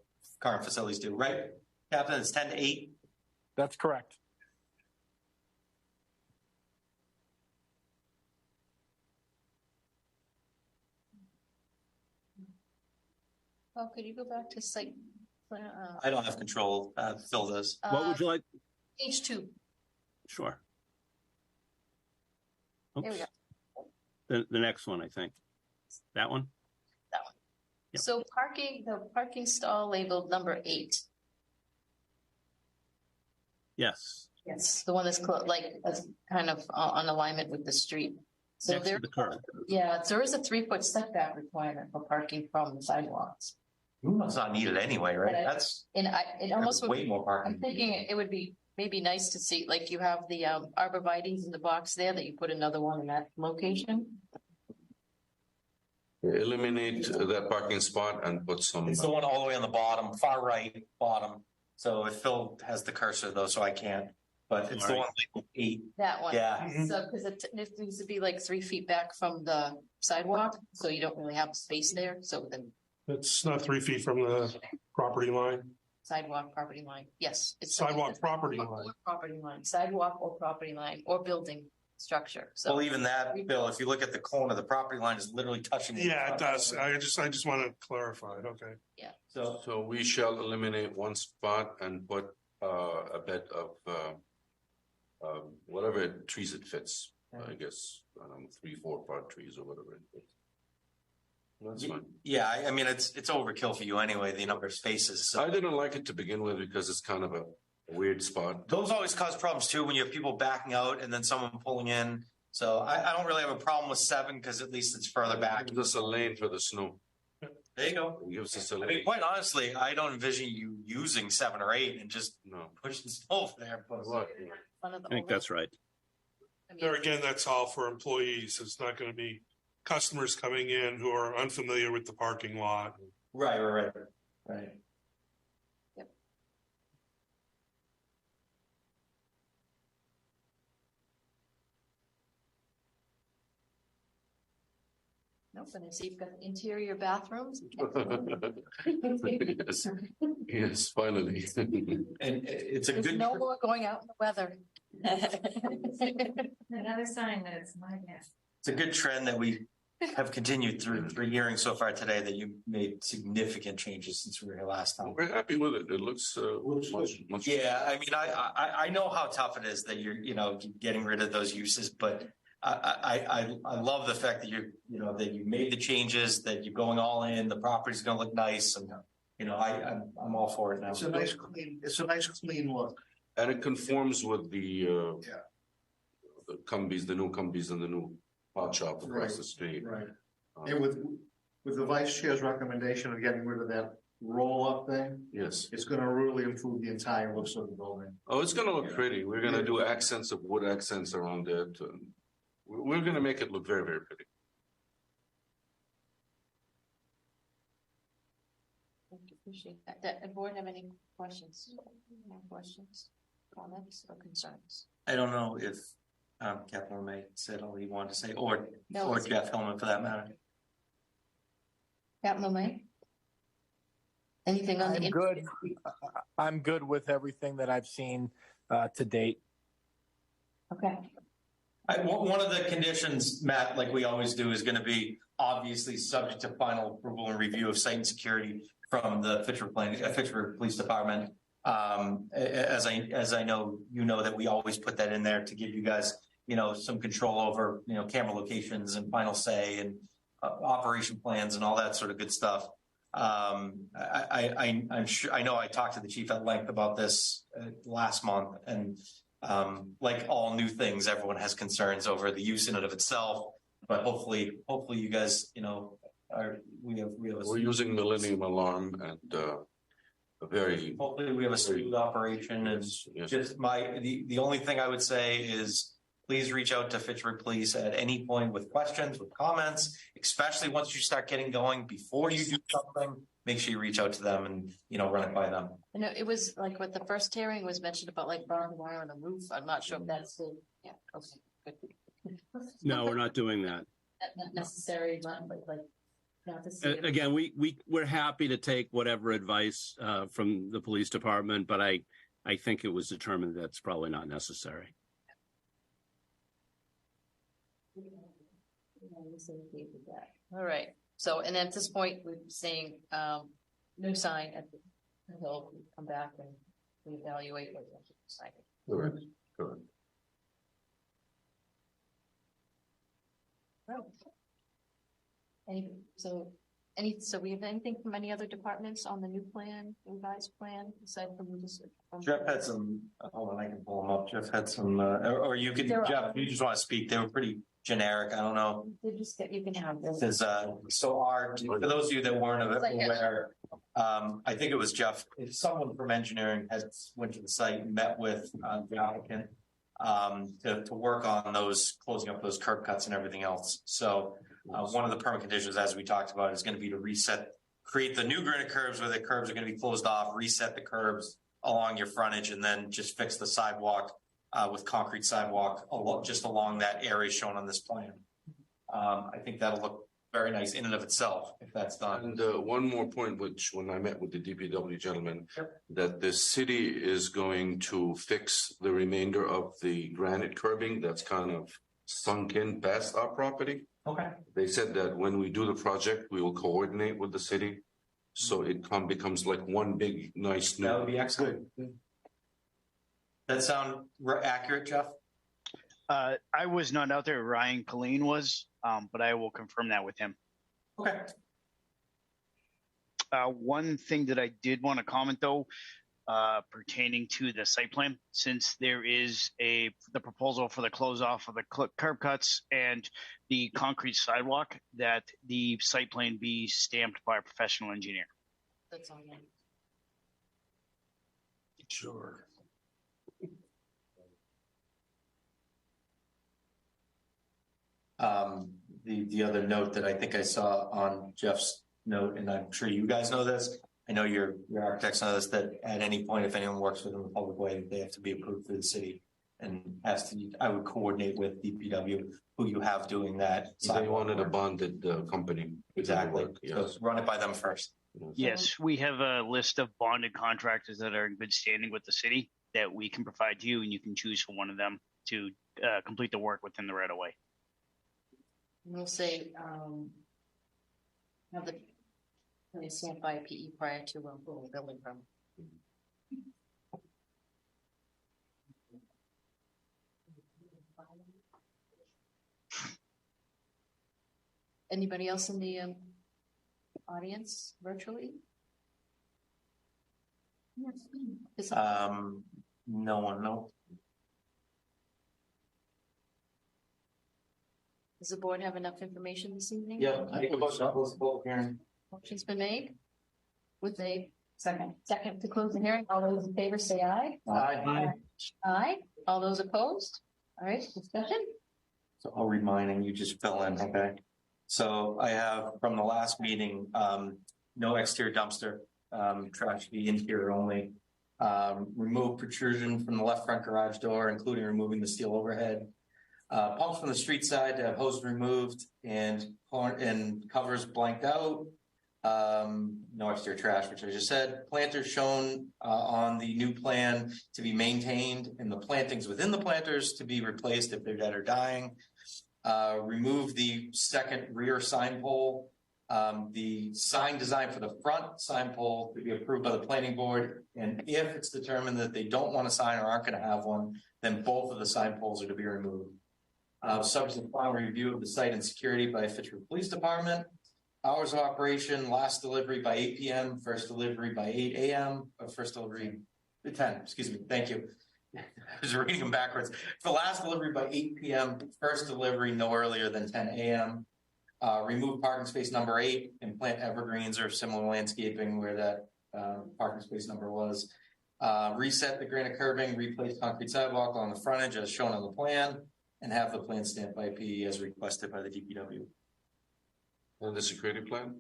current facilities do, right? Captain, it's 10 to 8. That's correct. Well, could you go back to site? I don't have control. Phil does. What would you like? Page 2. Sure. There we go. The next one, I think. That one? That one. Yep. So the parking stall labeled number 8. Yes. Yes, the one that's kind of on alignment with the street. So Next to the curb. Yeah, there is a 3-foot setback requirement for parking from the sidewalks. It's not needed anyway, right? It almost would way more parking. I'm thinking it would be maybe nice to see, like you have the arborvitae's in the box there, that you put another one in that location. Eliminate that parking spot and put some. It's the one all the way on the bottom, far right bottom. So if Phil has the cursor though, so I can't. But it's the one labeled 8. That one. Yeah. So because it needs to be like 3 feet back from the sidewalk, so you don't really have space there. So then It's not 3 feet from the property line. sidewalk, property line. Yes, it's Sidewalk, property line. or property line, sidewalk or property line or building structure. So Well, even that, Bill, if you look at the corner, the property line is literally touching. Yeah, it does. I just want to clarify it. Okay. Yeah. So we shall eliminate one spot and put a bed of whatever trees it fits. I guess 3-4 part trees or whatever it fits. That's fine. Yeah, I mean it's overkill for you anyway. The number of spaces. So. I didn't like it to begin with because it's kind of a weird spot. Those always cause problems too when you have people backing out and then someone pulling in. So I don't really have a problem with 7 because at least it's further back. Gives us a lane for the snow. There you go. It gives us a I lane. mean, quite honestly, I don't envision you using 7 or 8 and just pushing snow over there. But I think that's right. There again, that's all for employees. It's not going to be customers coming in who are unfamiliar with the parking lot. Right. Yep. Nope, and I see you've got interior bathrooms. Yes, finally. And it's a There's good. no more going out in the weather. Another sign that it's my guess. It's a good trend that we have continued through hearing so far today that you made significant changes since we were here last time. We're happy with it. It looks much. Yeah, I mean, I know how tough it is that you're getting rid of those uses, but I love the fact that that you made the changes, that you're going all in. The property's going to look nice, and I'm all for it now. It's a nice clean look. And it conforms with the Cumbies, the new Cumbies, and the new pot shop across the street. Right. And with the vice chair's recommendation of getting rid of that roll up thing, yes, it's going to really improve the entire looks of the building. Oh, it's going to look pretty. We're going to do accents of wood accents around it. We're going to make it look very, very pretty. Appreciate that. Does the board have any questions? More questions, comments, or concerns? I don't know if Captain May said all he wanted to say, or No, Jeff Hillman for that matter. Captain May? Anything on the? I'm good. I'm good with everything that I've seen to date. Okay. One of the conditions, Matt, like we always do, is going to be obviously subject to final approval and review of site and security from the Fitchburg Police Department. As I know, that we always put that in there to give you guys, some control over, camera locations and final say and operation plans and all that sort of good stuff. I'm sure, I know I talked to the chief at length about this last month, and like all new things, everyone has concerns over the use in and of itself. But hopefully you guys, we're using Millennium Alarm and hopefully we have a smooth operation. And just the only thing I would say is please reach out to Fitchburg Police at any point with questions, with comments, especially once you start getting going. Before you do something, make sure you reach out to them and, run it by them. I know it was like with the first hearing was mentioned about like barbed wire on the roof. I'm not sure if that's still, okay, good. No, we're not doing that. Not necessary, but like not to see it. Again, we're happy to take whatever advice from the police department, but I think it was determined that's probably not necessary. All right. So, and at this point, we're saying no sign until we come back and reevaluate what we're deciding. Correct. Correct. Well, so we have anything from any other departments on the new plan, revised plan, aside from just? Jeff had some. Hold on, I can pull them up. Jeff had some, or you can, Jeff. You just want to speak. They were pretty generic. I don't know. They just that you can have this. For those of you that weren't aware, I think it was Jeff. If someone from engineering went to the site and met with the applicant to work on closing up those curb cuts and everything else. So one of the permit conditions, as we talked about, is going to be to create the new granite curbs where the curbs are going to be closed off, reset the curbs along your frontage, and then just fix the sidewalk with concrete sidewalk just along that area shown on this plan. I think that'll look very nice in and of itself if that's done. And one more point, which when I met with the DPW gentleman, that the city is going to fix the remainder of the granite curbing that's kind of sunk in past our property. Okay. They said that when we do the project, we will coordinate with the city, so it becomes like one big nice new. That would be excellent. That sound accurate, Jeff? I was not out there. Ryan Colleen was, but I will confirm that with him. Okay. One thing that I did want to comment though, pertaining to the site plan, since there is the proposal for the close off of the curb cuts and the concrete sidewalk, that the site plan be stamped by a professional engineer. That's all right. Sure. The other note that I think I saw on Jeff's note, and I'm sure you guys know this, I know your architects know this, that at any point, if anyone works within the public way, they have to be approved through the city, and I would coordinate with DPW who you have doing that. They wanted a bonded company. Exactly. Yes. So run it by them first. Yes, we have a list of bonded contractors that are in good standing with the city that we can provide to you, and you can choose for one of them to complete the work within the right of way. We'll say, have the stamped by a PE prior to building permit. Anybody else in the audience virtually? No one, no. Does the board have enough information this evening? Yeah, I think about close the hearing. Motion's been made with a second to close the hearing. All those in favor say aye. Aye. Aye. All those opposed? All right, discussion. So I'll read mine and you just fill in, okay? So I have from the last meeting, no exterior dumpster, trash be interior only. Remove protrusion from the left front garage door, including removing the steel overhead. Pumps from the street side to have hose removed and covers blanked out. No exterior trash, which I just said. Planters shown on the new plan to be maintained, and the plantings within the planters to be replaced if they're dead or dying. Remove the second rear sign pole. The sign design for the front sign pole to be approved by the planning board, and if it's determined that they don't want a sign or aren't going to have one, then both of the sign poles are to be removed. Subject to final review of the site and security by Fitchburg Police Department. Hours of operation: last delivery by 8 p.m., first delivery by 8 a.m. First delivery 10. Excuse me. Thank you. I was reading them backwards. For last delivery by 8 p.m., first delivery no earlier than 10 a.m. Remove parking space number 8 and plant evergreens or similar landscaping where that parking space number was. Reset the granite curbing, replace concrete sidewalk on the frontage as shown on the plan, and have the plan stamped by PE as requested by the DPW. And the security plan?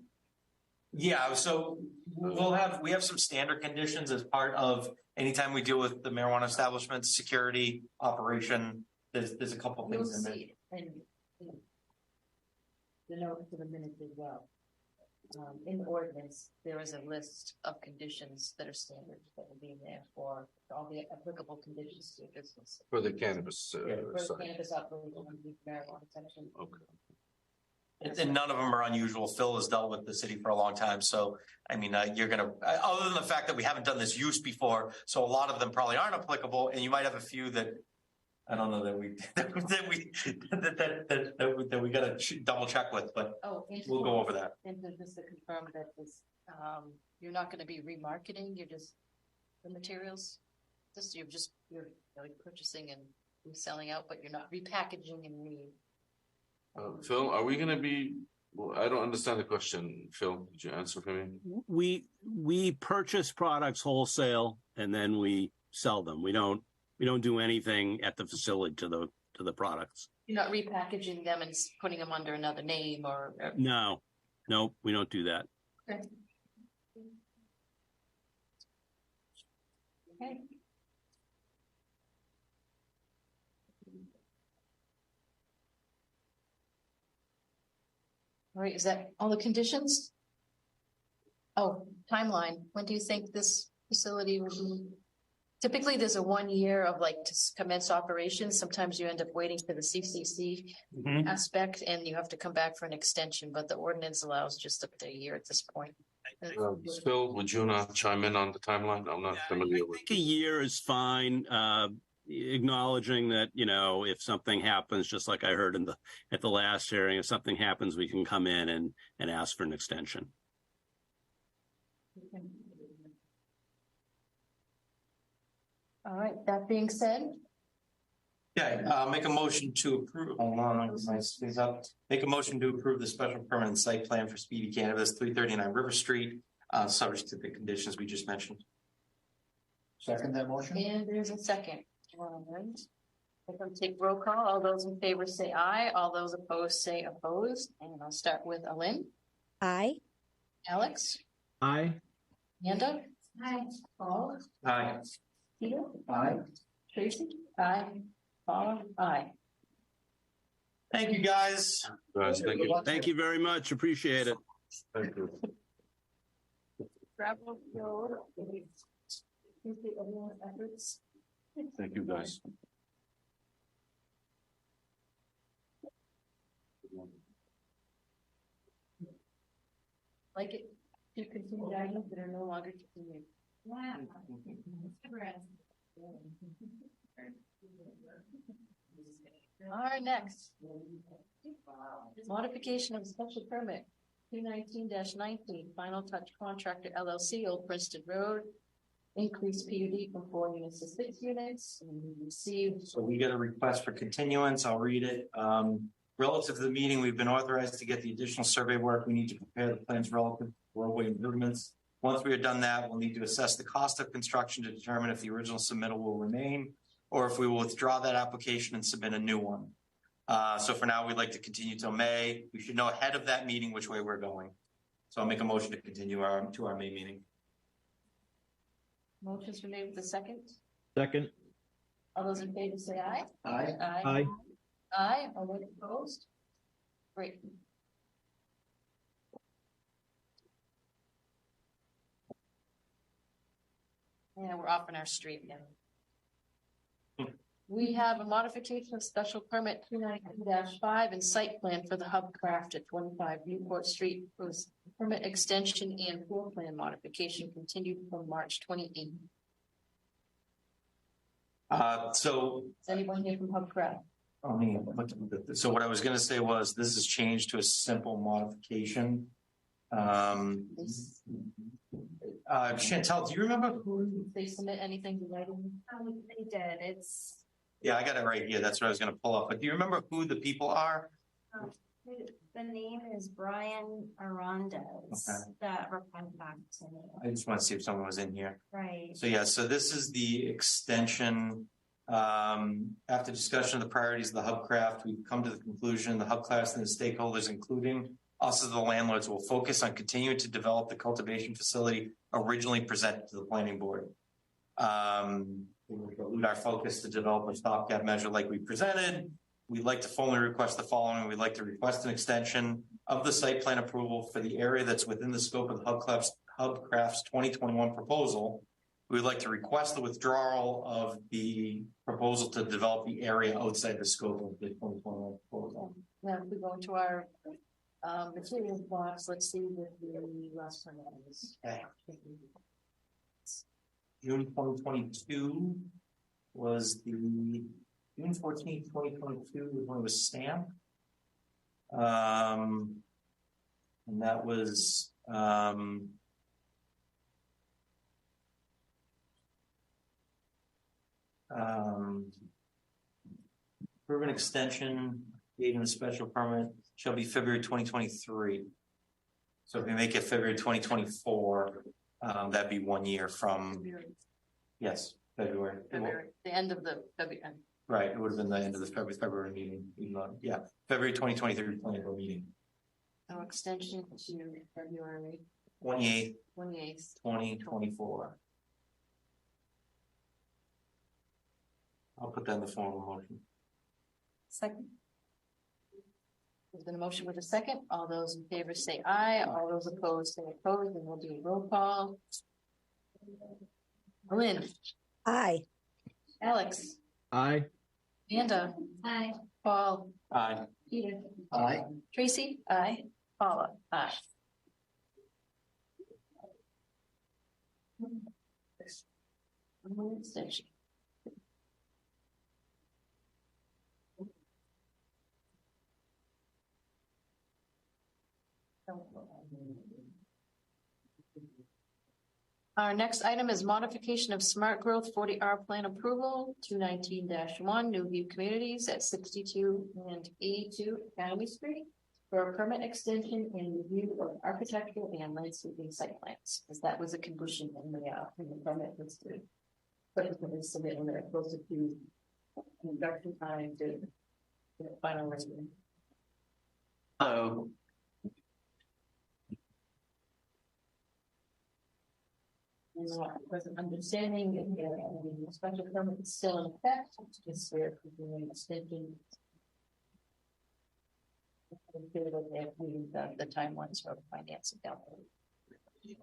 Yeah, so we have some standard conditions as part of anytime we deal with the marijuana establishment, security, operation. There's a couple You'll things in there. see, and the note to the minutes as well. In the ordinance, there is a list of conditions that are standard that will be there for all the applicable conditions to your business. For the cannabis. For the side. cannabis operation, marijuana section. Okay. And none of them are unusual. Phil has dealt with the city for a long time. So, I mean, you're going to, other than the fact that we haven't done this use before, so a lot of them probably aren't applicable. And you might have a few that, I don't know that we got to double check with, but we'll go over that. And just to confirm that this, you're not going to be remarketing, you're just the materials, you're like purchasing and selling out, but you're not repackaging and Phil, are we going to be? Well, I don't understand the question. Phil, did you answer for me? We purchase products wholesale and then we sell them. We don't do anything at the facility to the products. You're not repackaging them and putting them under another name or. No, we don't do that. Okay. Okay. All right, is that all the conditions? Oh, timeline. When do you think this facility will be? Typically, there's a 1 year of like to commence operations. Sometimes you end up waiting for the CCC aspect and you have to come back for an extension, but the ordinance allows just up to a year at this point. Phil, would you not chime in on the timeline? I'm not familiar with. I think a year is fine. Acknowledging that, if something happens, just like I heard at the last hearing, if something happens, we can come in and ask for an extension. Okay. All right, that being said. Okay, make a motion to approve. Hold on, I can nice things up. Make a motion to approve the special permanent site plan for Speedy Cannabis, 339 River Street, subject to the conditions we just mentioned. Second that motion. And there's a second. We're going to take roll call. All those in favor say aye. All those opposed say opposed. And I'll start with Alin. Aye. Alex. Aye. Amanda. Aye. Paul. Aye. Peter. Aye. Tracy. Aye. Paul. Aye. Thank you, guys. Guys, thank you. Thank you very much. Appreciate it. Thank you. Gravel Road. Appreciate everyone's efforts. Thank you, guys. Like it to continue items that are no longer continued. Wow. All right, next. Modification of special permit 219-19, Final Touch Contractor LLC, Old Princeton Road. Increase PUD from 4 units to 6 units. And we received. So we get a request for continuance. I'll read it. Relative to the meeting, we've been authorized to get the additional survey work. We need to prepare the plans relative to roadway improvements. Once we are done that, we'll need to assess the cost of construction to determine if the original submittal will remain or if we will withdraw that application and submit a new one. So for now, we'd like to continue till May. We should know ahead of that meeting which way we're going. So I'll make a motion to continue to our May meeting. Motion's been made with the second. Second. All those in favor say aye. Aye. Aye. Aye. All those opposed? Great. Yeah, we're off on our street now. We have a modification of special permit 292-5 and site plan for the Hub Craft at 25 Newport Street. Was permit extension and floor plan modification continued from March 28th. So Is anyone here from Hub Craft? So what I was going to say was this is changed to a simple modification. Chantel, do you remember who they submit anything to writing? They did. It's Yeah, I got it right here. That's what I was going to pull up. But do you remember who the people are? the name is Brian Arandes that replied back to me. I just want to see if someone was in here. Right. So yeah, so this is the extension. After discussion of the priorities of the Hubcraft, we've come to the conclusion the Hubcraft and the stakeholders, including us as the landlords, will focus on continuing to develop the cultivation facility originally presented to the planning board. Our focus to develop a stopgap measure like we presented. We'd like to formally request the following. We'd like to request an extension of the site plan approval for the area that's within the scope of the Hubcraft's 2021 proposal. We'd like to request the withdrawal of the proposal to develop the area outside the scope of the 2021 proposal. Now, if we go into our materials box, let's see what the last one is. Okay. June 2022 was the June 14th, 2022 was when it was stamped. And that was proven extension date in the special permit shall be February 2023. So if we make it February 2024, that'd be 1 year from yes, February. The end of the February. Right, it would have been the end of the February meeting. Yeah, February 2023 planning board meeting. No extension to February 28th, 2024. I'll put that in the form of a motion. Second. There's been a motion with a second. All those in favor say aye. All those opposed say opposed, and we'll do a roll call. Lynn. Aye. Alex. Aye. Amanda. Aye. Paul. Aye. Peter. Aye. Tracy. Aye. Paula. Aye. One extension. Our next item is modification of smart growth 40R plan approval 219-1 New View Communities at 62 and 82 Academy Street for a permit extension and review of architectural and landscaping site plans, as that was a condition in the permit was to submit when they're closer to production time to the final rendering. Hello. Present understanding if the special permit is still in effect, just there for the extension. The timelines for financing down there.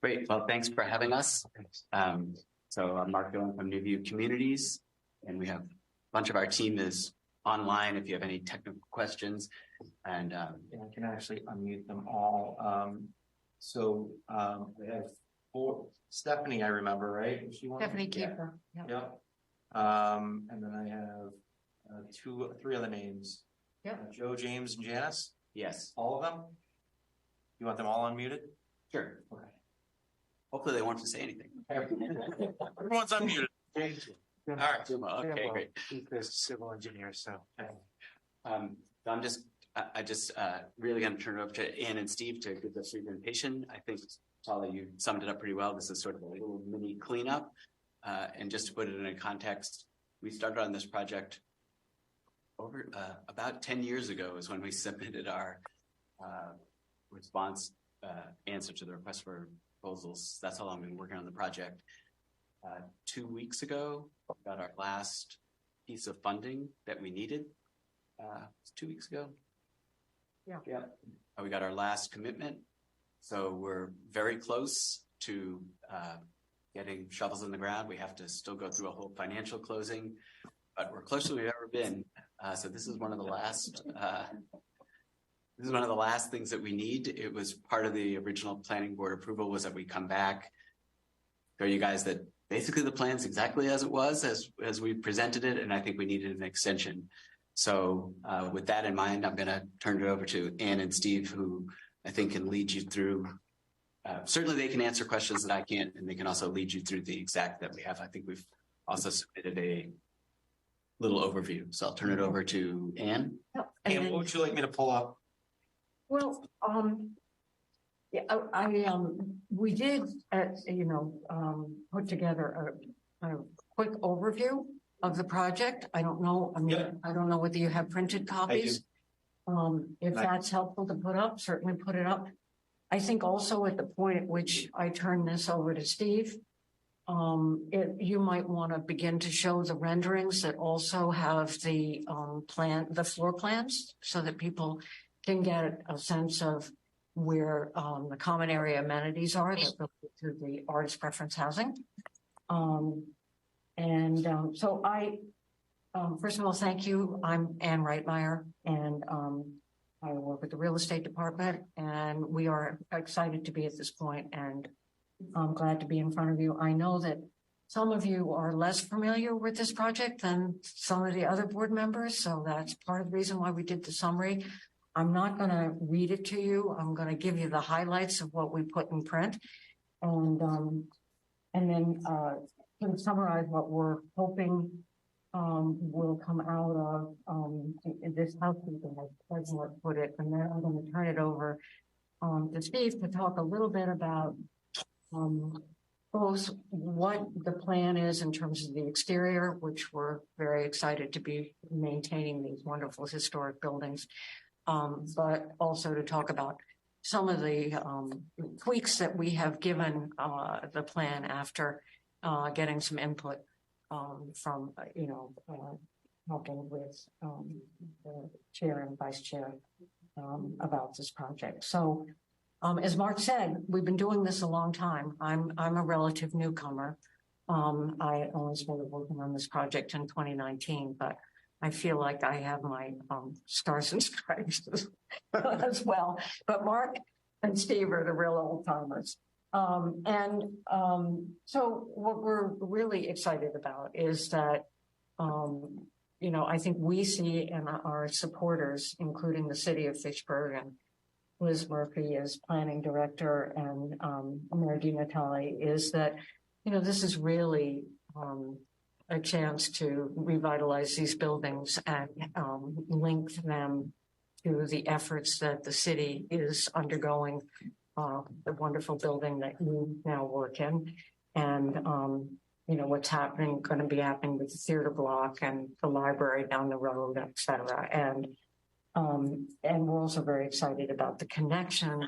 Great. Well, thanks for having us. So I'm Mark Dillon from New View Communities, and we have a bunch of our team is online if you have any technical questions. And I can actually unmute them all. So we have Stephanie, I remember, right? Stephanie Keeper. Yep. And then I have three other names. Yep. Joe, James, and Janice. Yes. All of them? You want them all unmuted? Sure. Okay. Hopefully they want to say anything. Everyone's unmuted. All right. Okay, great. There's a civil engineer, so. I'm just really going to turn it over to Ann and Steve to give the presentation. I think, Paula, you summed it up pretty well. This is sort of a little mini cleanup. And just to put it in a context, we started on this project over about 10 years ago is when we submitted our response answer to the request for proposals. That's how long we've been working on the project. 2 weeks ago, we got our last piece of funding that we needed. 2 weeks ago. Yeah. We got our last commitment. So we're very close. to getting shovels in the ground. We have to still go through a whole financial closing, but we're closer than we've ever been. So this is one of the last. This is one of the last things that we need. It was part of the original planning board approval was that we come back, show you guys that basically the plan's exactly as it was as we presented it, and I think we needed an extension. So with that in mind, I'm going to turn it over to Ann and Steve, who I think can lead you through. Certainly they can answer questions that I can't, and they can also lead you through the exact that we have. I think we've also submitted a little overview. So I'll turn it over to Ann. Ann, what would you like me to pull up? Well, yeah, we did, put together a quick overview of the project. I don't know. I mean, I don't know whether you have printed copies. If that's helpful to put up, certainly put it up. I think also at the point at which I turn this over to Steve, you might want to begin to show the renderings that also have the floor plans, so that people can get a sense of where the common area amenities are that go through the artist preference housing. So I, first of all, thank you. I'm Ann Reitmeyer, and I work with the real estate department, and we are excited to be at this point, and I'm glad to be in front of you. I know that some of you are less familiar with this project than some of the other board members, so that's part of the reason why we did the summary. I'm not going to read it to you. I'm going to give you the highlights of what we put in print, and then to summarize what we're hoping will come out of this housekeeping, as President put it. And then I'm going to turn it over to Steve to talk a little bit about both what the plan is in terms of the exterior, which we're very excited to be maintaining these wonderful historic buildings, but also to talk about some of the tweaks that we have given the plan after getting some input from, helping with the chair and vice chair about this project. So as Mark said, we've been doing this a long time. I'm a relative newcomer. I only started working on this project in 2019, but I feel like I have my stars and stripes as well. But Mark and Steve are the real old timers. So what we're really excited about is that, I think we see and our supporters, including the city of Fitchburg and Liz Murphy as planning director and Mayor DiNatale, is that, this is really a chance to revitalize these buildings and link them to the efforts that the city is undergoing, the wonderful building that you now work in, and what's going to be happening with the theater block and the library down the road, et cetera. And we're also very excited about the connection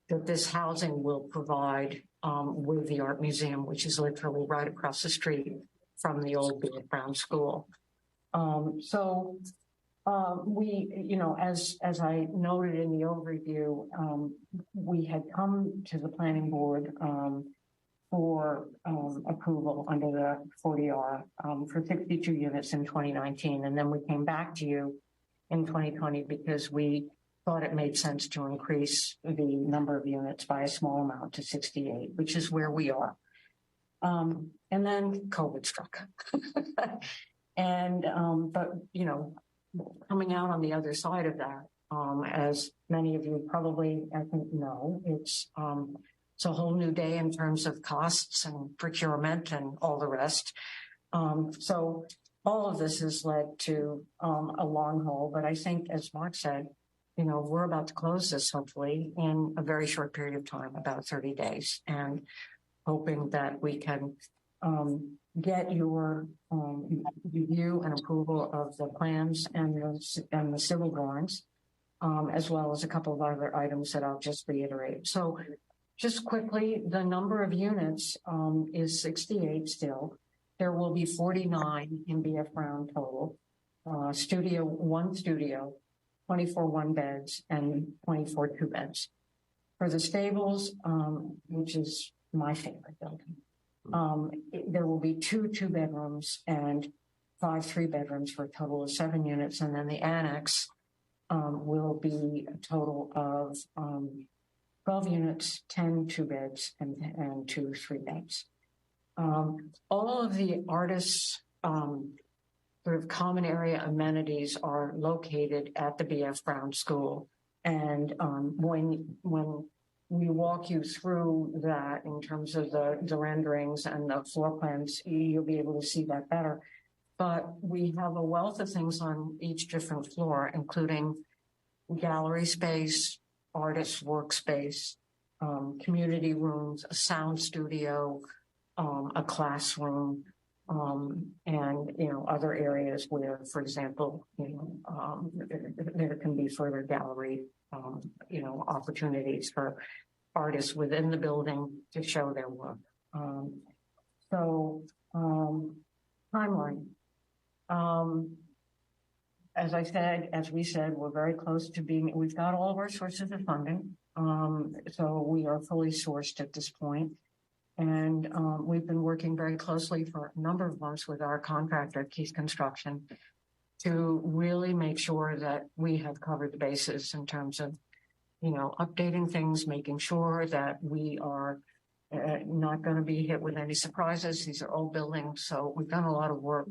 that this housing will provide with the art museum, which is literally right across the street from the old Bishop Brown School. We, as I noted in the overview, we had come to the planning board for approval under the 40R for 62 units in 2019. And then we came back to you in 2020 because we thought it made sense to increase the number of units by a small amount to 68, which is where we are. And then COVID struck. But, coming out on the other side of that, as many of you probably, I think, know, it's a whole new day in terms of costs and procurement and all the rest. So all of this has led to a long haul. But I think, as Mark said, we're about to close this hopefully in a very short period of time, about 30 days, and hoping that we can get your review and approval of the plans and the civil drawings, as well as a couple of other items that I'll just reiterate. So just quickly, the number of units is 68 still. There will be 49 in BF Brown total. One studio, 24 one beds, and 24 two beds. For the stables, which is my favorite building. There will be 2 2-bedrooms and 5 3-bedrooms for a total of 7 units. And then the annex will be a total of 12 units, 10 2-beds and 2 3-beds. All of the artists' sort of common area amenities are located at the B.F. Brown School. And when we walk you through that in terms of the renderings and the floor plans, you'll be able to see that better. But we have a wealth of things on each different floor, including gallery space, artist workspace, community rooms, a sound studio, a classroom, and, you know, other areas where, for example, there can be further gallery, opportunities for artists within the building to show their work. Timeline. As we said, we're very close to we've got all of our sources of funding. So we are fully sourced at this point. And we've been working very closely for a number of months with our contractor, Keith Construction, to really make sure that we have covered the bases in terms of, updating things, making sure that we are not going to be hit with any surprises. These are old buildings. So we've done a lot of work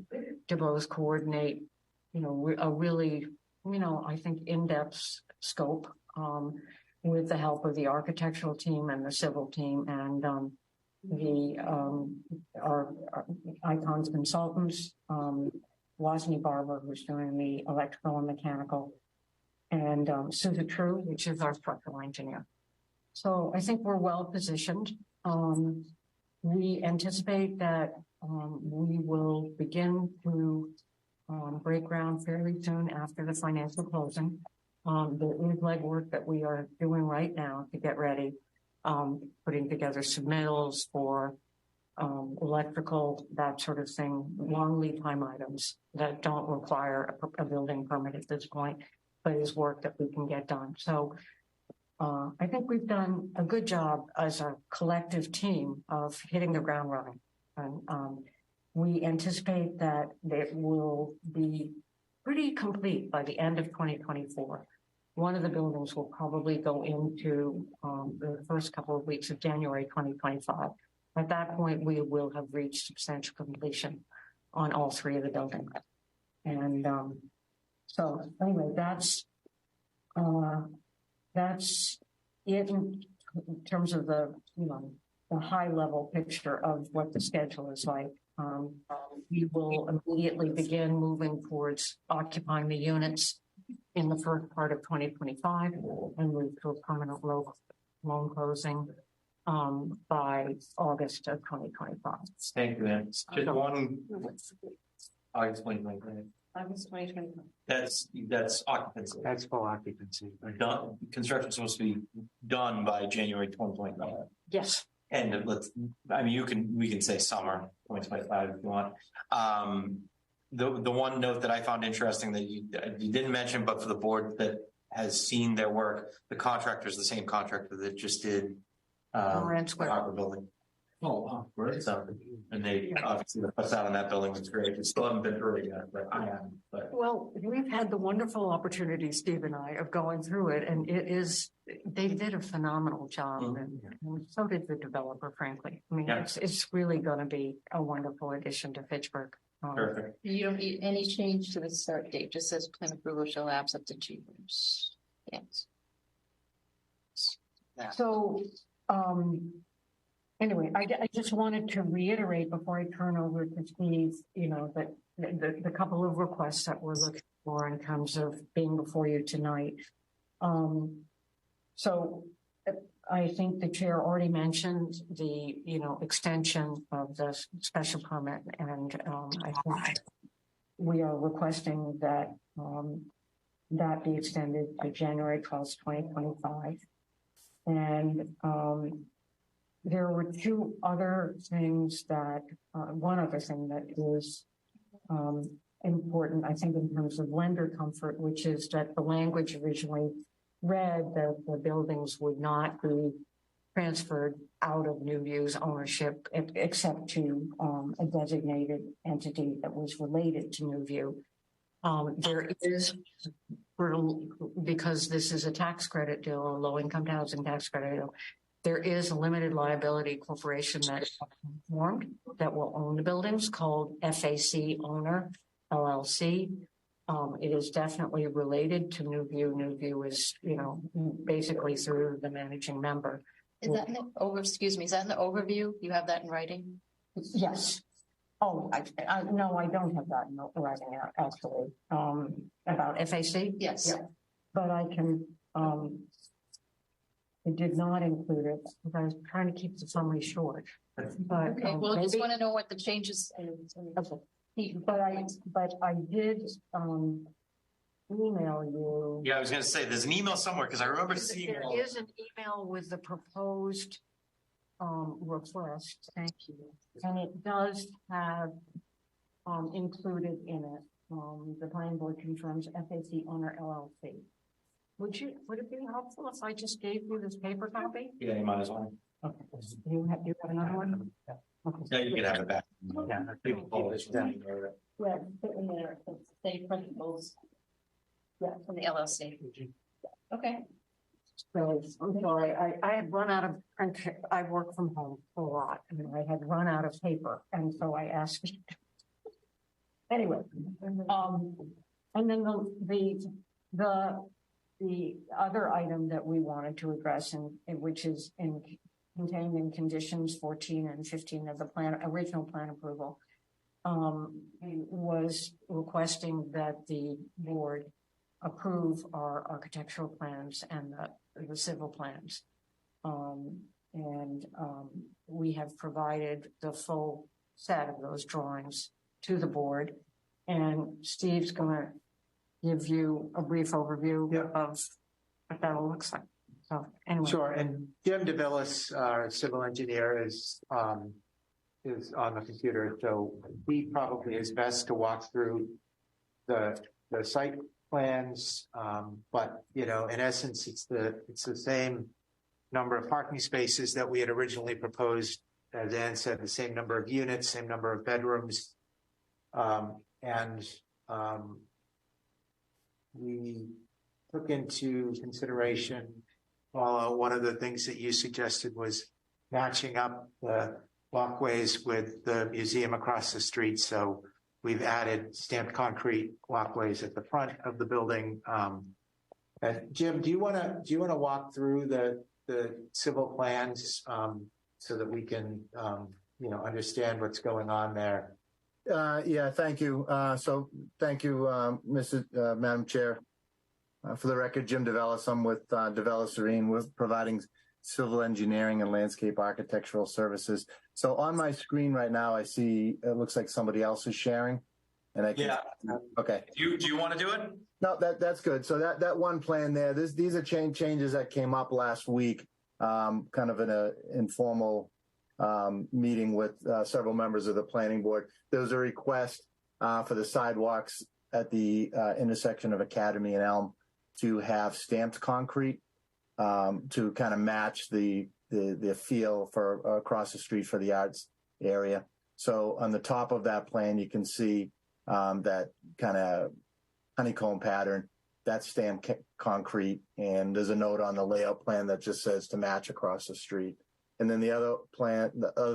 to both coordinate, a really, I think in-depth scope with the help of the architectural team and the civil team and our Icons consultants, Wozni Barber, who's doing the electrical and mechanical, and Susan True, which is our structural engineer. So I think we're well positioned. We anticipate that we will begin to break ground fairly soon after the financial closing. There is legwork that we are doing right now to get ready, putting together submittals for electrical, that sort of thing, long lead time items that don't require a building permit at this point, but is work that we can get done. So I think we've done a good job as a collective team of hitting the ground running. And we anticipate that it will be pretty complete by the end of 2024. One of the buildings will probably go into the first couple of weeks of January 2025. At that point, we will have reached substantial completion on all 3 of the buildings. And so anyway, that's it in terms of the high level picture of what the schedule is like. We will immediately begin moving towards occupying the units in the first part of 2025 and move to a permanent loan closing by August of 2025. Thank you, Ann. Just one, August 2025. August 2025. That's occupancy. That's full occupancy. Done. Construction's supposed to be done by January 2025. Yes. And we can say summer 2025 if you want. The one note that I found interesting that you didn't mention, but for the board that has seen their work, the contractor is the same contractor that just did the Harbor building. Oh, wow. Right. So, and they obviously the facade on that building was great. We still haven't been through it yet, but I haven't. Well, we've had the wonderful opportunity, Steve and I, of going through it, and they did a phenomenal job, and so did the developer, frankly. I mean, it's really going to be a wonderful addition to Fitchburg. Perfect. You don't need any change to the start date. Just says plan approval shall lapse up to 2 years. Yes. So, anyway, I just wanted to reiterate before I turn over to Steve, that the couple of requests that we're looking for in terms of being before you tonight. So I think the chair already mentioned the, extension of the special permit, and I think we are requesting that that be extended to January 12th, 2025. And there were 2 other things one other thing that is important, I think, in terms of lender comfort, which is that the language originally read that the buildings would not be transferred out of New View's ownership, except to a designated entity that was related to New View. There is, because this is a tax credit deal, a low-income housing tax credit deal, there is a limited liability corporation that formed that will own the buildings called FAC Owner LLC. It is definitely related to New View. New View is, basically through the managing member. Is that in the excuse me, is that in the overview? You have that in writing? Yes. Oh, no, I don't have that in writing actually. About FAC? Yes. Yeah. But I can, I did not include it because I was trying to keep the summary short. But okay, well, I just want to know what the changes. Okay. But I did email you. Yeah, I was going to say there's an email somewhere because I remember seeing. There is an email with the proposed request. Thank you, and it does have included in it. The planning board confirms FAC Owner LLC. Would it be helpful if I just gave you this paper copy? Yeah, you might as well. Okay. You have another one? Yeah. Yeah, you can have it back. Yeah. Yeah, in there, same principles. Yeah, from the LLC. Okay. So I'm sorry, I had run out of print. I work from home a lot, and I had run out of paper, and so I asked. Anyway, and then the other item that we wanted to address, which is contained in conditions 14 and 15 of the original plan approval, was requesting that the board approve our architectural plans and the civil plans. We have provided the full set of those drawings to the board, and Steve's going to give you a brief overview of what that all looks like. So anyway. Sure. And Jim DeVillis, our civil engineer, is on the computer, so he probably is best to walk through the site plans. But in essence, it's the same number of parking spaces that we had originally proposed. As Ann said, the same number of units, same number of bedrooms, we took into consideration, one of the things that you suggested was matching up the walkways with the museum across the street. So we've added stamped concrete walkways at the front of the building. Jim, do you want to walk through the civil plans so that we can understand what's going on there? Yeah, thank you. So thank you, Madam Chair. For the record, Jim DeVellis. I'm with DeVellis Serene. We're providing civil engineering and landscape architectural services. So on my screen right now, I see it looks like somebody else is sharing. And I can, yeah. Okay. Do you want to do it? No, that's good. So that one plan there. These are changes that came up last week, kind of in an informal meeting with several members of the planning board. There was a request for the sidewalks at the intersection of Academy and Elm to have stamped concrete to kind of match the feel for across the street for the arts area. So on the top of that plan, you can see that kind of honeycomb pattern. That's stamped concrete, and there's a note on the layout plan that just says to match across the street. And then the other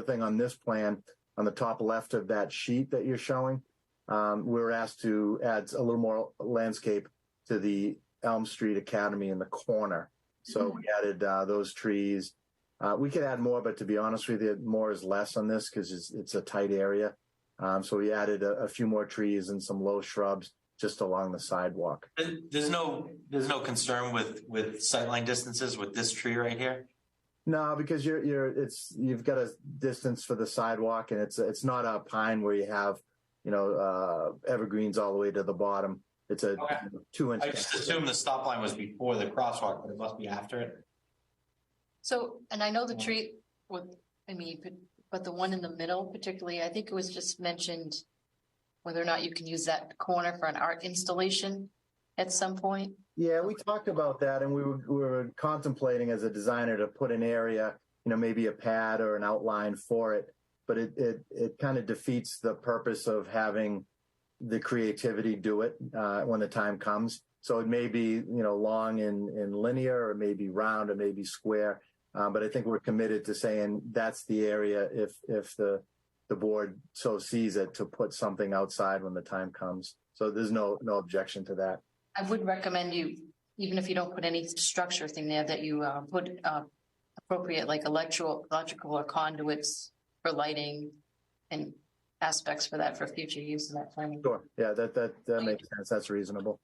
thing on this plan, on the top left of that sheet that you're showing, we were asked to add a little more landscape to the Elm Street Academy in the corner. So we added those trees. We could add more, but to be honest with you, more is less on this because it's a tight area. So we added a few more trees and some low shrubs just along the sidewalk. There's no concern with sightline distances with this tree right here. No, because you've got a distance for the sidewalk, and it's not a pine where you have evergreens all the way to the bottom. It's a 2-inch. I just assumed the stop line was before the crosswalk, but it must be after it. So, and I know the tree but the one in the middle, particularly, I think it was just mentioned whether or not you can use that corner for an art installation at some point. Yeah, we talked about that, and we were contemplating as a designer to put an area maybe a pad or an outline for it, but it kind of defeats the purpose of having the creativity do it when the time comes. So it may be, long in linear, or maybe round, or maybe square. But I think we're committed to saying that's the area if the board so sees it, to put something outside when the time comes. So there's no objection to that. I would recommend you, even if you don't put any structure thing there, that you put appropriate like electrical or conduits for lighting and aspects for that for future use in that planning. Sure. Yeah, that makes sense. That's reasonable.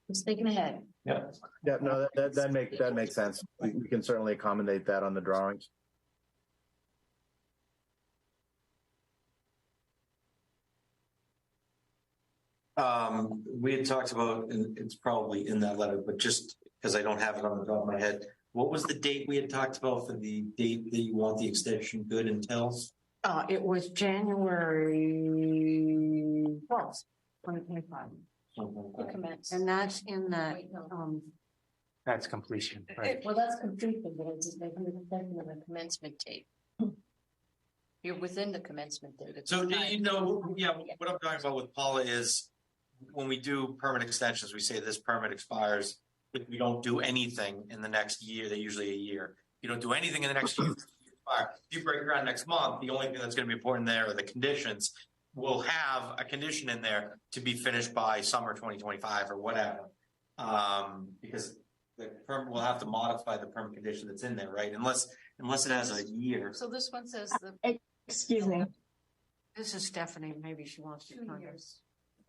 Just thinking ahead. Yeah. Yeah. No, that makes sense. We can certainly accommodate that on the drawings. We had talked about, and it's probably in that letter, but just because I don't have it on the top of my head, what was the date we had talked about for the date that you want the extension good until? It was January 12th, 2025. To commence. And that's in that, That's completion, right? Well, that's completion, but it's just making the extension of the commencement date. You're within the commencement date. It's So, fine. what I'm talking about with Paula is when we do permit extensions, we say this permit expires. If we don't do anything in the next year, they're usually a year. If you don't do anything in the next year, if you break ground next month, the only thing that's going to be important there are the conditions. We'll have a condition in there to be finished by summer 2025 or whatever. Because the permit will have to modify the permit condition that's in there, right? Unless it has a year. So this one says excuse me. This is Stephanie. Maybe she wants to. 2 years.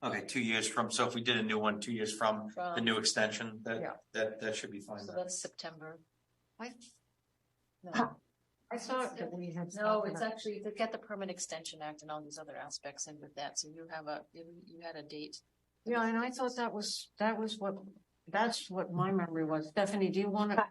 Okay, 2 years from, so if we did a new one, 2 years from the new extension, that should be fine. So that's September. I thought that we had. No, it's actually, to get the Permit Extension Act and all these other aspects in with that. So you had a date. Yeah, and I thought that's what my memory was. Stephanie, do you want to?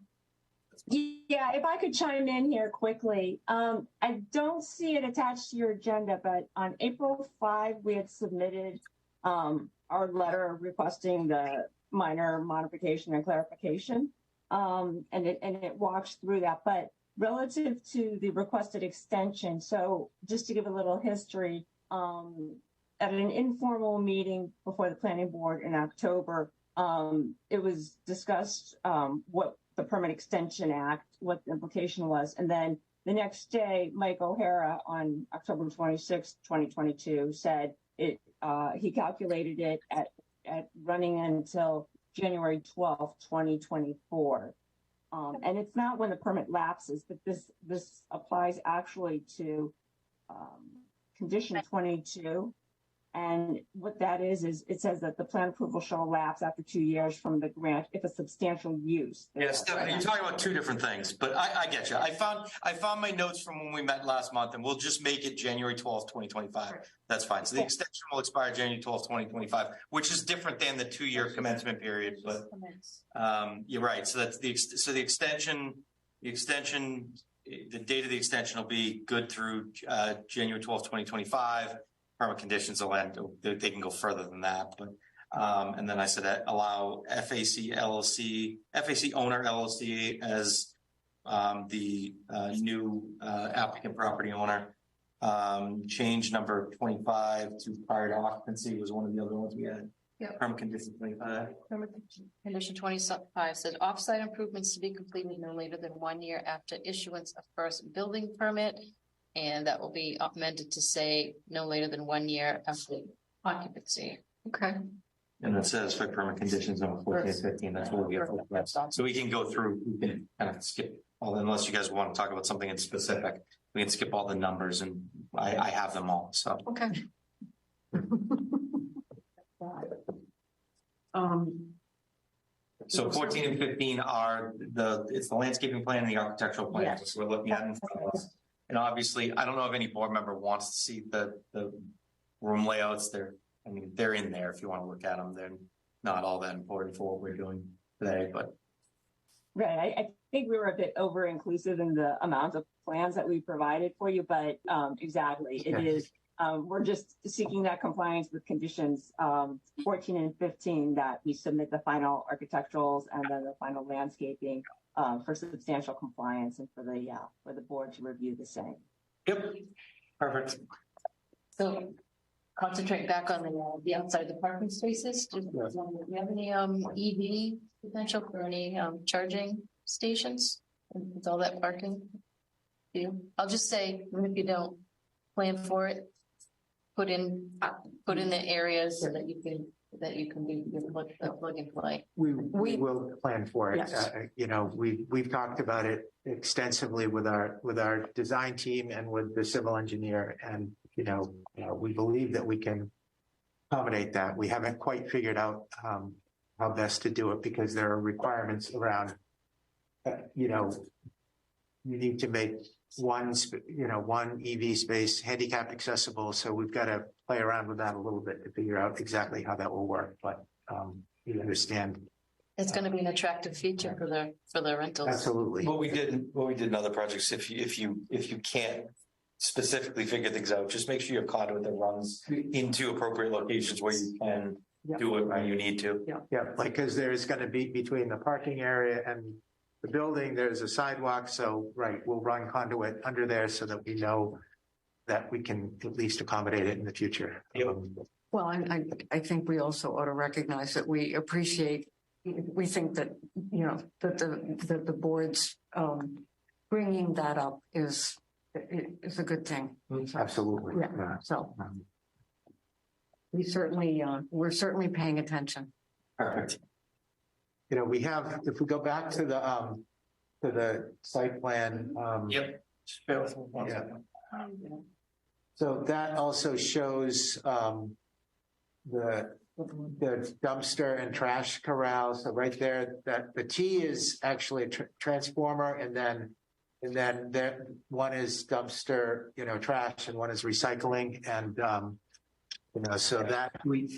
Yeah, if I could chime in here quickly. I don't see it attached to your agenda, but on April 5, we had submitted our letter requesting the minor modification and clarification. And it walks through that. But relative to the requested extension, so just to give a little history, at an informal meeting before the planning board in October, it was discussed what the Permit Extension Act, what the implication was. And then the next day, Mike O'Hara on October 26, 2022 said he calculated it at running until January 12, 2024. And it's not when the permit lapses, but this applies actually to condition 22. And what that is it says that the plan approval shall lapse after 2 years from the grant if a substantial use. Yes, Stephanie, you're talking about two different things, but I get you. I found my notes from when we met last month, and we'll just make it January 12th, 2025. That's fine. So the extension will expire January 12th, 2025, which is different than the 2-year commencement period. But you're right. So that's the extension. The date of the extension will be good through January 12th, 2025. Permit conditions will end. They can go further than that, but and then I said allow FAC owner LLC as the new applicant property owner. Change number 25 to prior to occupancy was one of the other ones we had. Yep. Permit condition 25. Permit condition 25 says offsite improvements to be completed no later than 1 year after issuance of first building permit. And that will be amended to say no later than 1 year after occupancy. Okay. And that says for permit conditions number 14 and 15. That's what we have. So we can go through, we can kind of skip all, unless you guys want to talk about something in specific. We can skip all the numbers and I have them all. So. Okay. So 14 and 15 are it's the landscaping plan and the architectural plan. Yes. So we're looking at in front of us. And obviously, I don't know if any board member wants to see the room layouts. They're in there if you want to look at them. They're not all that important for what we're doing today, but. Right. I think we were a bit over inclusive in the amount of plans that we provided for you, but exactly. It is We're just seeking that compliance with conditions 14 and 15 that we submit the final architecturals and then the final landscaping for substantial compliance and for the board to review the same. Yep. Perfect. So concentrate back on the outside the parking spaces. Do you have any EV potential for any charging stations with all that parking? I'll just say, if you don't plan for it, put in the areas so that you can be plug and play. We will plan for it. Yes. We've talked about it extensively with our design team and with the civil engineer, and we believe that we can accommodate that. We haven't quite figured out how best to do it because there are requirements around. You need to make one EV space handicap accessible. So we've got to play around with that a little bit to figure out exactly how that will work. But you understand. It's going to be an attractive feature for the rentals. Absolutely. What we did in other projects, if you can't specifically figure things out, just make sure you have conduit that runs into appropriate locations where you can do it when you need to. Yeah, because there's going to be between the parking area and the building, there's a sidewalk. So, we'll run conduit under there so that we know that we can at least accommodate it in the future. Well, I think we also ought to recognize that we think that, that the board's bringing that up is a good thing. Absolutely. Yeah. So we're certainly paying attention. Perfect. We have, if we go back to the site plan. Yep. Just bear with me one second. So that also shows the dumpster and trash corral. So right there, that the T is actually a transformer, and then there one is dumpster, trash, and one is recycling, and so that we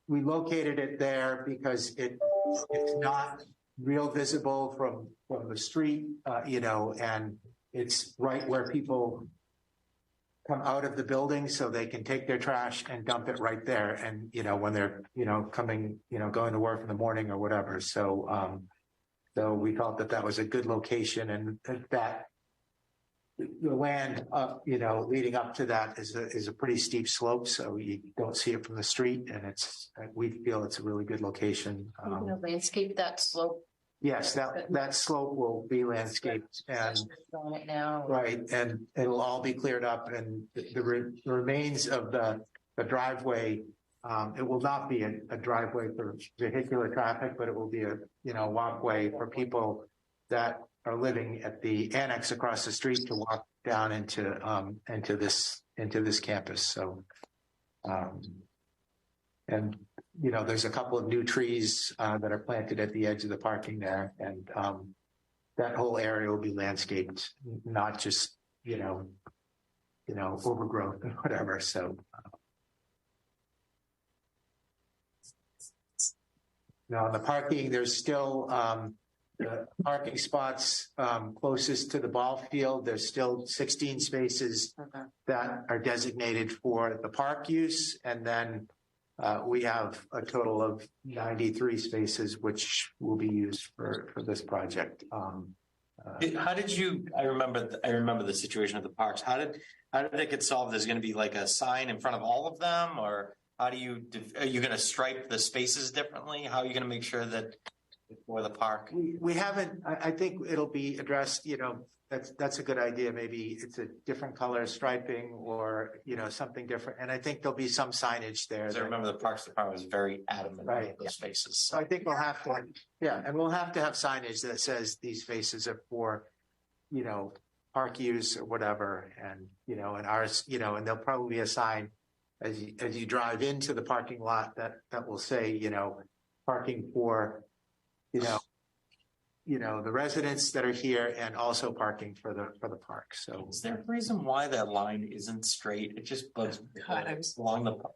located it there because it's not real visible from the street, and it's right where people come out of the building, so they can take their trash and dump it right there. And, when they're, coming, going to work in the morning or whatever. So we felt that was a good location, and that the land up, leading up to that is a pretty steep slope. So you don't see it from the street, and we feel it's a really good location. Landscape that slope. Yes, that slope will be landscaped, and on it now. Right, and it'll all be cleared up, and the remains of the driveway. It will not be a driveway for vehicular traffic, but it will be a walkway for people that are living at the annex across the street to walk down into this campus. So, and there's a couple of new trees that are planted at the edge of the parking there, and that whole area will be landscaped, not just overgrowth and whatever. So, now on the parking, there's still the parking spots closest to the ball field. There's still 16 spaces that are designated for the park use, and then we have a total of 93 spaces which will be used for this project. How did you? I remember the situation at the parks. How did it get solved? There's going to be like a sign in front of all of them, or are you going to stripe the spaces differently? How are you going to make sure that for the park? We haven't. I think it'll be addressed. That's a good idea. Maybe it's a different color striping, or something different. And I think there'll be some signage there. I remember the Parks Department was very adamant about those spaces. So I think we'll have to, and we'll have to have signage that says these spaces are for, park use or whatever, and and ours, and there'll probably be a sign as you drive into the parking lot that will say, parking for, the residents that are here, and also parking for the park. So is there a reason why that line isn't straight? It just bugs me. Along the park.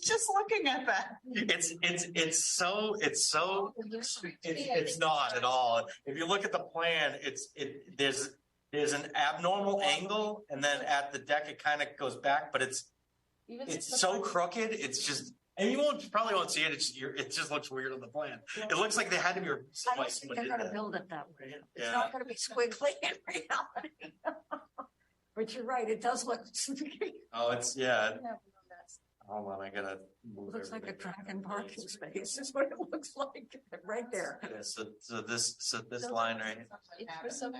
Just looking at that. It's not at all. If you look at the plan, there's an abnormal angle, and then at the deck it kind of goes back, but it's so crooked. It's just, and you probably won't see it. It just looks weird on the plan. It looks like they had to be. I don't think they're going to build it that way. It's not going to be squiggly in reality. But you're right. It does look. Oh, it's yeah. Hold on, I gotta move. Looks like a Kraken parking space. Is what it looks like right there. Yeah, so this line right here. It's for some,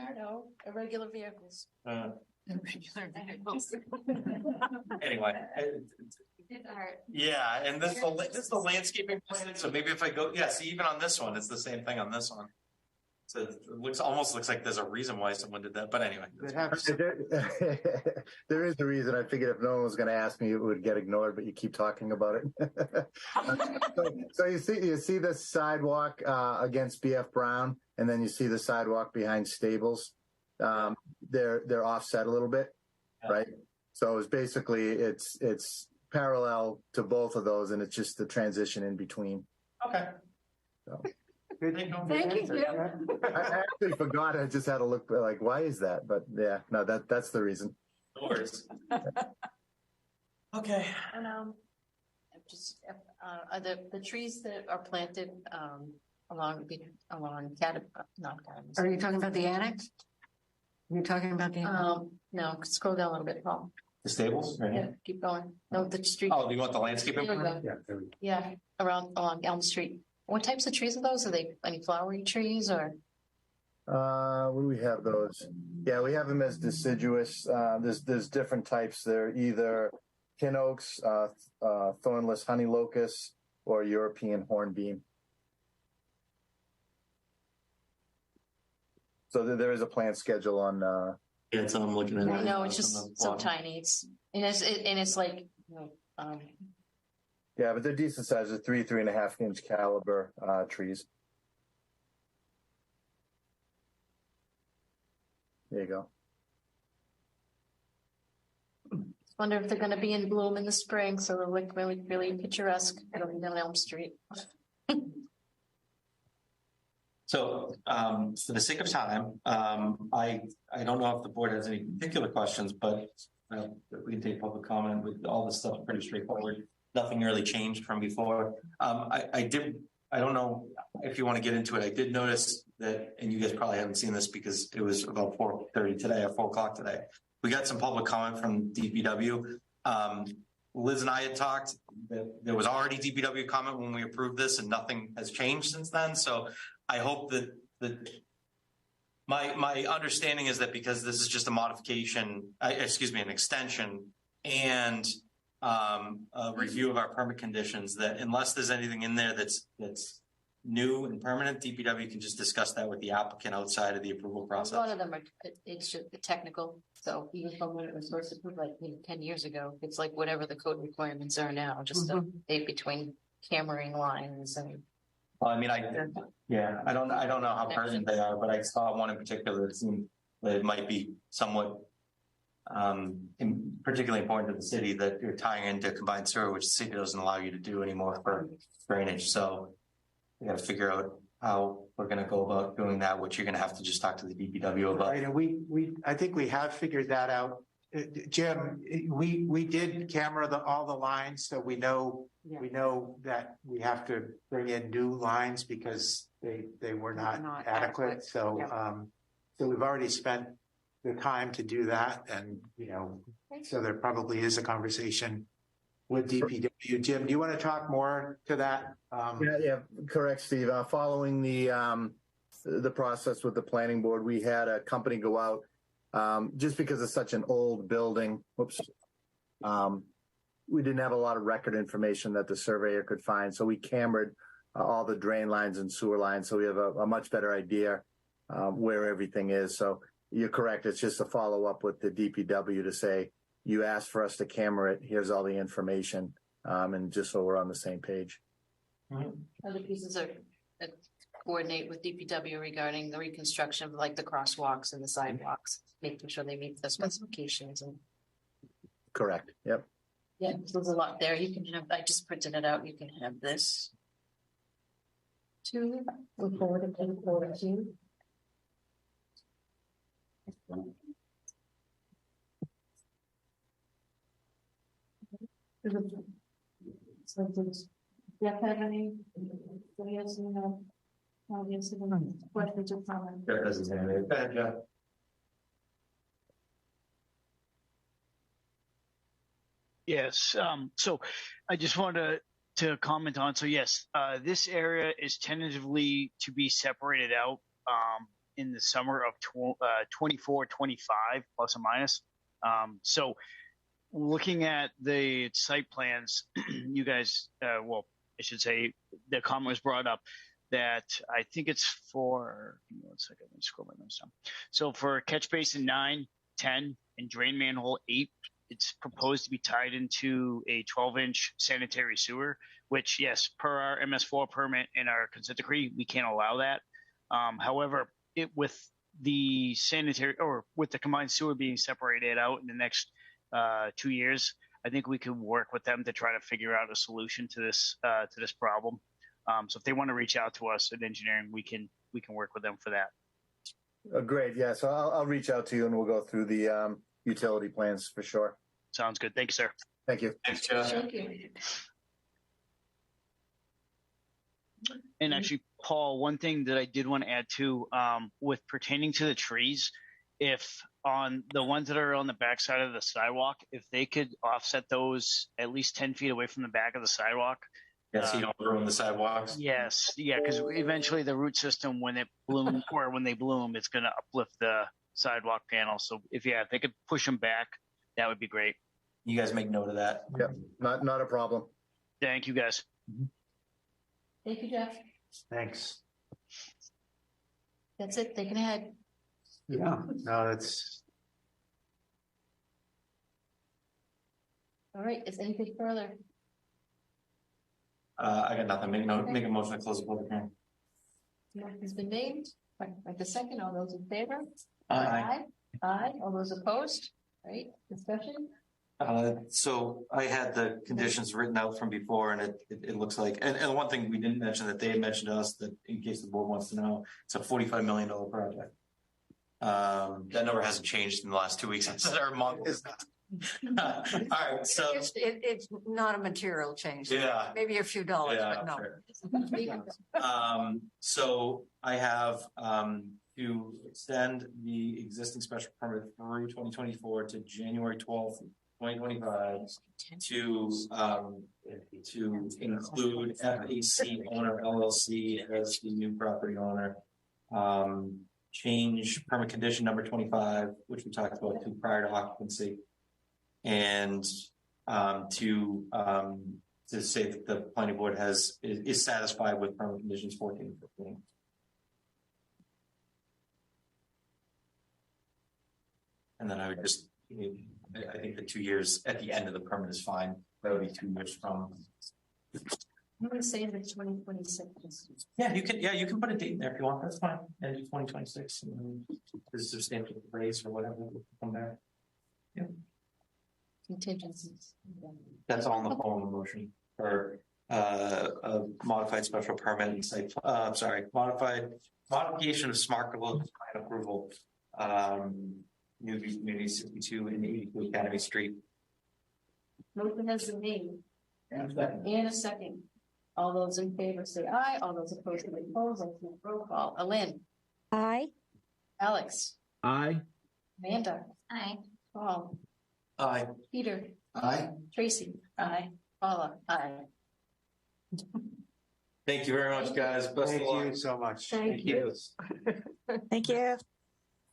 irregular vehicles. Irregular vehicles. Anyway. Yeah, and this is the landscaping plan. So maybe if I go, see, even on this one, it's the same thing on this one. So it almost looks like there's a reason why someone did that. But anyway, there is a reason. I figured if no one was going to ask me, it would get ignored. But you keep talking about it. So you see the sidewalk against BF Brown, and then you see the sidewalk behind Stables. They're offset a little bit, right? So it's basically it's parallel to both of those, and it's just the transition in between. Okay. So. Thank you, Jim. I actually forgot. I just had to look like, why is that? But yeah, no, that's the reason. No worries. Okay. And are the trees that are planted along Are you talking about the annex? Are you talking about the no, scroll down a little bit, Paul. The Stables? Right Yeah, keep going. No, the street. Oh, do you want the landscaping? There we go. Yeah, along Elm Street. What types of trees are those? Are they any flowery trees or? What do we have those? Yeah, we have them as deciduous. There's different types. They're either pin oaks, thornless honey locust, or European hornbeam. So there is a plant schedule on. Yeah, so I'm looking at it. I know it's just so tiny. It's like Yeah, but they're decent size. They're 3.5 inch caliber trees. There you go. wonder if they're going to be in bloom in the spring, so they'll look really, really picturesque going down Elm Street. So, for the sake of time, I don't know if the board has any particular questions, but we can take public comment. With all this stuff, pretty straightforward. Nothing really changed from before. I don't know if you want to get into it. I did notice that, and you guys probably haven't seen this because it was about 4:30 today or 4 o'clock today. We got some public comment from DPW. Liz and I had talked that there was already DPW comment when we approved this, and nothing has changed since then. So I hope that my understanding is that because this is just a modification, an extension and a review of our permit conditions, that unless there's anything in there that's new and permanent, DPW can just discuss that with the applicant outside of the approval process. One of them are, it's just technical. So even from when it was first approved, like 10 years ago, it's like whatever the code requirements are now, just the date between cammering lines and. Well, I mean, I don't know how pertinent they are, but I saw one in particular that seemed that it might be somewhat particularly important to the city, that you're tying into combined sewer, which the city doesn't allow you to do anymore for drainage. So we got to figure out how we're going to go about doing that, which you're going to have to just talk to the DPW about. Right, and I think we have figured that out. Jim, we did camera all the lines, so we know that we have to bring in new lines because they were not adequate. So so we've already spent the time to do that, and so there probably is a conversation with DPW. Jim, do you want to talk more to that? Yeah, correct, Steve. Following the process with the planning board, we had a company go out. Just because it's such an old building, we didn't have a lot of record information that the surveyor could find. So we cambered all the drain lines and sewer lines. So we have a much better idea where everything is. So you're correct. It's just a follow up with the DPW to say, you asked for us to camera it. Here's all the information. And just so we're on the same page. Other pieces are coordinate with DPW regarding the reconstruction of like the crosswalks and the sidewalks, making sure they meet the specifications. And correct. Yep. Yeah, there's a lot there. You can have, I just printed it out. You can have this. To report and forward to. So does Jeff have any? Do you have some, questions or comments? Jeff doesn't say anything. Go ahead, Jeff. Yes. So I just wanted to comment on. So yes, this area is tentatively to be separated out in the summer of 24, 25 plus or minus. So looking at the site plans, you guys, well, I should say the comment was brought up that I think it's for, give me 1 second, let me scroll my notes down. So for catch basin 9, 10, and drain manhole 8, it's proposed to be tied into a 12-inch sanitary sewer, which, yes, per our MS4 permit and our consent decree, we can't allow that. However, with the sanitary or with the combined sewer being separated out in the next 2 years, I think we could work with them to try to figure out a solution to this problem. So if they want to reach out to us at engineering, we can work with them for that. Great. Yeah. So I'll reach out to you and we'll go through the utility plans for sure. Sounds good. Thank you, sir. Thank you. Thanks, Jeff. Thank you. And actually, Paul, one thing that I did want to add to, with pertaining to the trees, if on the ones that are on the backside of the sidewalk, if they could offset those at least 10 feet away from the back of the sidewalk. Yeah, so you don't ruin the sidewalks. Yes. Yeah. Because eventually the root system, when it blooms or when they bloom, it's going to uplift the sidewalk panel. So if they could push them back, that would be great. You guys make note of that. Yep. Not a problem. Thank you, guys. Thank you, Jeff. Thanks. That's it. Thinking ahead. Yeah, no, that's. All right. Is anything further? I got nothing. Make a motion to close the public hearing. Motion's been made. Like the second, all those in favor? Aye. Aye. All those opposed? Right. Discussion? So I had the conditions written out from before, and it looks like, and one thing we didn't mention that they had mentioned to us, that in case the board wants to know, it's a $45 million project. That number hasn't changed in the last 2 weeks. Or month. All right, so it's not a material change. Yeah. Maybe a few dollars, but no. Sure. So I have to extend the existing special permit through 2024 to January 12th, 2025 to include FAC owner LLC as the new property owner. Change permit condition number 25, which we talked about, to prior to occupancy, and to say that the planning board is satisfied with permit conditions 14 and 15. And then I would just, I think the 2 years at the end of the permit is fine. That would be 2 years from. I'm going to say that 2026. Yeah, you can put a date in there if you want. That's fine. End of 2026, and then there's a substantial raise or whatever from there. Yeah. Contingencies. That's all in the form of a motion for a modified special permit and site. Modification of smart plan approval. New Community 62 and 82 Academy Street. Motion has been made. And a second. All those in favor say aye. All those opposed say opposed. Roll call. Alin. Aye. Alex. Aye. Amanda. Aye. Paul. Aye. Peter. Aye. Tracy. Aye. Paula. Aye. Thank you very much, guys. Best Thank of luck. you so much. Thank you. Thank you.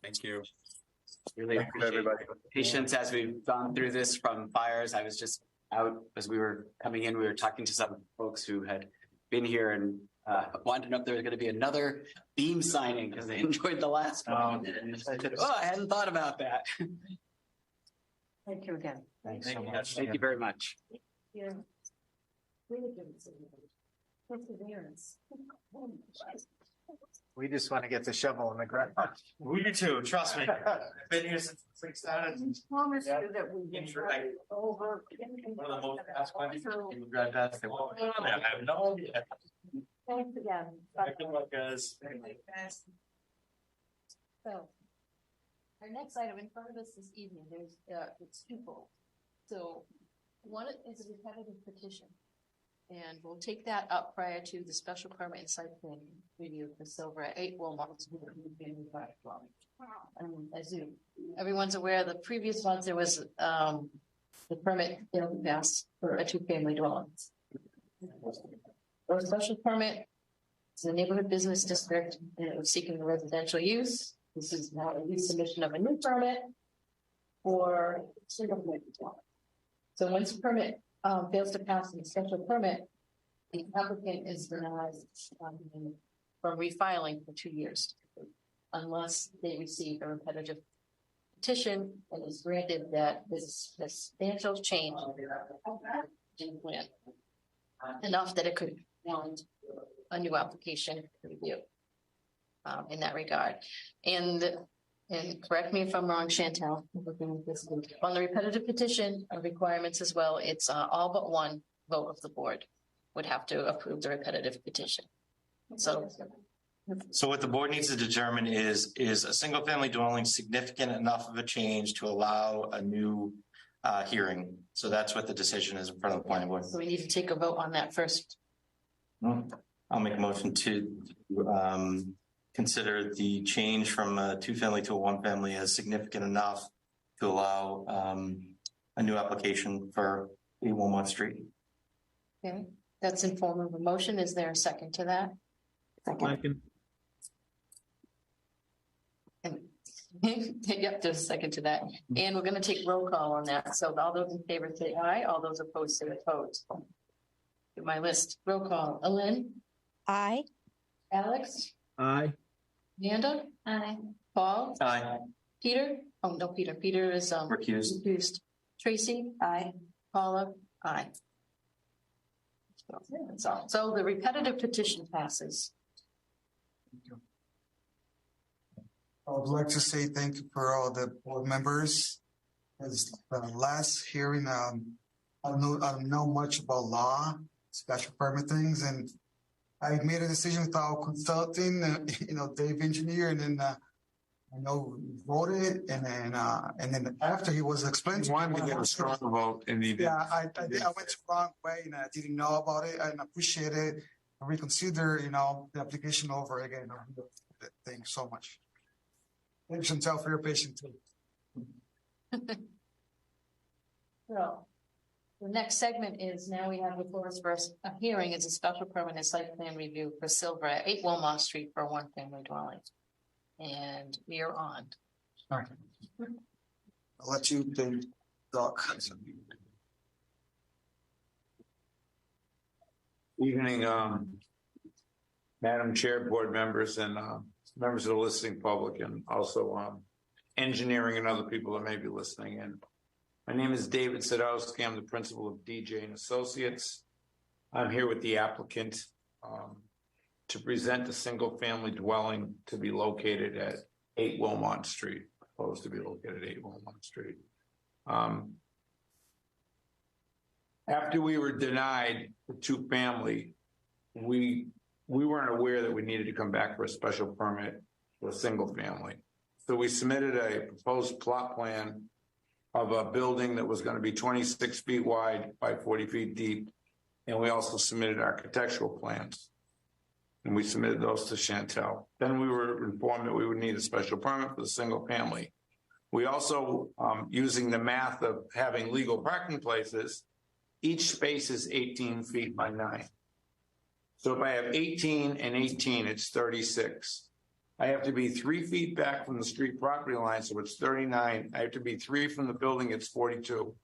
Thank you. Really appreciate patience as we've gone through this from fires. I was just out as we were coming in. We were talking to some folks who had been here and wanted to know if there was going to be another beam signing because they enjoyed the last one. And I said, I hadn't thought about that. Thank you again. Thanks so much. Thank you very much. Yeah. Perseverance. We just want to get the shovel in the ground. We do too. Trust me. I've been here since we started. Promise you that we get over. One of the most asked questions. People drive past. They walk. I have no idea. Thanks again. Good luck, guys. So, Our next item in front of us this evening, it's twofold. So one is a repetitive petition. And we'll take that up prior to the special permit and site plan review for Silver at 8 Wilmot. As everyone's aware, the previous ones, there was the permit failed to pass for a two-family dwelling. For a special permit, it's a neighborhood business district, and it was seeking residential use. This is now a resubmission of a new permit for single-family dwelling. So once the permit fails to pass the special permit, the applicant is denied from refiling for 2 years, unless they receive a repetitive petition and is granted that this substantial change in the plan enough that it could warrant a new application review in that regard. And correct me if I'm wrong, Chantel, on the repetitive petition requirements as well, it's all but one vote of the board would have to approve the repetitive petition. So what the board needs to determine is a single family dwelling significant enough of a change to allow a new hearing? So that's what the decision is in front of the planning board. So we need to take a vote on that first. I'll make a motion to consider the change from a two-family to a one-family as significant enough to allow a new application for 8 Wilmot Street. Okay, that's in form of a motion. Is there a second to that? Second. Yep, there's a second to that. And we're going to take roll call on that. So all those in favor say aye. All those opposed say opposed. Get my list. Roll call. Ellen? Aye. Alex? Aye. Amanda? Aye. Paul? Aye. Peter? Oh, no, Peter. Peter is recused. Tracy? Aye. Paula? Aye. So the repetitive petition passes. I would like to say thank you for all the board members. As the last hearing, I don't know much about law, special permit things, and I made a decision without consulting, Dave engineer, and then wrote it, and then after he was explaining, you wanted to get a strong vote, and he did. I went the wrong way, and I didn't know about it, and I appreciate it. I reconsider, the application over again. Thank you so much. Thank you, Chantel, for your patience too. So the next segment is now we have before us first a hearing. It's a special permit and site plan review for Silver at 8 Wilmot Street for a one-family dwelling. And we are on. All right. I'll let you talk. Evening, Madam Chair, board members, and members of the listening public, and also engineering and other people that may be listening in. My name is David Sadowski. I'm the principal of DJ and Associates. I'm here with the applicant to present a single-family dwelling to be located at 8 Wilmot Street, proposed to be located at 8 Wilmot Street. After we were denied the two-family, we weren't aware that we needed to come back for a special permit for a single-family. So we submitted a proposed plot plan of a building that was going to be 26 feet wide by 40 feet deep. And we also submitted architectural plans. And we submitted those to Chantel. Then we were informed that we would need a special permit for the single family. We also, using the math of having legal parking places, each space is 18 feet by 9. So if I have 18 and 18, it's 36. I have to be 3 feet back from the street property line, so it's 39. I have to be 3 from the building, it's 42.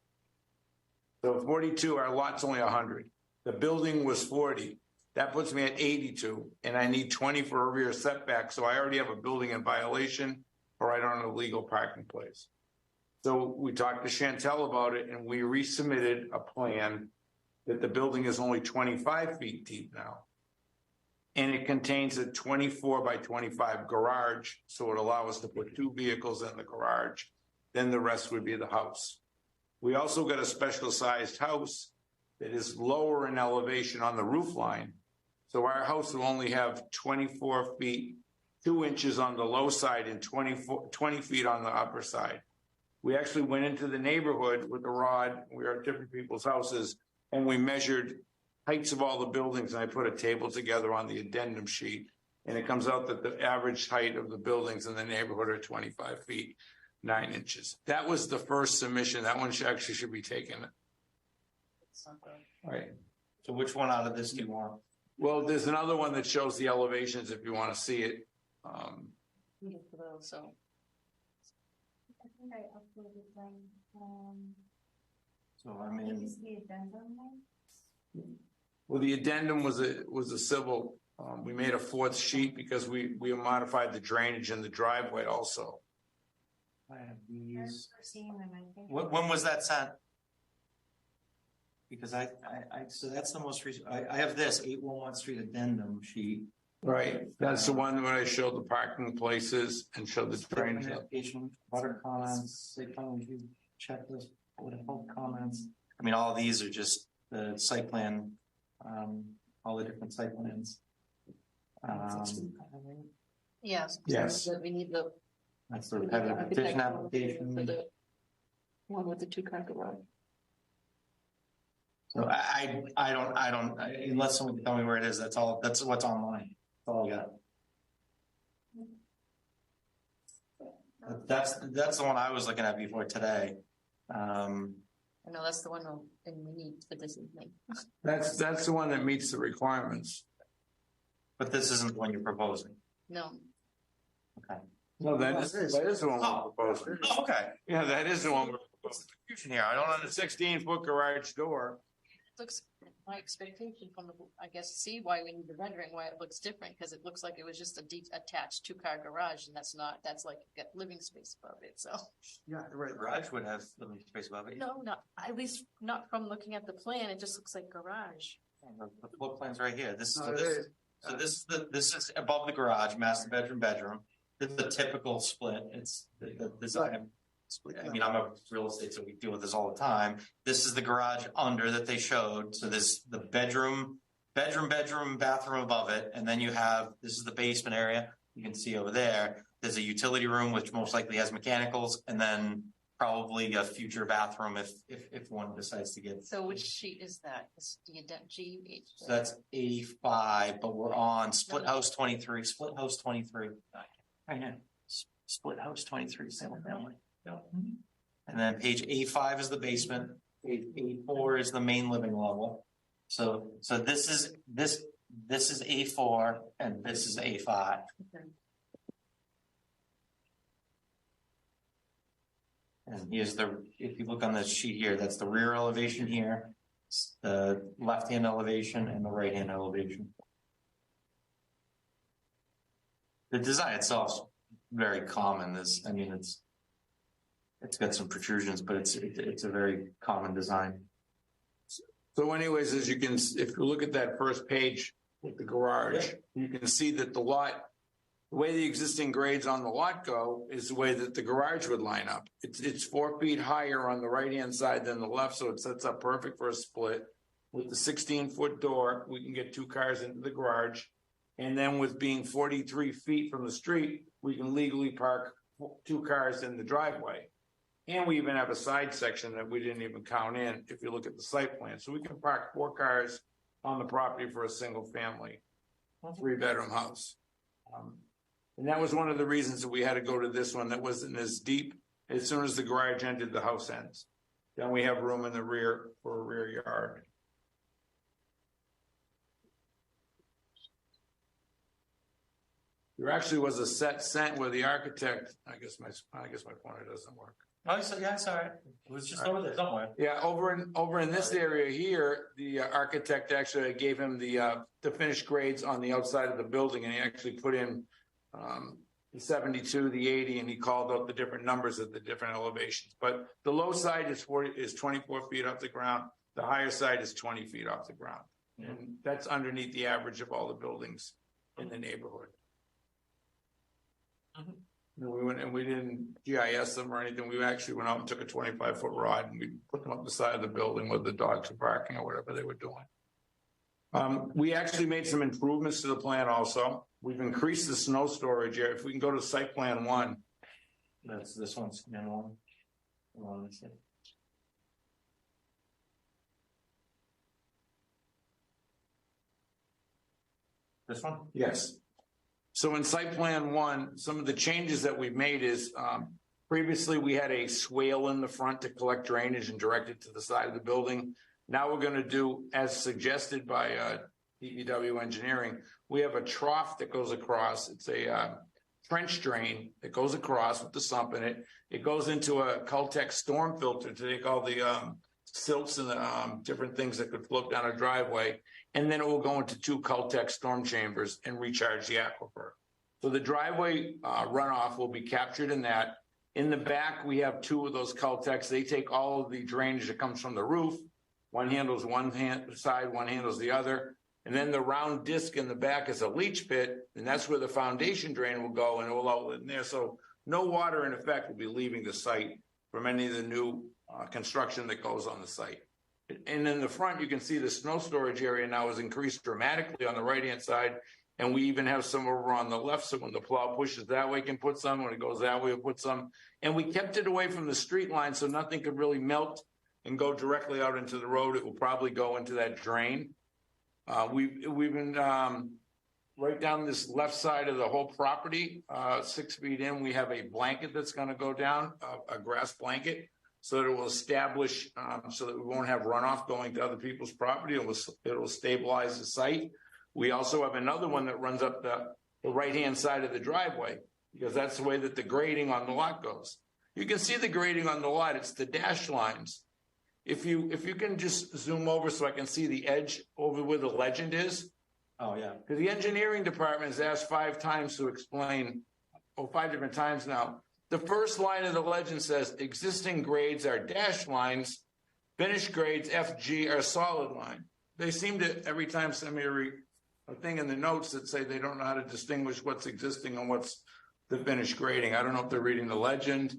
So 42, our lot's only 100. The building was 40. That puts me at 82, and I need 20 for a rear setback, so I already have a building in violation, or I don't have a legal parking place. So we talked to Chantel about it, and we resubmitted a plan that the building is only 25 feet deep now. And it contains a 24 by 25 garage, so it allows us to put 2 vehicles in the garage. Then the rest would be the house. We also got a special sized house that is lower in elevation on the roof line. So our house will only have 24 feet 2 inches on the low side and 20 feet on the upper side. We actually went into the neighborhood with a rod. We were at different people's houses and we measured heights of all the buildings. And I put a table together on the addendum sheet. And it comes out that the average height of the buildings in the neighborhood are 25 feet, 9 inches. That was the first submission. That one actually should be taken. Right. So which one out of this do you want? Well, there's another one that shows the elevations if you want to see it. So. I think I uploaded them. So I mean, Is the addendum there? Well, the addendum was a civil. We made a 4th sheet because we modified the drainage in the driveway also. I have I these. remember seeing them, I think. When was that sent? Because so that's the most recent. I have this 811 Street addendum sheet. Right. That's the one where I showed the parking places and showed the drainage. Application, water comments, site plan review checklist, board of health comments. I mean, all these are just the site plan, all the different site plans. Yes. Yes. We need the. That's the repetitive petition application. For the one with the 2-car garage. So I don't, unless someone can tell me where it is, that's what's online. That's all I got. That's the one I was looking at before today. I know that's the one we need for this evening. That's the one that meets the requirements. But this isn't the one you're proposing. No. Okay. No, that is the one we're proposing. Okay. Yeah, that is the one we're proposing. Confusion here. I don't understand. 16-foot garage door. Looks my expectation from the, I guess, see why we need the rendering, why it looks different, because it looks like it was just a attached 2-car garage, and that's like got living space above it. So Yeah, the garage would have living space above it. no, not at least not from looking at the plan. It just looks like garage. The floor plan's right here. This is above the garage, master bedroom. This is a typical split. It's the design. I mean, I'm a real estate, so we deal with this all the time. This is the garage under that they showed. So this the bedroom, bathroom above it, and then this is the basement area. You can see over there. There's a utility room which most likely has mechanicals, and then probably a future bathroom if one decides to get. So which sheet is that? Is the G? So that's 85, but we're on split house 23. Split house 23. Right here. Split house 23, single family. And then page A5 is the basement. Page A4 is the main living level. So this is A4 and this is A5. Okay. And here's if you look on the sheet here, that's the rear elevation here, the left-hand elevation and the right-hand elevation. The design itself is very common. It's got some protrusions, but it's a very common design. So anyways, if you look at that first page with the garage, you can see that the way the existing grades on the lot go is the way that the garage would line up. It's 4 feet higher on the right-hand side than the left, so it sets up perfect for a split. With the 16-foot door, we can get 2 cars into the garage. And then with being 43 feet from the street, we can legally park 2 cars in the driveway. And we even have a side section that we didn't even count in if you look at the site plan. So we can park 4 cars on the property for a single family, 3-bedroom house. And that was one of the reasons that we had to go to this one that wasn't as deep. As soon as the garage ended, the house ends. Then we have room in the rear for a rear yard. There actually was a set sent where the architect, I guess my pointer doesn't work. Oh, so yeah, it's all right. It was just over there somewhere. Yeah, over in this area here, the architect actually gave him the finished grades on the outside of the building, and he actually put in the 72, the 80, and he called out the different numbers at the different elevations. But the low side is 24 feet off the ground. The higher side is 20 feet off the ground, and that's underneath the average of all the buildings in the neighborhood. We didn't GIS them or anything. We actually went out and took a 25-foot rod and we put them up the side of the building where the dogs were barking or whatever they were doing. We actually made some improvements to the plan also. we've increased the snow storage area. If we can go to site plan 1. That's this one's one. This one? Yes. So in site plan 1, some of the changes that we've made is, previously we had a swale in the front to collect drainage and direct it to the side of the building. Now we're going to do, as suggested by DPW engineering, we have a trough that goes across. It's a trench drain that goes across with the sump in it. It goes into a Cultec storm filter to take all the silts and the different things that could float down a driveway. And then it will go into 2 Cultec storm chambers and recharge the aquifer. So the driveway runoff will be captured in that. In the back, we have 2 of those Cultecs. They take all of the drainage that comes from the roof. One handles one side, one handles the other. And then the round disc in the back is a leach pit, and that's where the foundation drain will go, and it will outlet in there. So no water, in effect, will be leaving the site from any of the new construction that goes on the site. And in the front, you can see the snow storage area now has increased dramatically on the right-hand side, and we even have some over on the left, so when the plow pushes that way, it can put some. When it goes that way, it'll put some. And we kept it away from the street line, so nothing could really melt and go directly out into the road. It will probably go into that drain. We've been right down this left side of the whole property, 6 feet in, we have a blanket that's going to go down, a grass blanket, so that it will establish, so that we won't have runoff going to other people's property. It will stabilize the site. We also have another one that runs up the right-hand side of the driveway, because that's the way that the grading on the lot goes. You can see the grading on the lot. It's the dash lines. If you can just zoom over so I can see the edge over where the legend is. Oh, yeah. Because the engineering department has asked 5 times to explain, 5 different times now. The first line of the legend says existing grades are dash lines, finished grades FG are solid line. They seem to every time send me a thing in the notes that say they don't know how to distinguish what's existing and what's the finished grading. I don't know if they're reading the legend.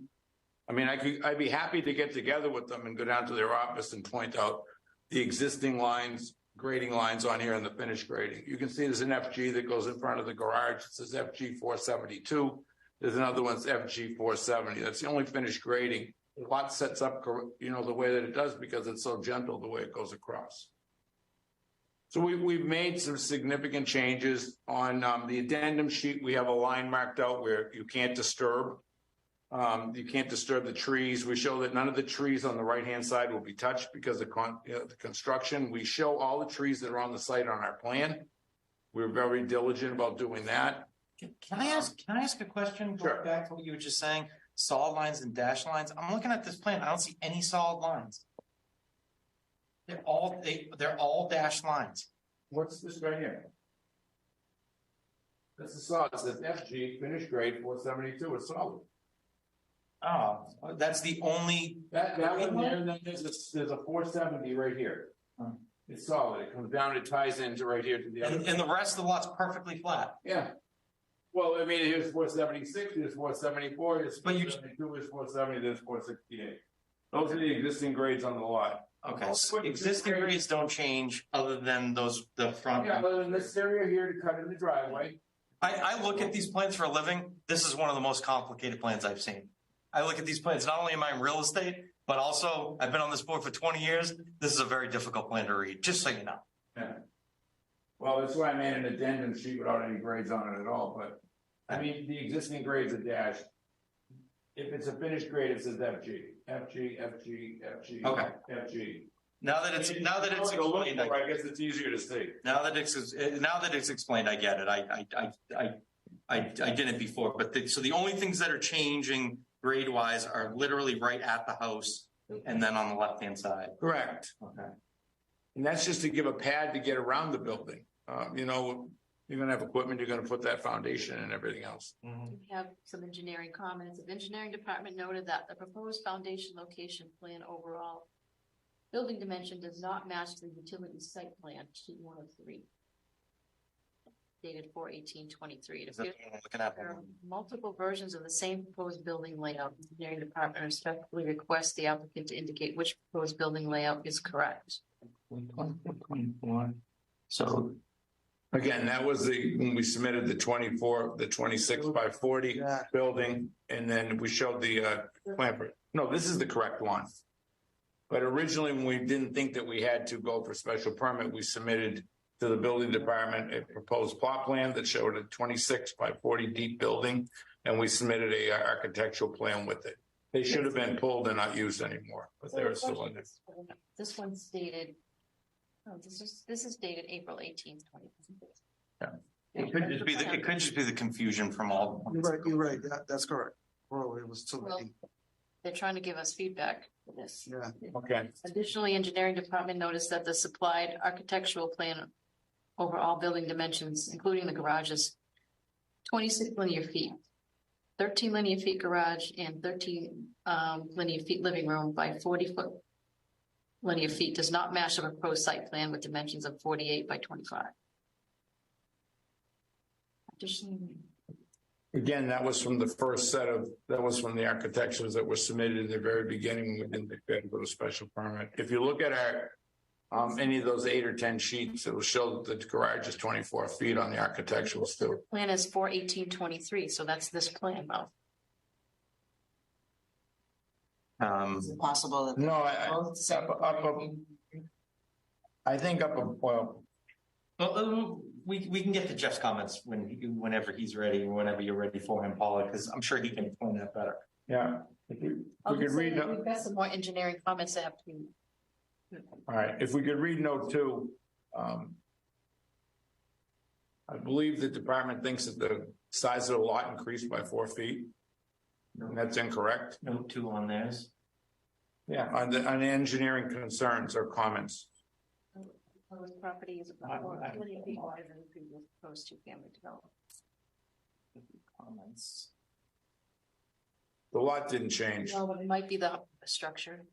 I mean, I'd be happy to get together with them and go down to their office and point out the existing lines, grading lines on here and the finished grading. You can see there's an FG that goes in front of the garage. It says FG 472. There's another one's FG 470. That's the only finished grading. The lot sets up, the way that it does because it's so gentle the way it goes across. So we've made some significant changes on the addendum sheet. We have a line marked out where you can't disturb. You can't disturb the trees. We show that none of the trees on the right-hand side will be touched because of the construction. We show all the trees that are on the site on our plan. We're very diligent about doing that. Can I ask a question? Sure. Going back to what you were just saying, solid lines and dash lines. I'm looking at this plan. I don't see any solid lines. They're all dash lines. What's this right here? This is solid. It says FG finished grade 472. It's solid. Oh, that's the only that one there. And then there's a 470 right here. It's solid. It comes down. It ties into right here to the other. And the rest of the lot's perfectly flat. Yeah. Well, I mean, here's 476. Here's 474. Here's 472. Here's 470. There's 468. Those are the existing grades on the lot. Okay. So existing grades don't change other than the front. Yeah, other than this area here to cut in the driveway. I look at these plans for a living. This is one of the most complicated plans I've seen. I look at these plans, not only am I in real estate, but also I've been on this board for 20 years. This is a very difficult plan to read, just so you know. Yeah. Well, that's why I made an addendum sheet without any grades on it at all. But I mean, the existing grades are dashed. If it's a finished grade, it says FG, FG, FG, FG, okay. FG. Now that it's explained, I guess it's easier to see. Now that it's explained, I get it. I didn't before, but so the only things that are changing grade wise are literally right at the house and then on the left hand side. Correct. Okay. And that's just to give a pad to get around the building. You're going to have equipment, you're going to put that foundation and everything else. We have some engineering comments. The engineering department noted that the proposed foundation location plan overall building dimension does not match the utility site plan sheet 103. Dated 4/18/23. It appears there are multiple versions of the same proposed building layout. The engineering department respectfully requests the applicant to indicate which proposed building layout is correct. So Again, that was when we submitted the 26 by 40 building, and then we showed the plan for it. No, this is the correct one. But originally, when we didn't think that we had to go for special permit, we submitted to the building department a proposed plot plan that showed a 26 by 40 deep building, and we submitted a architectural plan with it. They should have been pulled and not used anymore, but they're still in there. This one's dated, oh, this is dated April 18th, 2020. Yeah. It could just be the confusion from all. You're right. That's correct. Well, it was too late. They're trying to give us feedback for this. Yeah. Okay. Additionally, engineering department noticed that the supplied architectural plan over all building dimensions, including the garages, 26 linear feet, 13 linear feet garage, and 13 linear feet living room by 40-foot linear feet does not match the proposed site plan with dimensions of 48 by 25. Additionally, Again, that was from the first that was from the architectures that were submitted in the very beginning. We didn't think we had to go to special permit. If you look at our, any of those 8 or 10 sheets, it will show that the garage is 24 feet on the architectural still. Plan is 4/18/23, so that's this plan, though. Is it possible that? No, I think well, we can get to Jeff's comments whenever he's ready, or whenever you're ready for him, Paula, because I'm sure he can explain that better. Yeah. We could read. We've got some more engineering comments that have to be. All right. If we could read note 2, I believe the department thinks that the size of the lot increased by 4 feet. And that's incorrect. Note 2 on theirs. Yeah, on the engineering concerns or comments. Proposed property is about 4 feet wider than the previous proposed 2-family development. Comments. The lot didn't change. No, but it might be the structure.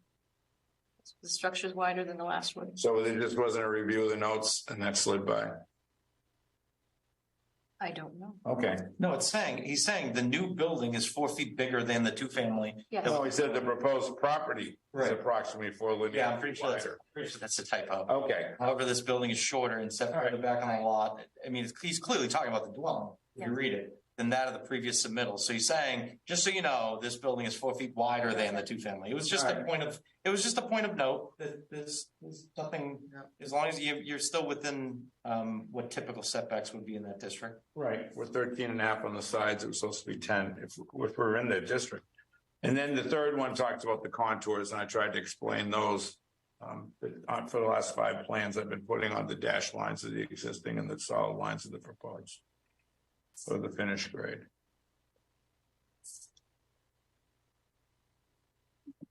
The structure is wider than the last one. So there just wasn't a review of the notes and that slid by. I don't know. Okay. No, he's saying the new building is 4 feet bigger than the 2-family. Yes. No, he said the proposed property is Right. approximately 4 linear. Yeah, I'm pretty sure that's a typo. Okay. However, this building is shorter and set further back on the lot. I mean, he's clearly talking about the dwelling, if you read it, than that of the previous submittal. So he's saying, just so you know, this building is 4 feet wider than the 2-family. It was just a point of note that there's nothing, as long as you're still within what typical setbacks would be in that district. Right. We're 13.5 on the sides. It was supposed to be 10 if we're in the district. And then the third one talks about the contours, and I tried to explain those. For the last 5 plans, I've been putting on the dashed lines of the existing and the solid lines of the proposed for the finished grade.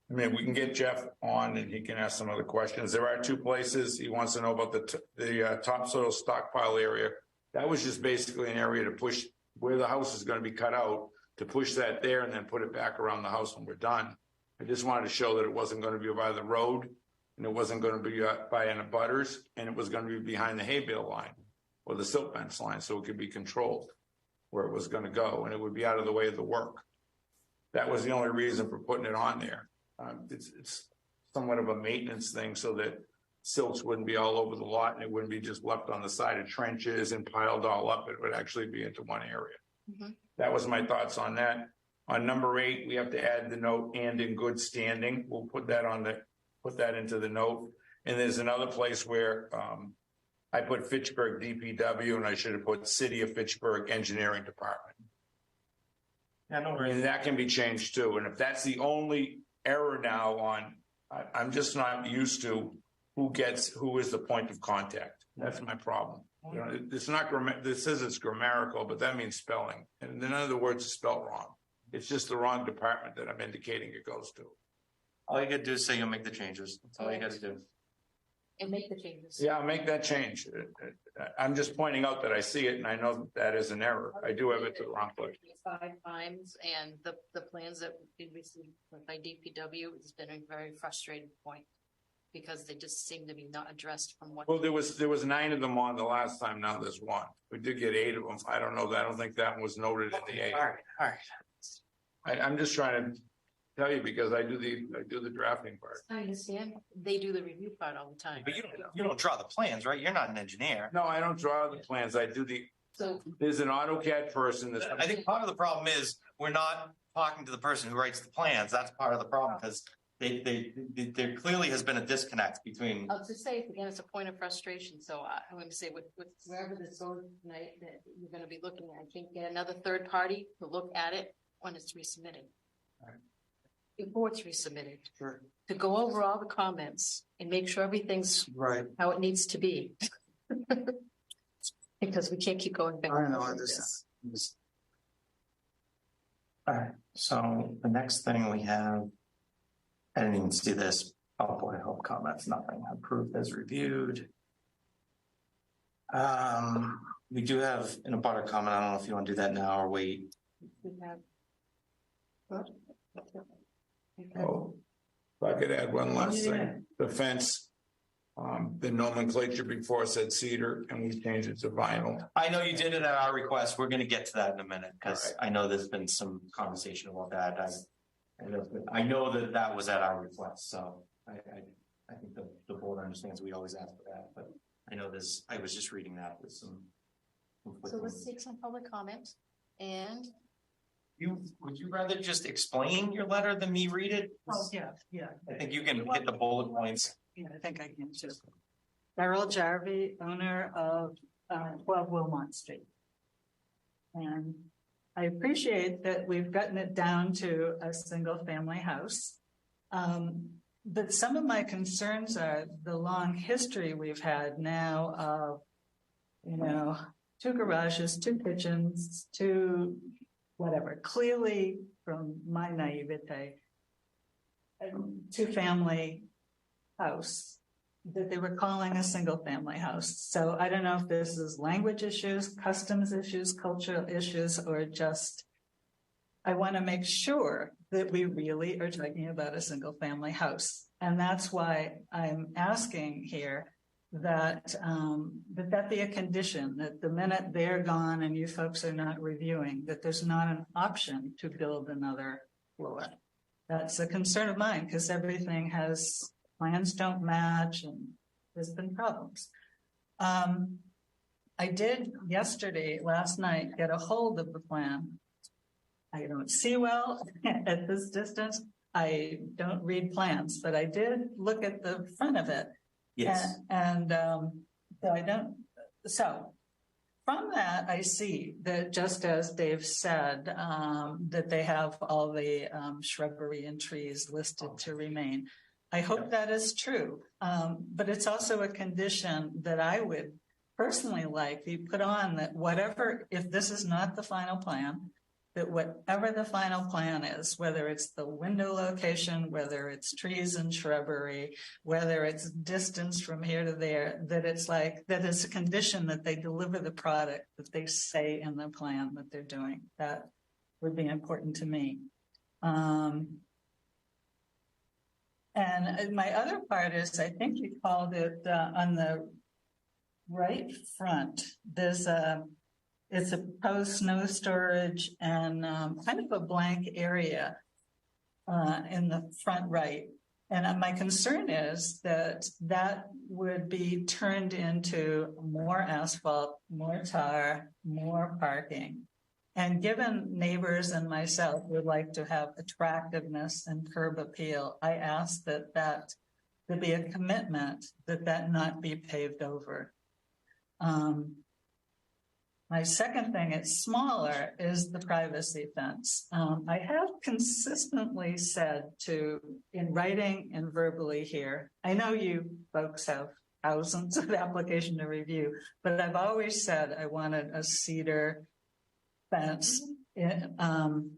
I mean, we can get Jeff on and he can ask some other questions. There are 2 places he wants to know about the topsoil stockpile area. That was just basically an area to push where the house is going to be cut out, to push that there and then put it back around the house when we're done. I just wanted to show that it wasn't going to be by the road, and it wasn't going to be by any butters, and it was going to be behind the hay bale line or the silt fence line, so it could be controlled where it was going to go, and it would be out of the way of the work. That was the only reason for putting it on there. It's somewhat of a maintenance thing so that silts wouldn't be all over the lot and it wouldn't be just left on the side of trenches and piled all up. It would actually be into one area. Mm-hmm. That was my thoughts on that. On number 8, we have to add the note "and in good standing." We'll put that into the note. And there's another place where I put Fitchburg DPW and I should have put City of Fitchburg Engineering Department. Yeah, no worries. And that can be changed too. And if that's the only error now on, I'm just not used to who is the point of contact. That's my problem. You know, it's not this says it's grammatical, but that means spelling. And none of the words are spelled wrong. It's just the wrong department that I'm indicating it goes to. All you got to do is say you'll make the changes. That's all you got to do. And make the changes. Yeah, I'll make that change. I'm just pointing out that I see it and I know that is an error. I do have it to the wrong place. 5 times, and the plans that we received by DPW has been a very frustrating point because they just seem to be not addressed from what. Well, there was 9 of them on the last time. Now there's 1. We did get 8 of them. I don't know. I don't think that one was noted in the 8. All right. I'm just trying to tell you because I do the drafting part. I understand. They do the review part all the time. But you don't draw the plans, right? You're not an engineer. No, I don't draw the plans. I do there's an AutoCAD person that's. I think part of the problem is we're not talking to the person who writes the plans. That's part of the problem because there clearly has been a disconnect between. I'll just say, again, it's a point of frustration. So I'm going to say with wherever this goes tonight that you're going to be looking at, I think get another third party to look at it when it's resubmitted. Right. Before it's resubmitted. Sure. To go over all the comments and make sure everything's right how it needs to be. Because we can't keep going back. I know this. All right. So the next thing we have, I didn't even see this. Oh boy, hope comments, nothing. Approved as reviewed. We do have an abutter comment. I don't know if you want to do that now or wait. We have. Oh, if I could add one last thing. The fence, the nomenclature before said cedar and we changed it to vinyl. I know you did it at our request. We're going to get to that in a minute because I know there's been some conversation about that. I know that was at our request. So I think the board understands we always ask for that, but I know I was just reading that with some. So let's take some public comment and. Would you rather just explain your letter than me read it? Oh, yeah. I think you can hit the bullet points. Yeah, I think I can just. Darrell Jarvie, owner of 12 Wilmot Street. And I appreciate that we've gotten it down to a single family house. But some of my concerns are the long history we've had now of, 2 garages, 2 kitchens, 2 whatever, clearly from my naivete, a 2-family house that they were calling a single family house. So I don't know if this is language issues, customs issues, cultural issues, or just, I want to make sure that we really are talking about a single family house. And that's why I'm asking here that that be a condition, that the minute they're gone and you folks are not reviewing, that there's not an option to build another floor. That's a concern of mine because everything plans don't match and there's been problems. I did last night, get a hold of the plan. I don't see well at this distance. I don't read plans, but I did look at the front of it. Yes. And so from that, I see that just as Dave said, that they have all the shrubbery and trees listed to remain. I hope that is true. But it's also a condition that I would personally like be put on that whatever, if this is not the final plan, that whatever the final plan is, whether it's the window location, whether it's trees and shrubbery, whether it's distance from here to there, that it's a condition that they deliver the product that they say in the plan that they're doing. That would be important to me. And my other part is, I think you called it on the right front, it's a proposed snow storage and kind of a blank area in the front right. And my concern is that would be turned into more asphalt, more tar, more parking. And given neighbors and myself would like to have attractiveness and curb appeal, I ask that there be a commitment that not be paved over. My second thing, it's smaller, is the privacy fence. I have consistently said in writing and verbally here, I know you folks have thousands of applications to review, but I've always said I wanted a cedar fence,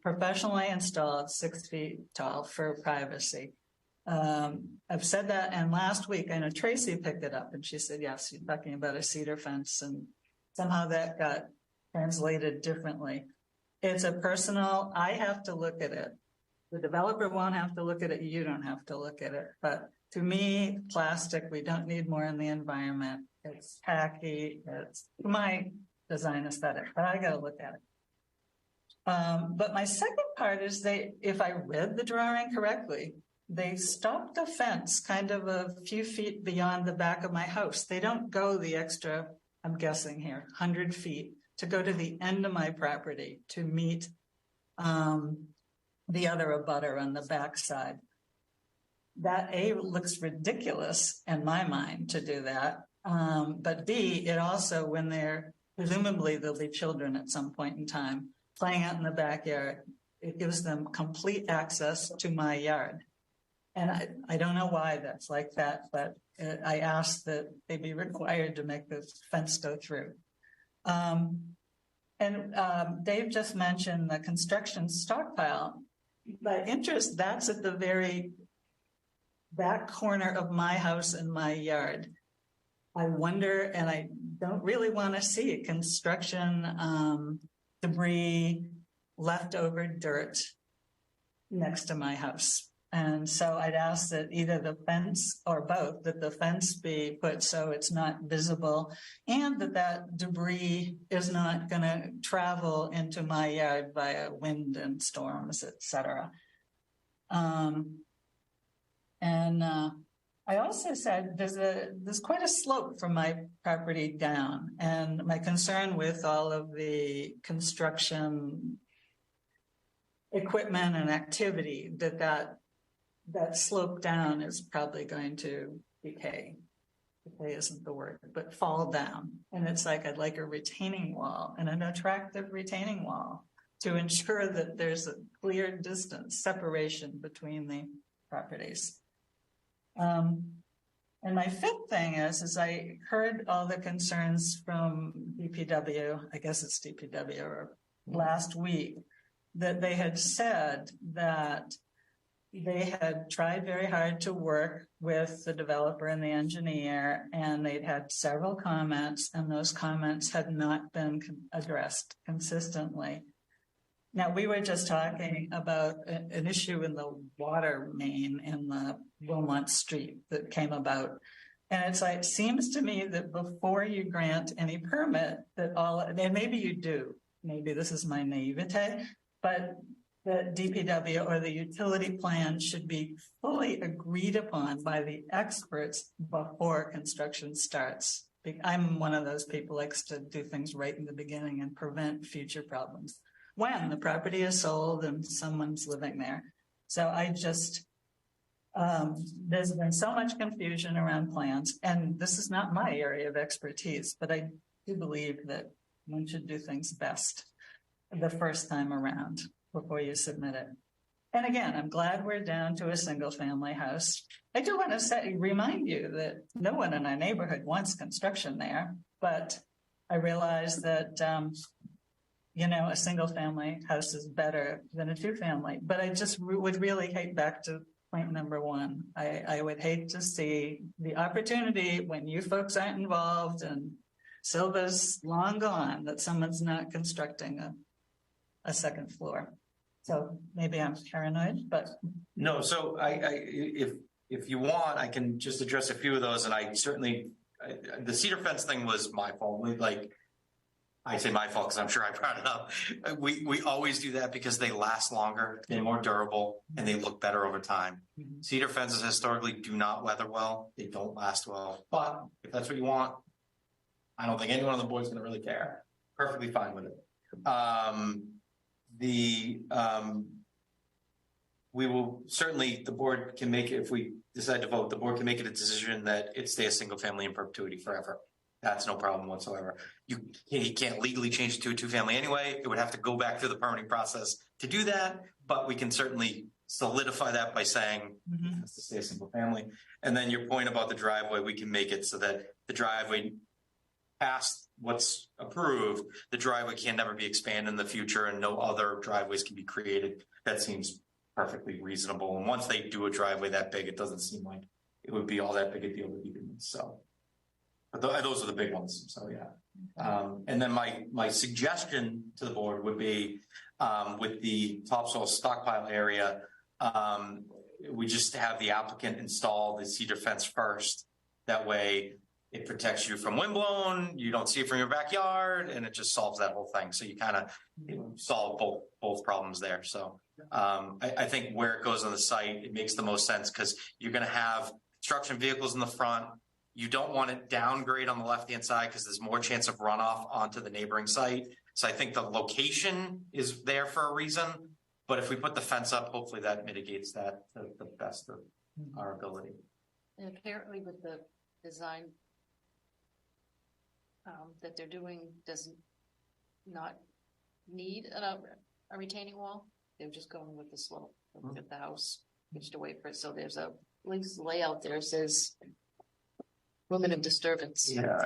professionally installed 6 feet tall for privacy. I've said that, and last week I know Tracy picked it up and she said, yes, you're talking about a cedar fence, and somehow that got translated differently. It's a personal, I have to look at it. The developer won't have to look at it. You don't have to look at it. But to me, plastic, we don't need more in the environment. It's tacky. It's my design aesthetic, but I got to look at it. But my second part is if I read the drawing correctly, they stopped the fence kind of a few feet beyond the back of my house. They don't go the extra, I'm guessing here, 100 feet to go to the end of my property to meet the other abutter on the backside. That A, looks ridiculous in my mind to do that. But B, it also, when presumably there'll be children at some point in time playing out in the backyard, it gives them complete access to my yard. And I don't know why that's like that, but I asked that they be required to make the fence go through. Dave just mentioned the construction stockpile. By interest, that's at the very back corner of my house and my yard. I wonder, and I don't really want to see construction debris, leftover dirt next to my house. And so I'd ask that either the fence or both, that the fence be put so it's not visible and that debris is not going to travel into my yard via wind and storms, etc. I also said there's quite a slope from my property down, and my concern with all of the construction equipment and activity that slope down is probably going to decay. Decay isn't the word, but fall down. And it's like I'd like a retaining wall, and an attractive retaining wall to ensure that there's a clear distance separation between the properties. And my fifth thing is I heard all the concerns from DPW, I guess it's DPW, last week, that they had said that they had tried very hard to work with the developer and the engineer, and they'd had several comments, and those comments had not been addressed consistently. Now, we were just talking about an issue in the water main in the Wilmot Street that came about. And it's like, it seems to me that before you grant any permit, and maybe you do, maybe this is my naivete, but the DPW or the utility plan should be fully agreed upon by the experts before construction starts. I'm one of those people who likes to do things right in the beginning and prevent future problems when the property is sold and someone's living there. So I just, there's been so much confusion around plans, and this is not my area of expertise, but I do believe that one should do things best the first time around before you submit it. And again, I'm glad we're down to a single family house. I do want to remind you that no one in our neighborhood wants construction there, but I realize that, a single family house is better than a two family. But I just would really hate, back to point number one, I would hate to see the opportunity when you folks aren't involved and Silva's long gone, that someone's not constructing a second floor. So maybe I'm paranoid, but no. So if you want, I can just address a few of those. And I certainly, the cedar fence thing was my fault. I say my fault because I'm sure I brought it up. We always do that because they last longer, they're more durable, and they look better over time. Mm-hmm. Cedar fences historically do not weather well. They don't last well. But if that's what you want, I don't think anyone on the board is going to really care. Perfectly fine with it. We will certainly, the board can make it, if we decide to vote, the board can make it a decision that it stay a single family in perpetuity forever. That's no problem whatsoever. You can't legally change it to a two family anyway. It would have to go back through the permitting process to do that, but we can certainly solidify that by saying it has to stay a single family. And then your point about the driveway, we can make it so that the driveway past what's approved, the driveway can never be expanded in the future and no other driveways can be created. That seems perfectly reasonable. And once they do a driveway that big, it doesn't seem like it would be all that big a deal to begin with. So, but those are the big ones. So yeah. And then my suggestion to the board would be with the topsoil stockpile area, we just have the applicant install the cedar fence first. That way, it protects you from wind blown, you don't see it from your backyard, and it just solves that whole thing. So you kind of solve both problems there. So I think where it goes on the site, it makes the most sense because you're going to have construction vehicles in the front. You don't want it downgrade on the left-hand side because there's more chance of runoff onto the neighboring site. So I think the location is there for a reason. But if we put the fence up, hopefully that mitigates that to the best of our ability. And apparently with the design that they're doing does not need a retaining wall. They're just going with the slope. Look at the house pitched away for it. So there's at least layout there says limited disturbance. Yeah.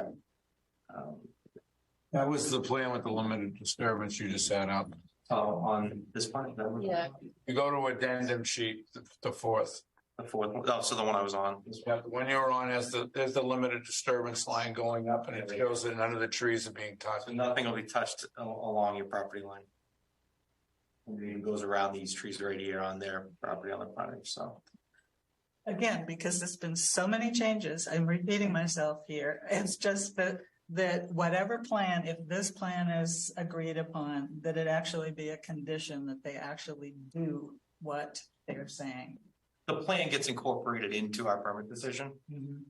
That was the plan with the limited disturbance you just set up. On this part? Yeah. You go to addendum sheet, the fourth. The fourth one. Oh, so the one I was on. Yeah, the one you were on there's the limited disturbance line going up, and it shows that none of the trees are being touched. So nothing will be touched along your property line. And it goes around these trees right here on their property on the frontage. So Again, because there's been so many changes, I'm repeating myself here. It's just that whatever plan, if this plan is agreed upon, that it actually be a condition that they actually do what they're saying. the plan gets incorporated into our permit decision.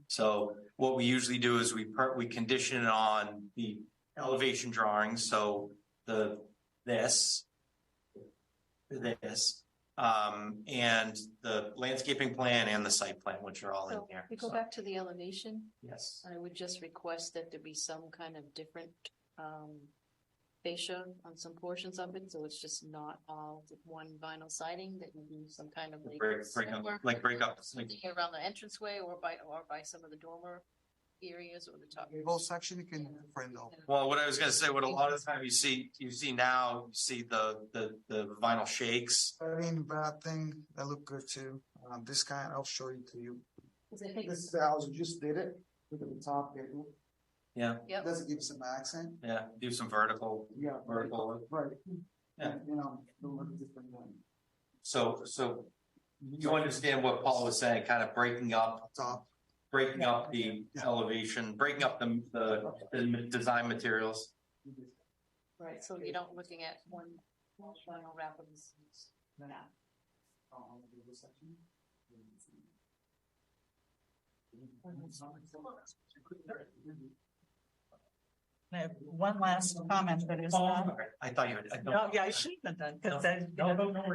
So what we usually do is we condition it on the elevation drawings. So this, and the landscaping plan and the site plan, which are all in So here. we go back to the elevation. Yes. I would just request that there be some kind of different fascia on some portions of it, so it's just not all one vinyl siding. That you do some kind of like break up around the entranceway or by some of the dormer areas or the top. Both section you can friend though. Well, what I was going to say, what a lot of the time you see the vinyl shakes. I mean, bad thing that look good too. This kind, I'll show you to you. I think This is the house you just did it. Look at the top there. Yeah. Yep. Does it give some accent? Yeah. Do some vertical. Yeah. Vertical. Right. Yeah. You know, a little different one. So you understand what Paul was saying, kind of breaking up the elevation, breaking up the design materials. Right, so you're not looking at one vinyl wrap of this. I have one last comment that is not. I thought you had. No, yeah, I shouldn't have done because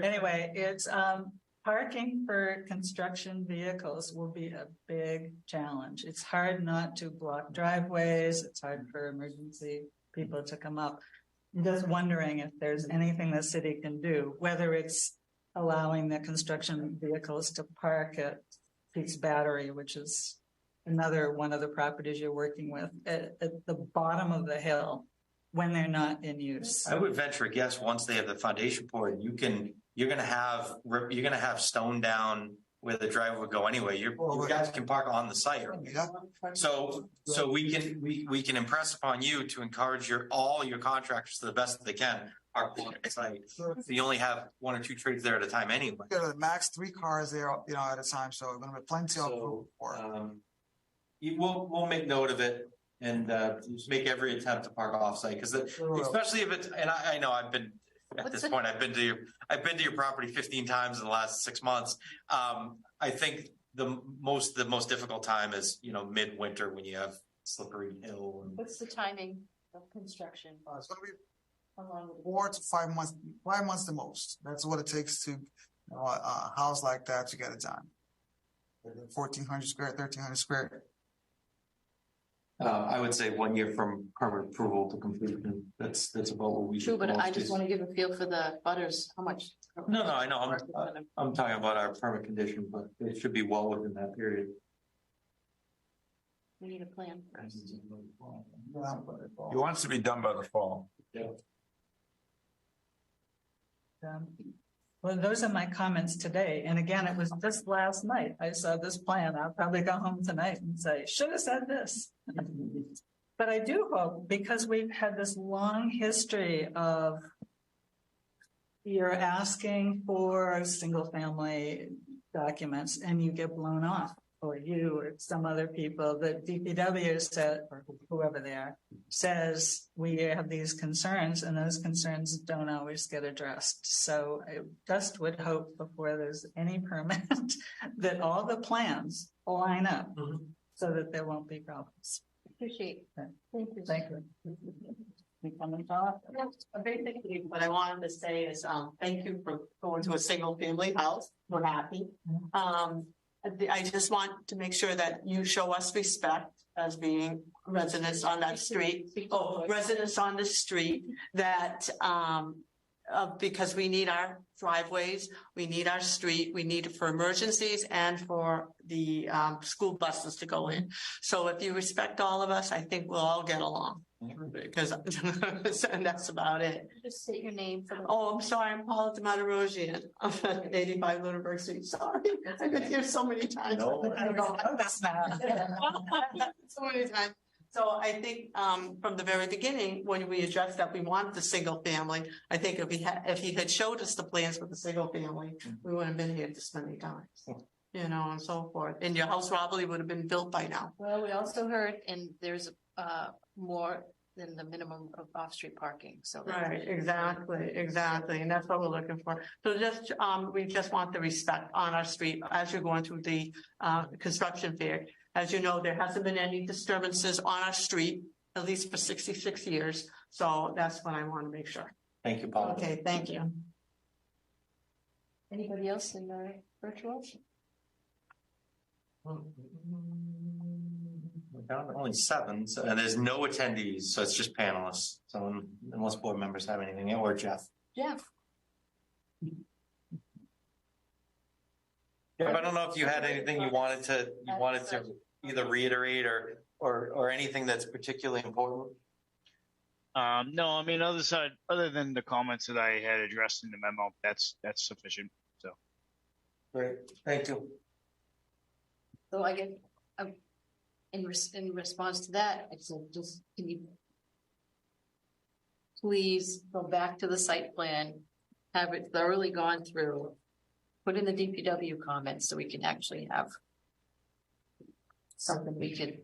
anyway, it's parking for construction vehicles will be a big challenge. It's hard not to block driveways. It's hard for emergency people to come up. I'm just wondering if there's anything the city can do, whether it's allowing the construction vehicles to park at Peaks Battery, which is another one of the properties you're working with, at the bottom of the hill when they're not in use. I would venture a guess once they have the foundation poured, you're going to have stone down where the driveway would go anyway. You guys can park on the site. So we can impress upon you to encourage all your contractors to the best that they can park on the site. So you only have one or two trades there at a time anyway. Yeah, max 3 cars there, at a time. So we're going to have plenty of room for it. We'll make note of it and just make every attempt to park off site because especially if it's, and I know I've been at this point, I've been to your property 15 times in the last 6 months. I think the most difficult time is, midwinter when you have slippery hill. What's the timing of construction? It's going to be 4 to 5 months, 5 months the most. That's what it takes to a house like that to get it done. 1,400 square, 1,300 square. I would say 1 year from permit approval to completion. That's about what we True, but I just want to give a feel for the butters. How much? No, I know. I'm talking about our permit condition, but it should be well within that period. We need a plan. He wants to be done by the fall. Yeah. Well, those are my comments today. And again, it was just last night. I saw this plan. I'll probably go home tonight and say, should have said this. But I do hope, because we've had this long history of you're asking for single family documents and you get blown off. or you or some other people, that DPW said, or whoever they are, says we have these concerns, and those concerns don't always get addressed. So I just would hope before there's any permit that all the plans line up so that there won't be problems. Appreciate that. Thank you. Thank you. Basically, what I wanted to say is, thank you for going to a single family house. We're happy. I just want to make sure that you show us respect as being residents on that street. Residents on the street that, because we need our driveways, we need our street, we need it for emergencies and for the school buses to go in. So if you respect all of us, I think we'll all get along. Because and that's about it. Just state your name. I'm sorry. I'm Paula DeMatarosian. I'm at 85 Lunenburg Street. Sorry. I've been here so many times. No, that's not. So many times. So I think from the very beginning, when we addressed that we wanted the single family, I think if he had showed us the plans for the single family, we wouldn't have been here this many times. You know, and so forth. And your house probably would have been built by now. Well, we also heard, and there's more than the minimum of off-street parking. So right, exactly, and that's what we're looking for. So just we just want the respect on our street as you're going through the construction fair. As you know, there hasn't been any disturbances on our street at least for 66 years. So that's what I want to make sure. Thank you, Paul. Okay, thank you. Anybody else in the virtual? We're down to only 7, and there's no attendees, so it's just panelists. So unless board members have anything, or Jeff. Jeff. Jeff, I don't know if you had anything you wanted to either reiterate or anything that's particularly important. No, I mean, other than the comments that I had addressed in the memo, that's sufficient. So. Great, thank you. So I get, in response to that, I said, just can you please go back to the site plan, have it thoroughly gone through, put in the DPW comments so we can actually have something we could.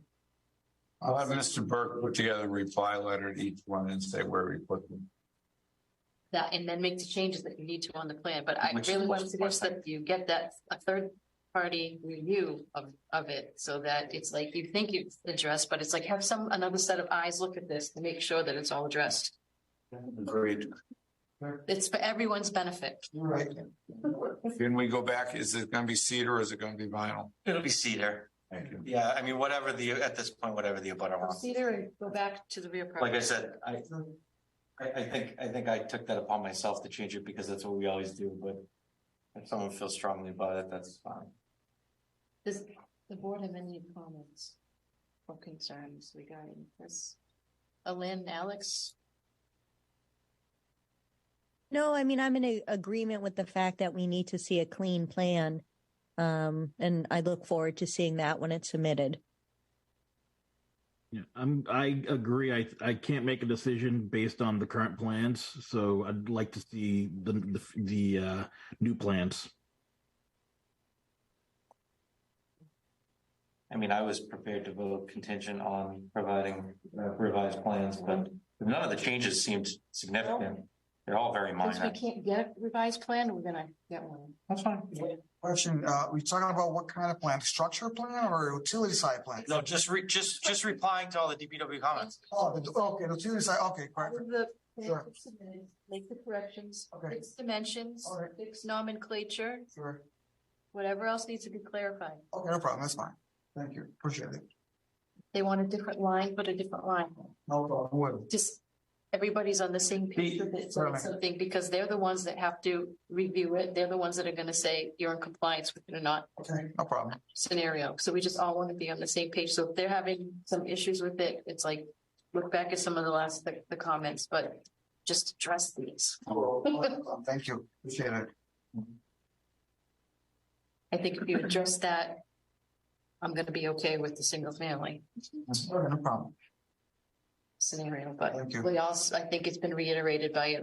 I'll have Mr. Burke put together a reply letter to each one and say where we put them. That, and then make the changes that you need to on the plan. But I really want to suggest that you get that a third party review of it so that it's like you think it's addressed, but it's like have another set of eyes look at this to make sure that it's all addressed. Agreed. It's for everyone's benefit. Right. Can we go back? Is it going to be cedar or is it going to be vinyl? It'll be cedar. Thank you. Yeah, I mean, whatever at this point, whatever the abutter wants. Cedar and go back to the rear property. Like I said, I think I took that upon myself to change it because that's what we always do. But if someone feels strongly about it, that's fine. Does the board have any comments or concerns regarding this? Alin, Alex? No, I mean, I'm in agreement with the fact that we need to see a clean plan. And I look forward to seeing that when it's submitted. Yeah, I agree. I can't make a decision based on the current plans, so I'd like to see the new plans. I mean, I was prepared to vote contingent on providing revised plans, but none of the changes seemed significant. They're all very minor. Since we can't get a revised plan, we're gonna get one. That's fine. Question, we talking about what kind of plan, structure plan or utility site plan? No, just replying to all the DPW comments. Oh, okay, the utility site, okay, All correct. of the Sure. plans submitted, make the corrections, Okay. fix dimensions, All right. fix nomenclature, Sure. whatever else needs to be clarified. Okay, no problem, that's fine. Thank you, appreciate it. They want a different line, put a different line. No problem, would. Just everybody's on the same page with it. So Certainly. it's something because they're the ones that have to review it. They're the ones that are going to say you're in compliance with it or not. Okay, no problem. Scenario. So we just all want to be on the same page. So if they're having some issues with it, it's like look back at some of the comments, but just address these. Thank you, appreciate it. I think if you address that, I'm going to be okay with the single family. Okay, no problem. scenario, but Thank you. we also, I think it's been reiterated by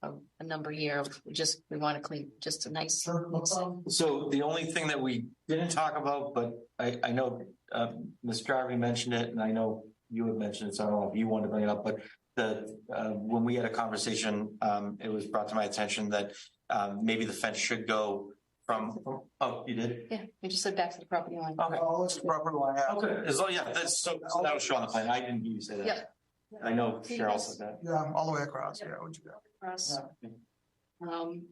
a number here of just, we want to clean, just a nice. So the only thing that we didn't talk about, but I know, Ms. Jarvie mentioned it, and I know you had mentioned it, so I don't know if you wanted to bring it up, but when we had a conversation, it was brought to my attention that, maybe the fence should go from, oh, you did? Yeah, we just said back to the property line. Okay. Oh, it's the proper line. Okay, as long, yeah, so that was shown on the plan. I didn't hear you say that. Yep. I know Cheryl said that. Yeah, all the way across. Yeah, would you go? Russ.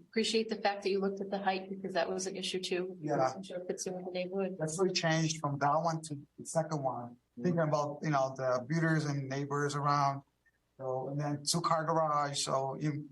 Appreciate the fact that you looked at the height because that was an issue too. Yeah. I'm sure it fits in with the neighborhood. That's what changed from that one to the second one. Thinking about, the builders and neighbors around. So, and then 2-car garage. So, you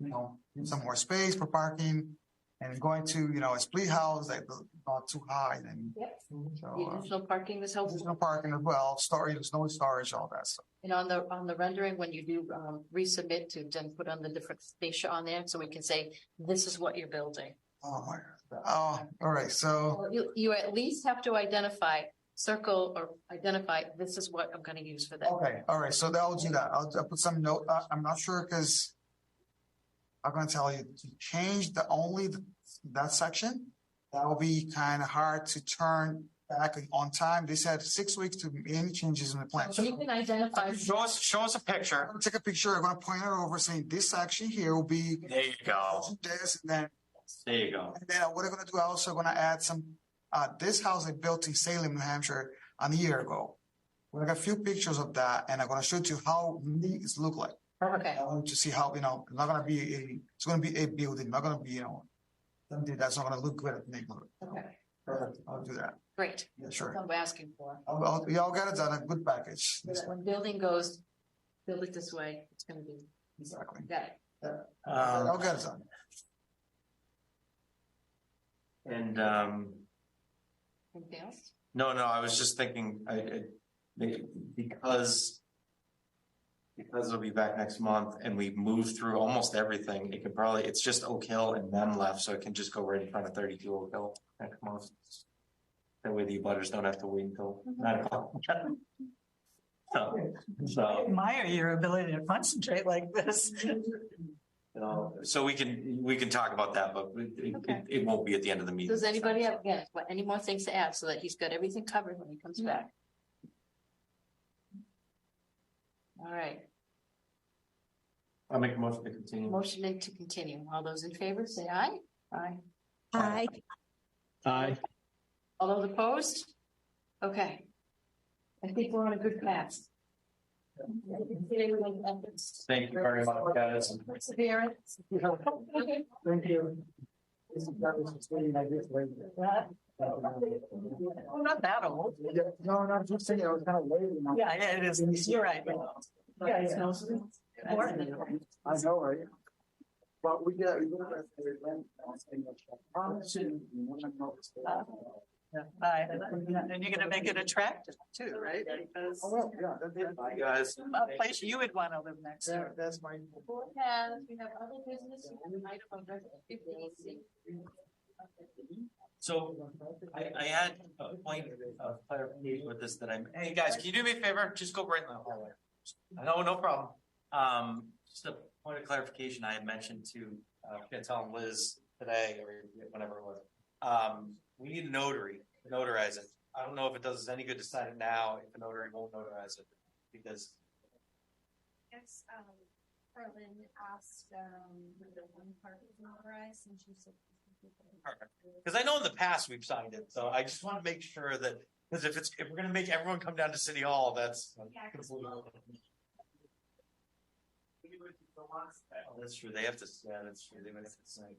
need some more space for parking and going to, a split house that not too high. And Yep. so, The additional parking was helpful. additional parking as well, storage, snow storage, all that stuff. And on the rendering, when you do resubmit to then put on the different fascia on there, so we can say, this is what you're building. Oh my God. Oh, all right. So You at least have to circle or identify, this is what I'm gonna use for that. okay, all right. So I'll do that. I'll put some note. I'm not sure because I'm gonna tell you to change that section. That will be kind of hard to turn back on time. They said 6 weeks to make any changes in the plan. So you can identify. Show us a picture. I'm gonna take a picture. I'm gonna point it over saying this section here will be There you go. this, and then And then what I'm gonna do, I'm also gonna add some. This house I built in Salem, New Hampshire, a year ago. We got a few pictures of that, and I'm gonna show you how neat it look like. Okay. I want to see how it's not gonna be it's gonna be a building, not gonna be something that's not gonna look good at the neighborhood. Okay, Perfect. I'll do that. great. Yeah, sure. That's what I'm asking for. Y'all got it done, a good package. So that when building goes, build it this way, it's gonna be. Exactly. Got it. I'll get it done. And Anything else? no, I was just thinking, because it'll be back next month and we move through almost everything, it's just Oak Hill and them left, so it can just go right in front of 32 Oak Hill next month. That way the butters don't have to wait until 9 o'clock. So, Admire your ability to concentrate like this. so we can talk about that, but it won't be at the end of the meeting. Does anybody have, any more things to add so that he's got everything covered when he comes back? All right, I'll make a motion to continue. motion to continue. All those in favor, say aye. Aye. Aye. Aye. All those opposed? Okay. I think we're on a good path. Thank you very much, guys. Perseverance. Thank you. Well, not that old. No, I'm just saying I was kind of late. Yeah, it is. You're right. Yeah, it smells. I know, right? But we got. Bye. And you're gonna make it attractive too, right? Because Bye, guys. a place you would want to live next to. That's my. We have other business. Item on resident 15C. So I had a point of clarification with this hey guys, can you do me a favor? Just go right in the hallway. No problem. Just a point of clarification I had mentioned to Chantel and Liz today or whenever it was. We need a notary to notarize it. I don't know if it does us any good to sign it now if the notary won't notarize it because. Yes, Carlin asked, the one part is notarized and she said. Perfect. Because I know in the past we've signed it, so I just want to make sure that because if we're going to make everyone come down to City Hall, that's that's true. They have to. Yeah, that's true. They might have to sign it.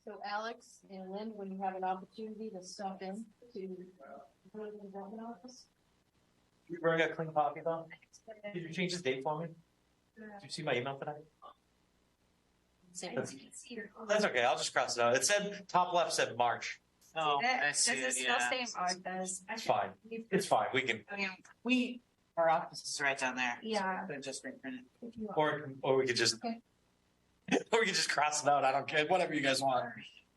So Alex and Lynn, when you have an opportunity to stop in to go to the development office. You bring a clean copy though? Did you change the date for me? Did you see my email today? That's okay. I'll just cross it out. It said top left said March. Oh, I Does see it it, still yeah. say August? It's fine. It's fine. We can, I mean, our office is right down there. Yeah. But just reprint it. or we could just, or we could just cross it out. I don't care. Whatever you guys want.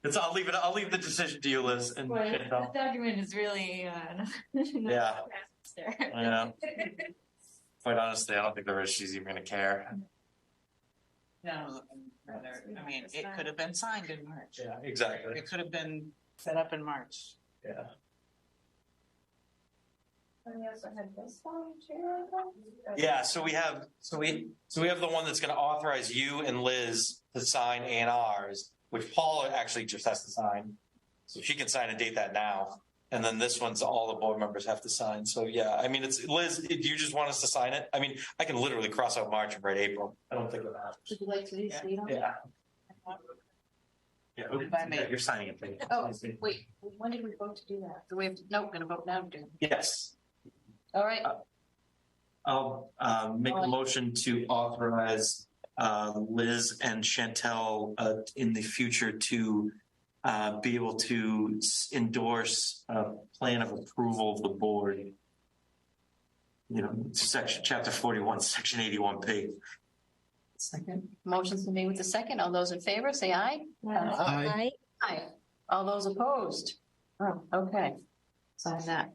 I'll leave the decision to you, Liz. And The document is really, yeah. Yeah. quite honestly, I don't think the registrary's even gonna care. No, I mean, it could have been signed in March. Yeah, exactly. It could have been set up in March. Yeah. And we also had this one too. Yeah, so we have the one that's gonna authorize you and Liz to sign A&Rs, which Paula actually just has to sign. So she can sign and date that now. And then this one's all the board members have to sign. So yeah, I mean, it's Liz, do you just want us to sign it? I mean, I can literally cross out March and write April. I don't think it matters. Would you like to do Steve? Yeah. Yeah, you're signing it. Oh, wait, when did we vote to do that? Do we have, no, we're gonna vote now, do. Yes. All right, I'll make a motion to authorize Liz and Chantel in the future to be able to endorse a plan of approval of the board. You know, chapter 41, section 81P. second. Motion's been made with the second. All those in favor, say aye. Aye. Aye. All those opposed? Oh, okay. Sign that.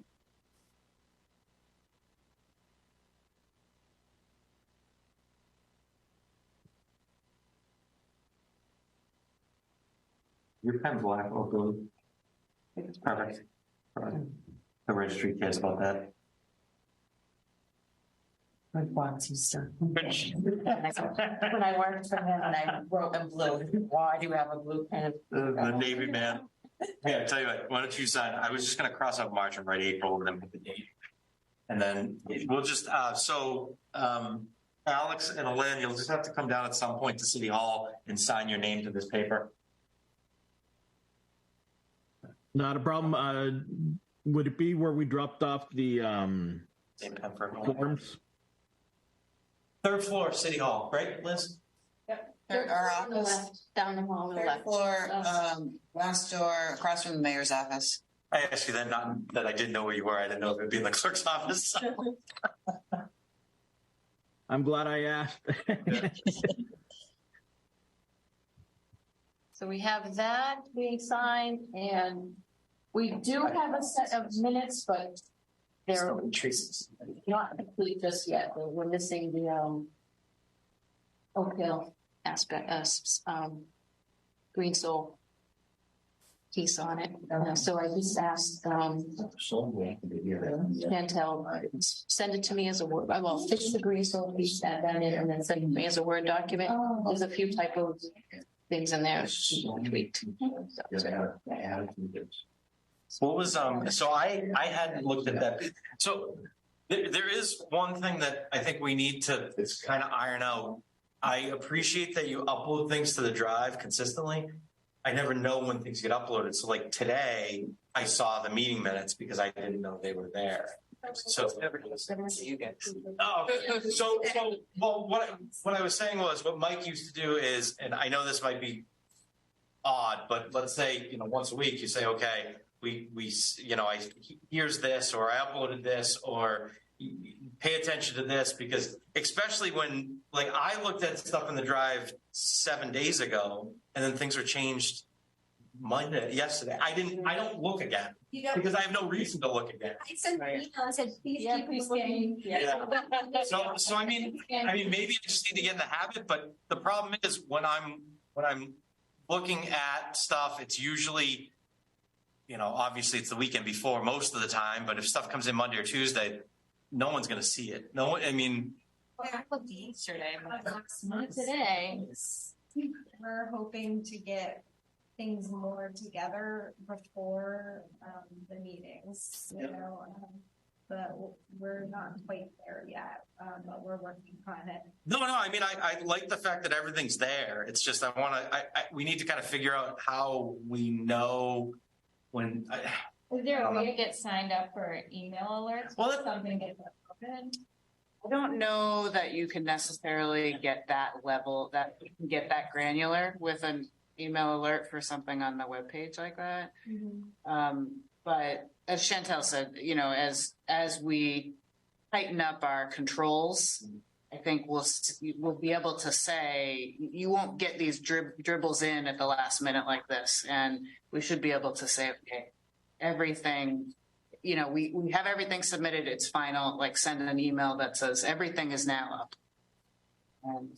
Your pen's black or blue. Perfect. The registry cares about that. When I worked for him and I wrote in blue, why do you have a blue pen? The Navy man. Yeah, I tell you what, why don't you sign? I was just going to cross out March and write April and then put the date. And then we'll just, Alex and Elaine, you'll just have to come down at some point to City Hall and sign your name to this paper. Not a problem. Would it be where we dropped off the Same pen for forms? Third floor, City Hall, right, Liz? Yep. Our On the office, left, down the hall on the third left. floor, last door, across from the mayor's office. I asked you that, not that I didn't know where you were. I didn't know if it'd be in the clerk's office. I'm glad I asked. So we have that being signed and we do have a set of minutes, but they're not complete just yet. We're missing the Oak Hill aspect, Green Soul piece on it. So I just asked Chantel, send it to me as a Word. Well, fix the Green Soul piece, add that in, and then send it to me as a Word document. There's a few typos things in there tweaked. What was so I hadn't looked at that. So there is one thing that I think we need to kind of iron out. I appreciate that you upload things to the drive consistently. I never know when things get uploaded. So like today I saw the meeting minutes because I didn't know they were there. So You get. oh, so well what I was saying was what Mike used to do is, and I know this might be odd, but let's say, once a week you say, okay, we here's this, or I uploaded this, or pay attention to this, because especially when, like, I looked at stuff in the drive 7 days ago and then things were changed yesterday. I don't look again because I have no reason to look again. I sent an email and said, please keep looking. Yeah. So I mean, maybe I just need to get in the habit, but the problem is when I'm looking at stuff, it's usually, obviously it's the weekend before most of the time, but if stuff comes in Monday or Tuesday, no one's going to see it. No one, I mean. I looked yesterday, not today. We're hoping to get things more together before the meetings, but we're not quite there yet, but we're working on it. No, I mean, I like the fact that everything's there. It's just, we need to kind of figure out how we know when. Is there a way to get signed up for email alerts? Well, something gets uploaded? I don't know that you can necessarily get that level, that you can get that granular with an email alert for something on the webpage like that. Mm-hmm. But as Chantel said, as we tighten up our controls, I think we'll be able to say you won't get these dribbles in at the last minute like this, and we should be able to say, okay, everything you know, we have everything submitted, it's final, like send an email that says everything is now up. And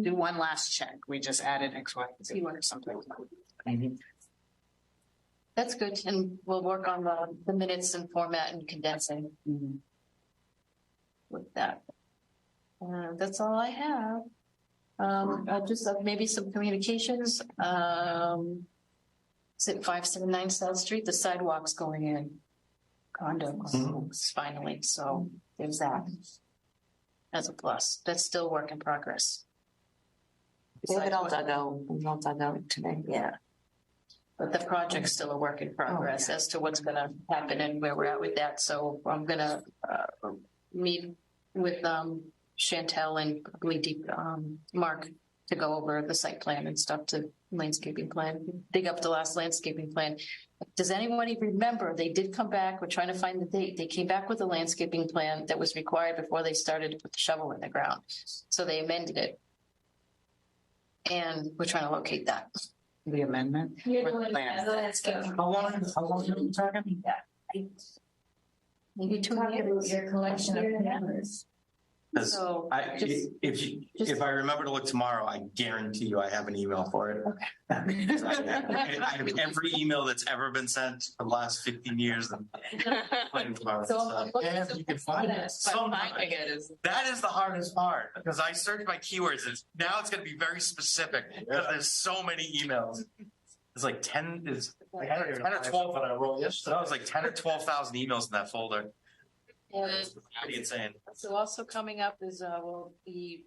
do one last check. We just added X, Y, Z or something. That's good, and we'll work on the minutes and format and condensing with that. That's all I have. I'll just maybe some communications. Is it 579 South Street? The sidewalk's going in. Condos, finally. So there's that. As a plus. That's still work in progress. They have it all dug out. It was all dug out today. Yeah. But the project's still a work in progress as to what's going to happen and where we're at with that. So I'm going to meet with Chantel and Mark to go over the site plan and stuff, to landscaping plan, dig up the last landscaping plan. Does anybody remember, they did come back, we're trying to find the date, they came back with a landscaping plan that was required before they started to put the shovel in the ground. So they amended it. And we're trying to locate that. The amendment? How long are you talking? Maybe 2 years. Your collection of planners. So if I remember to look tomorrow, I guarantee you I have an email for it. Okay. I have every email that's ever been sent for the last 15 years. You can find it. That is the hardest part, because I search by keywords. Now it's going to be very specific because there's so many emails. It's like 10 or 12 that I wrote yesterday. That was like 10 or 12,000 emails in that folder. Pretty insane. So also coming up is we'll be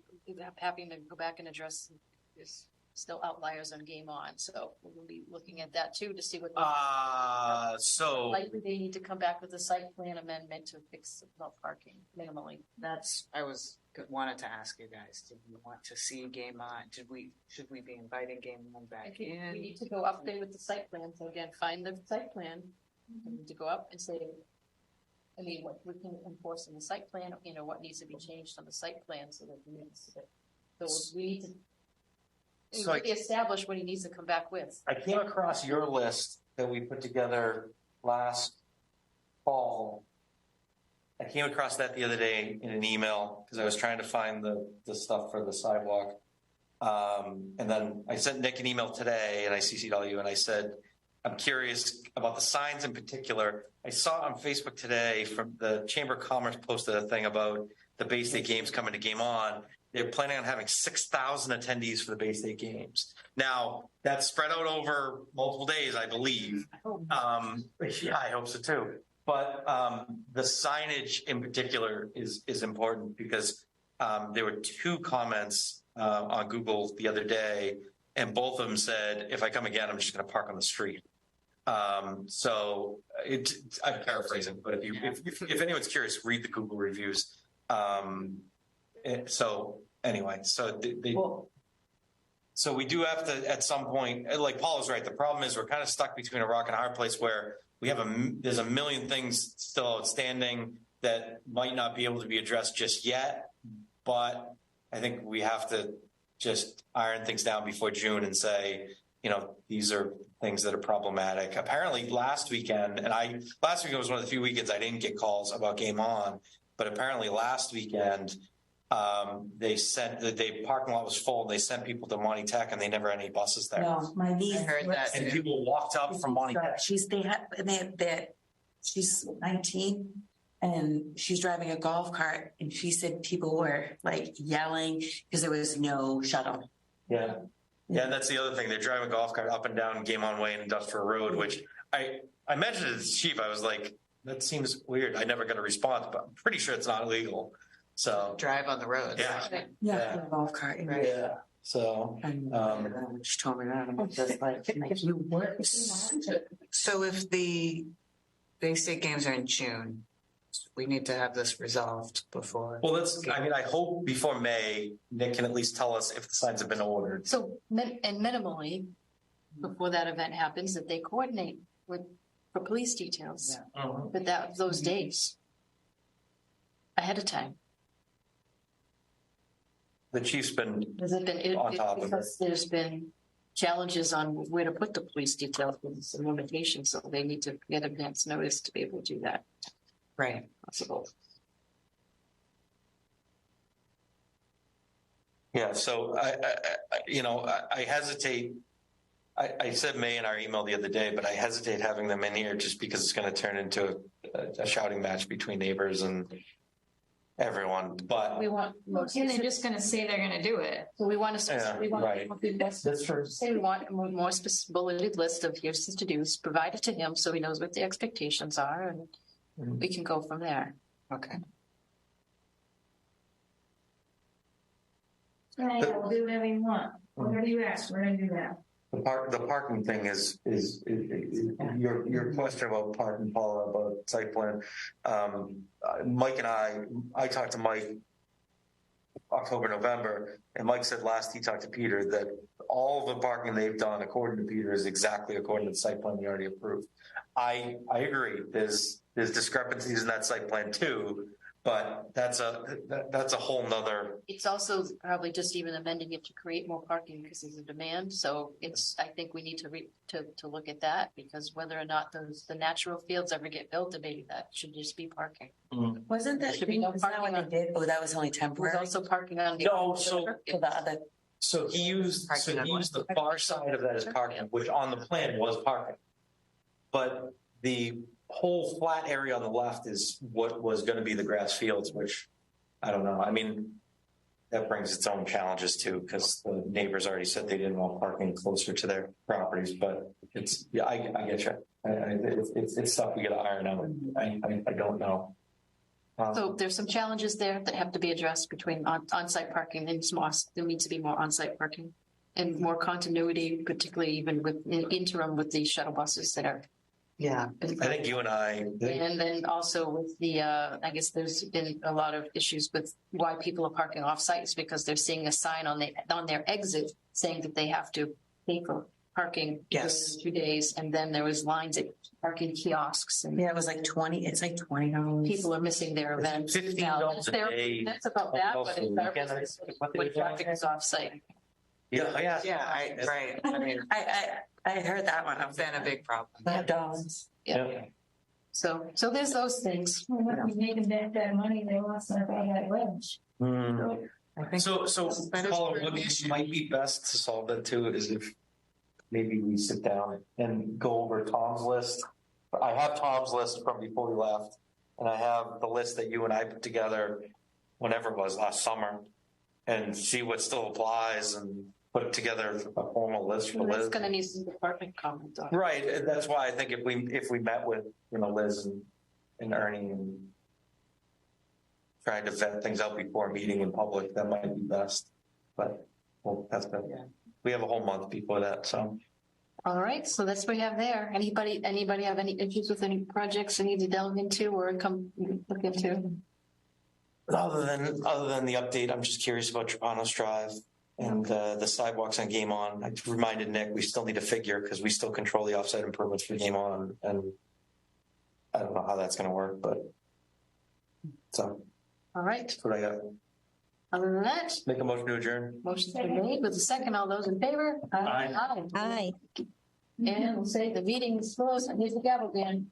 having to go back and address there's still outliers on Game On, so we'll be looking at that too to see what. So likely they need to come back with a site plan amendment to fix the parking minimally. Wanted to ask you guys, did you want to see Game On? Should we be inviting Game On back in? We need to go up there with the site plan. So again, find the site plan. We need to go up and say, I mean, what we can enforce in the site plan, you know, what needs to be changed on the site plan so that we need to really establish what he needs to come back with. I came across your list that we put together last fall. I came across that the other day in an email because I was trying to find the stuff for the sidewalk. And then I sent Nick an email today and I CC'd all you and I said, I'm curious about the signs in particular. I saw on Facebook today from the Chamber of Commerce posted a thing about the Bay State Games coming to Game On. They're planning on having 6,000 attendees for the Bay State Games. Now, that's spread out over multiple days, I believe. Yeah, I hope so too. But the signage in particular is important because there were 2 comments on Google the other day, and both of them said, if I come again, I'm just going to park on the street. So I'm paraphrasing, but if anyone's curious, read the Google reviews. So anyway, so we do have to, at some point, like Paul is right. The problem is we're kind of stuck between a rock and a hard place where we have there's a million things still outstanding that might not be able to be addressed just yet. But I think we have to just iron things down before June and say, you know, these are things that are problematic. Apparently last weekend was one of the few weekends I didn't get calls about Game On, but apparently last weekend they said that the parking lot was full and they sent people to Monty Tech and they never had any buses there. No, my niece heard that. And people walked up from Monty Tech. She's 19 and she's driving a golf cart and she said people were like yelling because there was no shuttle. Yeah. Yeah, that's the other thing. They're driving a golf cart up and down Game On Way and Industrial Road, which I mentioned to the chief. I was like, that seems weird. I never got a response, but I'm pretty sure it's not illegal. So drive on the road. Yeah. Golf cart. Right. Yeah. So, she told me that. I'm just like you work. So if the Bay State Games are in June, we need to have this resolved before. Well, I hope before May, Nick can at least tell us if the signs have been ordered. So, and minimally, before that event happens, that they coordinate for police details for those days ahead of time. The chief's been Has it been on top of it. Because there's been challenges on where to put the police details with some limitations, so they need to get advance notice to be able to do that. Right. Possible. Yeah, so I hesitate. I said May in our email the other day, but I hesitate having them in here just because it's going to turn into a shouting match between neighbors and everyone. But We want. And they're just gonna say they're gonna do it. We want to. Yeah, We want. right. That's true. Say we want a more specific bulleted list of here's the to-dos, provide it to him so he knows what the expectations are, and we can go from there. Okay. Right, we'll do whatever you want. Whatever you ask, we're gonna do that. the parking thing is your question about parking, Paula, about site plan. Mike and I talked to Mike October, November, and Mike said last he talked to Peter that all the parking they've done, according to Peter, is exactly according to the site plan we already approved. I agree. There's discrepancies in that site plan too, but that's a whole nother. It's also probably just even amending it to create more parking because there's a demand. So I think we need to look at that, because whether or not the natural fields ever get built, maybe that should just be parking. Wasn't that, should be no is that parking what they did? Oh, that was only temporary. There's also parking on the. No, so For the other. So he used the far side of that as parking, which on the plan was parking. But the whole flat area on the left is what was going to be the grass fields, which I don't know. I mean, that brings its own challenges too, because the neighbors already said they didn't want parking closer to their properties. But I get you. It's stuff we got to iron out. I don't know. So there's some challenges there that have to be addressed between on-site parking and there needs to be more on-site parking and more continuity, particularly even with interim with the shuttle buses that are. Yeah. I think you and I. And then also with the, I guess there's been a lot of issues with why people are parking off sites, because they're seeing a sign on their exit saying that they have to pay for parking. Yes. For 2 days. And then there was lines at parking kiosks. And yeah, it was like 20. It's like $20. People are missing their events. $15 a day. That's about that, but it's our business when traffic is off site. Yeah. Right. I mean, I heard that one. it's been a big problem. $5. Yeah. So there's those things. Well, if we made them back that money, they lost that by that wedge. So Paula, what might be best to solve that too is if maybe we sit down and go over Tom's list. I have Tom's list from before we left, and I have the list that you and I put together whenever it was last summer, and see what still applies and put together a formal list for Liz. It's going to need some department comment on. Right, and that's why I think if we met with Liz and Ernie and tried to vet things out before a meeting in public, that might be best. But that's good. Yeah. We have a whole month before that, so. All right, so that's what we have there. Anybody have any issues with any projects they need to delve into or come look into? Other than the update, I'm just curious about Trapanos Drive and the sidewalks on Game On. I reminded Nick we still need a figure because we still control the offsite improvements for Game On, and I don't know how that's going to work, but so. All right. That's what I got. Other than that, Make a motion to adjourn. motion's been made with a second. All those in favor? Aye. Aye. And we'll say the meeting is closed. Here's the gavel again.